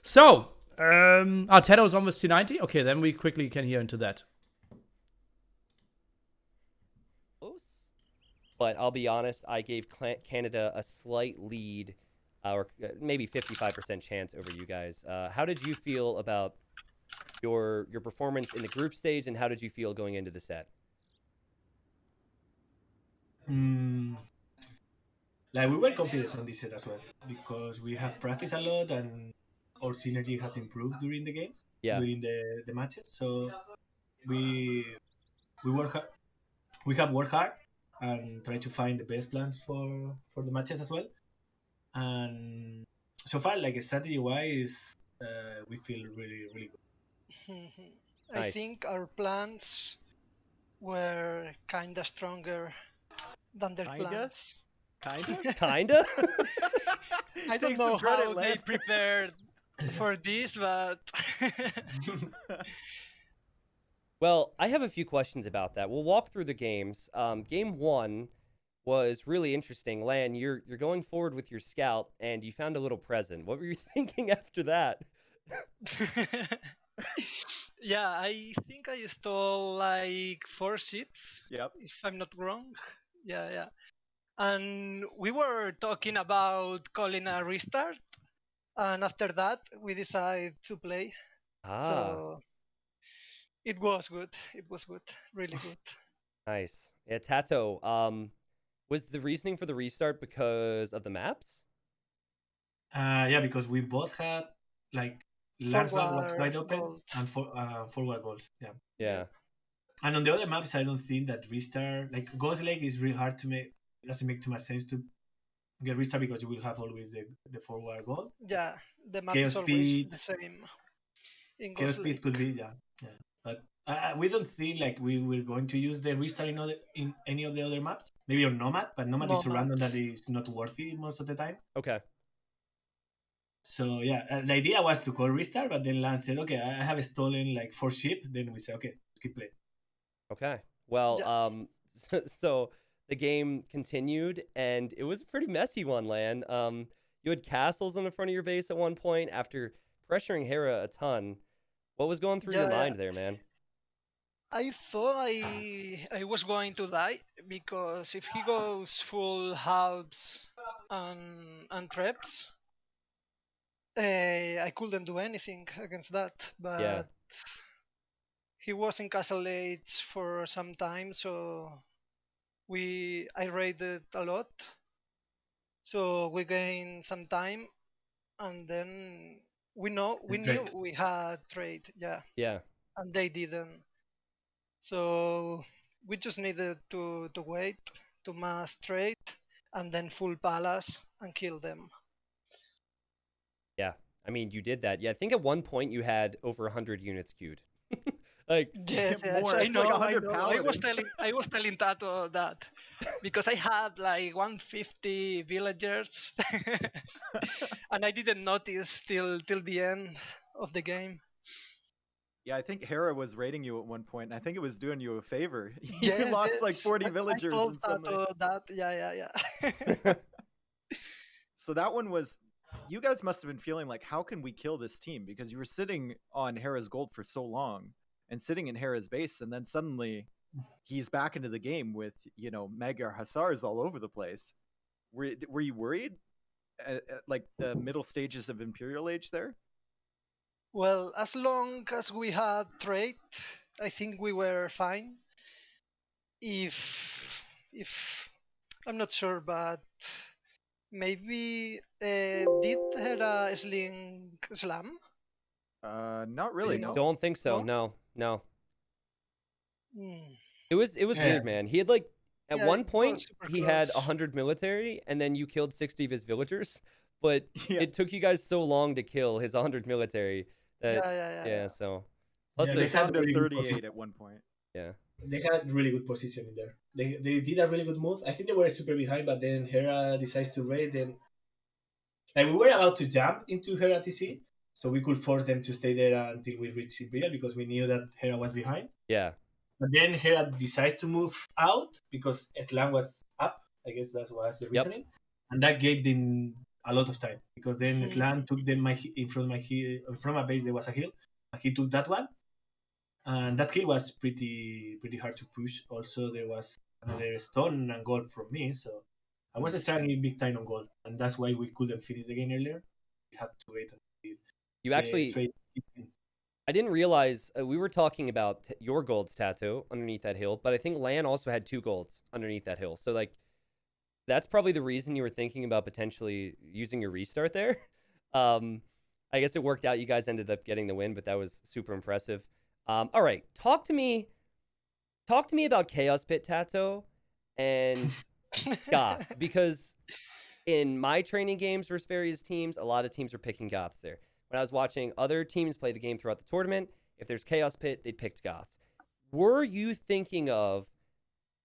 So, TaToH is almost 290. Okay, then we quickly can hear into that. Close. But I'll be honest, I gave Canada a slight lead, or maybe 55% chance over you guys. How did you feel about your performance in the group stage, and how did you feel going into the set? Like we were confident on this set as well because we have practiced a lot and our synergy has improved during the games, during the matches. So we work hard. We have worked hard and tried to find the best plan for the matches as well. And so far, like strategy wise, we feel really good. I think our plans were kinda stronger than their plans. Kinda? I don't know how they prepared for this, but Well, I have a few questions about that. We'll walk through the games. Game 1 was really interesting. Lan, you're going forward with your scout, and you found a little present. What were you thinking after that? yeah, I think I stole like 4 ships. Yep. If I'm not wrong. Yeah. And we were talking about calling a restart, and after that we decided to play. So it was good. It was good. Really good. Nice. Yeah, TaToH, was the reasoning for the restart because of the maps? Yeah, because we both had like large map was wide open and forward goals. Yeah. And on the other maps, I don't think that restart, like Ghost Lake, is really hard to make. It doesn't make too much sense to get restart because you will have always the forward goal. Yeah, the map Chaos is always speed, the same. In Chaos Ghost Lake. speed could be, yeah. But we don't think like we were going to use the restart in any of the other maps. Maybe on Nomad, but Nomad is so random that it's not worthy most of the time. Okay. So yeah, the idea was to call restart, but then Lance said, "Okay, I have stolen like 4 ship." Then we said, "Okay, let's keep playing." Okay. Well, so the game continued, and it was a pretty messy one, Lan. You had castles on the front of your base at one point after pressuring Hera a ton. What was going through your mind there, man? I thought I was going to die because if he goes full halves and traps, I couldn't do anything against that. But he was in Castle Age for some time, so I raided a lot. So we gained some time, and then we knew we had trade, yeah, and they didn't. So we just needed to wait to mass trade and then full palace and kill them. Yeah, I mean you did that. Yeah, I think at one point you had over 100 units queued. Like yes, I know. Like I was telling TaToH that because I had like 150 villagers, and I didn't notice till the end of the game. Yeah, I think Hera was raiding you at one point, and I think it was doing you a favor. Yes, you lost like 40 villagers. I told and suddenly... that. Yeah. So that one was... You guys must have been feeling like, how can we kill this team? Because you were sitting on Hera's gold for so long, and sitting in Hera's base, and then suddenly he's back into the game with, mega hussars all over the place. Were you worried at like the middle stages of Imperial Age there? Well, as long as we had trade, I think we were fine. If I'm not sure, but maybe did Hera sling slam? Not really. you No. know? Don't think so. No? No. Hmm. It was Yeah. weird, man. He had like at Yeah, one it was point super he had close. 100 military, and then you killed 60 of his villagers. But Yeah. it took you guys so long to kill his 100 military that Yeah. so. Plus, Yeah, it they was, had Down to really good 38 position. at one point. yeah. They had really good position in there. They did a really good move. I think they were super behind, but then Hera decides to raid. Then, like, we were about to jump into Hera TC, so we could force them to stay there until we reach Imperial because we knew that Hera was behind. Yeah. But then Hera decides to move out because Slam was up. I guess that was the reasoning, and that gave them a lot of time because then Slam took them in front of my base. There was a hill, and he took that one, and that hill was pretty hard to push. Also, there was another stone and gold from me, so I was struggling big time on gold, and that's why we couldn't finish the game earlier. We had to wait until You the actually, trade. I didn't realize we were talking about your gold's TaToH underneath that hill, but I think Lan also had 2 golds underneath that hill. So like, that's probably the reason you were thinking about potentially using your restart there. I guess it worked out. You guys ended up getting the win, but that was super impressive. All right, talk to me about Chaos Pit TaToH and Goths, because in my training games versus various teams, a lot of teams are picking Goths there. When I was watching other teams play the game throughout the tournament, if there's Chaos Pit, they picked Goths. Were you thinking of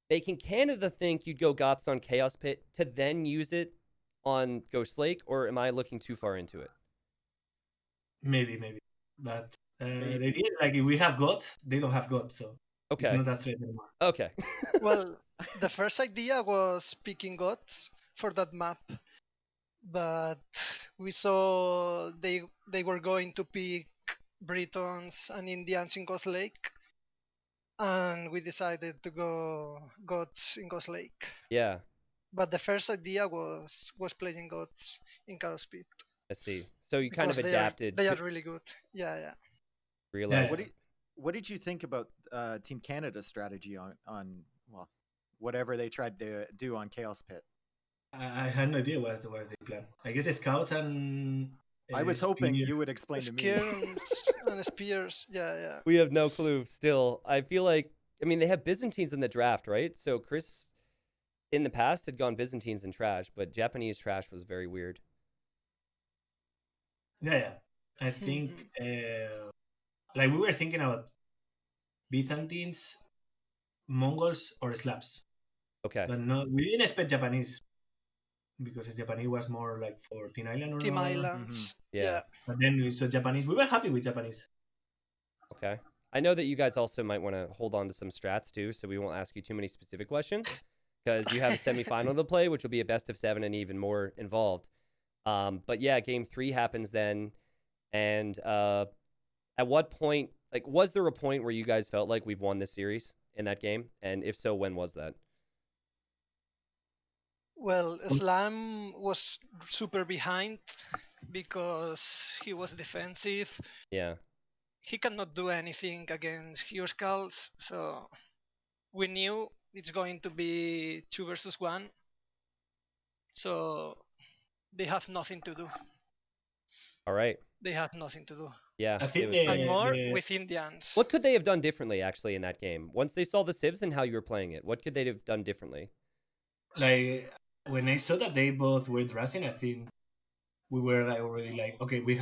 making Canada think you'd go Goths on Chaos Pit to then use it on Ghost Lake, or am I looking too far into it? Maybe, but the idea is like if we have God, they don't have God, so it's Okay. not that threat anymore. Okay. Well, the first idea was picking gods for that map, but we saw they were going to pick Britons and Indians in Ghost Lake, and we decided to go gods in Ghost Lake. Yeah, But the first idea was playing gods in Chaos Pit I see. So you kind of because adapted they to are really good. Yeah. realize. Yeah. What did you think about Team Canada's strategy on well, whatever they tried to do on Chaos Pit? I had no idea what was the plan. I guess a scout and I was hoping spear. you would explain to me. Skirms and spears. Yeah. We have no clue still. I feel like, I mean, they have Byzantines in the draft, right? So Chris, in the past, had gone Byzantines in trash, but Japanese trash was very weird. Yeah. I think like we were thinking about Byzantines, Mongols, or Slavs, Okay. but no, we didn't expect Japanese because Japanese was more like for Teen Island or Team no. Islands. Yeah. But then we saw Japanese. We were happy with Japanese. Okay. I know that you guys also might want to hold on to some strats too, so we won't ask you too many specific questions because you have a semifinal to play, which will be a best of 7 and even more involved. But yeah, game 3 happens then. And at what point, like, was there a point where you guys felt like we've won this series in that game? And if so, when was that? Well, Slam was super behind because he was defensive. Yeah. He cannot do anything against Hero Skulls, so we knew it's going to be 2 versus 1. So they have nothing to do. All right. They have nothing to do. Yeah. I think And more with Indians. What could they have done differently, actually, in that game? Once they saw the civs and how you were playing it, what could they have done differently? Like when I saw that they both were dressing, I think we were like already like, okay, we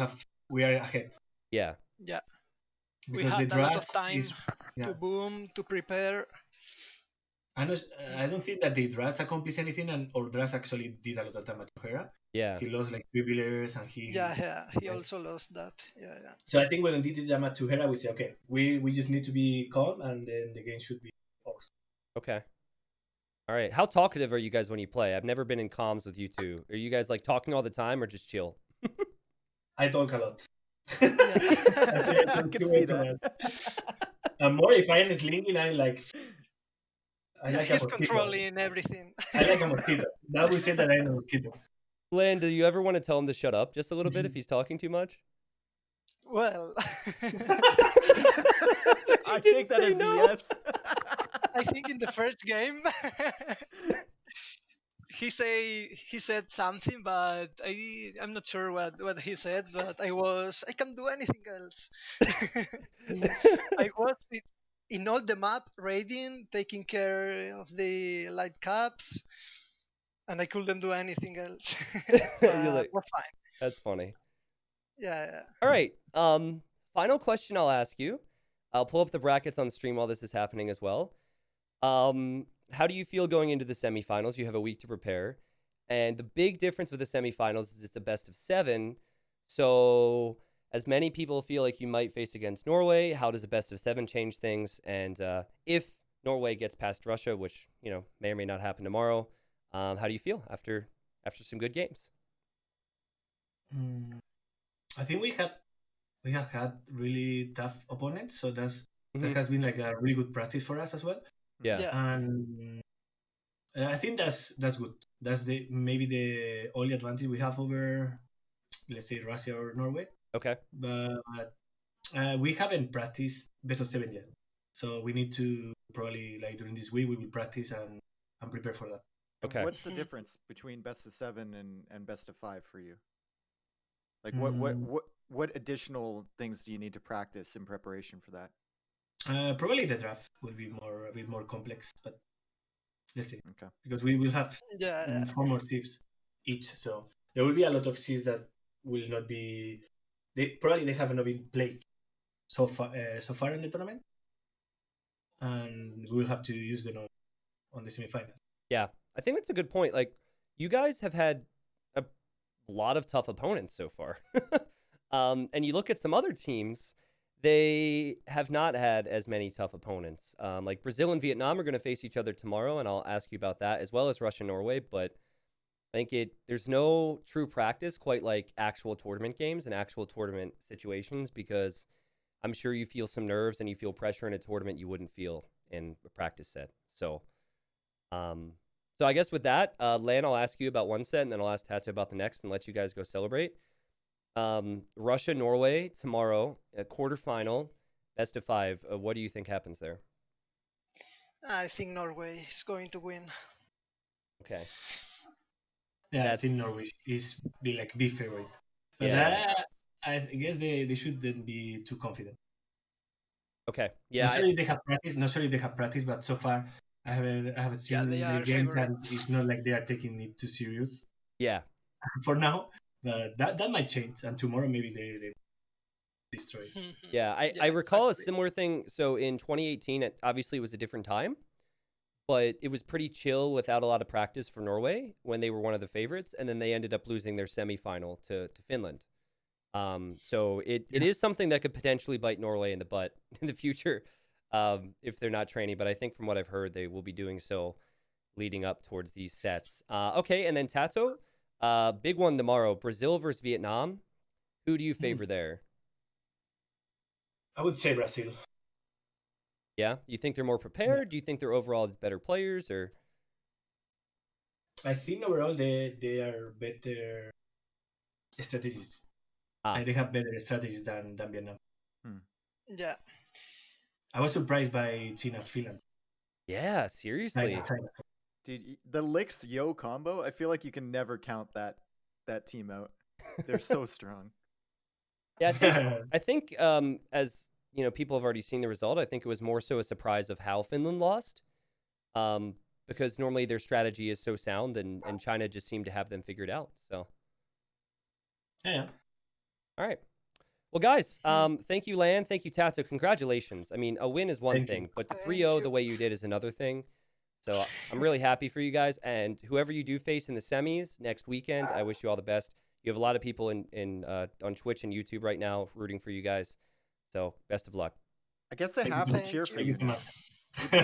are ahead. Yeah. Yeah. We Because had the a lot of draft time to boom, to prepare. I don't think that the draft accomplished anything, or draft actually did a lot of damage to Hera. Yeah. He lost like 3 villagers, and he He also lost that. Yeah. So I think when we did the damage to Hera, we say, okay, we just need to be calm, and then the game should be ours. Okay. All right. How talkative are you guys when you play? I've never been in comms with you two. Are you guys like talking all the time or just chill? I talk a lot. I can see that. And more if I am sleeping, I'm like, He's controlling everything. I like a mosquito. Now we say that I'm a mosquito. Glenn, do you ever want to tell him to shut up just a little bit if he's talking too much? Well, I take that as a yes. I think in the first game, he said something, but I'm not sure what he said. But I can't do anything else. I was in all the map, raiding, taking care of the light caps, and I couldn't do anything else. You're But like, was fine. that's funny. Yeah. All right. Final question I'll ask you. I'll pull up the brackets on stream while this is happening as well. How do you feel going into the semifinals? You have a week to prepare. And the big difference with the semifinals is it's a best of 7. So as many people feel like you might face against Norway, how does a best of 7 change things? And if Norway gets past Russia, which, may or may not happen tomorrow, how do you feel after some good games? I think we have had really tough opponents, so that Mhm. has been like a really good practice for us as well. Yeah. And I think that's good. That's maybe the only advantage we have over, let's say, Russia or Norway. Okay. But we haven't practiced best of 7 yet, so we need to probably, like, during this week we will practice and prepare for that. Okay. What's the difference between best of 7 and best of 5 for you? Like what additional things do you need to practice in preparation for that? Probably the draft will be a bit more complex, but let's see. Okay. Because we will have 4 more shifts each, so there will be a lot of shifts that will not be. They have not been played so far in the tournament, and we will have to use them on the semifinals. Yeah, I think that's a good point. Like, you guys have had a lot of tough opponents so far. And you look at some other teams, they have not had as many tough opponents. Like Brazil and Vietnam are going to face each other tomorrow, and I'll ask you about that, as well as Russia and Norway. But I think there's no true practice quite like actual tournament games and actual tournament situations, because I'm sure you feel some nerves and you feel pressure in a tournament you wouldn't feel in a practice set. So I guess with that, Lan, I'll ask you about one set, and then I'll ask TaToH about the next, and let you guys go celebrate. Russia, Norway tomorrow, a quarterfinal, best of 5. What do you think happens there? I think Norway is going to win. Okay. Yeah, I think Norway is big favorite, but I guess they shouldn't be too confident. Okay. Yeah. Not sure they have practice, but so far I haven't seen the games, and it's not like they are taking it too serious. Yeah. For now, but that might change, and tomorrow maybe they destroy. Yeah, I recall a similar thing. So in 2018, obviously it was a different time, but it was pretty chill without a lot of practice for Norway when they were one of the favorites, and then they ended up losing their semifinal to Finland. So it is something that could potentially bite Norway in the butt in the future if they're not training. But I think from what I've heard, they will be doing so leading up towards these sets. Okay, and then TaToH, big one tomorrow, Brazil versus Vietnam. Who do you favor there? I would say Brazil. Yeah? You think they're more prepared? Yeah. Do you think they're overall better players? Or I think overall they are better strategists. And they have better strategies than Vietnam. Yeah. I was surprised by China and Finland. Yeah, seriously. Dude, the Licks Yo combo, I feel like you can never count that team out. They're so strong. Yeah, I think as people have already seen the result, I think it was more so a surprise of how Finland lost. Because normally their strategy is so sound, and China just seemed to have them figured out. So yeah. All right. Well, guys, thank you, Lan. Thank you, TaToH. Congratulations. I mean, a win is one thing, but the 3-0 the way you did is another thing. So I'm really happy for you guys. And whoever you do face in the semis next weekend, I wish you all the best. You have a lot of people on Twitch and YouTube right now rooting for you guys. So best of luck. I guess I have to cheer for you. You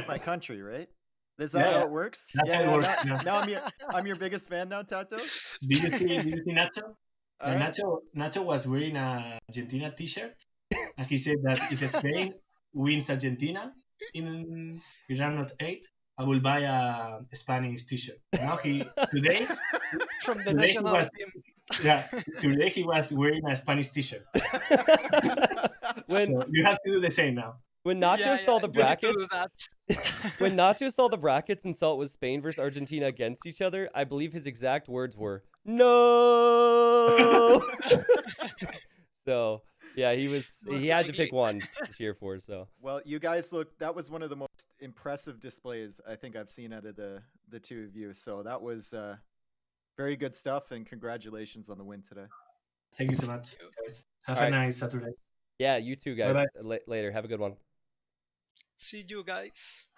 my country, right? Is that how it works? Now I'm your biggest fan now, TaToH. Did you see Nacho? Nacho was wearing a Argentina T-shirt, and he said that if Spain wins Argentina in round of 8, I will buy a Spanish T-shirt. Now today from the national team. Yeah, today he was wearing a Spanish T-shirt. So you have to do the same now. When Nacho Yeah, saw yeah, the you need to do brackets, that. when Nacho saw the brackets and saw it was Spain versus Argentina against each other, I believe his exact words were "No." So yeah, he Most had to pick likely. one to cheer for. So Well, you guys look. That was one of the most impressive displays I think I've seen out of the two of you. So that was very good stuff, and congratulations on the win today. Thank you so much, guys. Have All a right. nice Saturday. Yeah, you too, Bye bye. guys. Later. Have a good one. See you guys.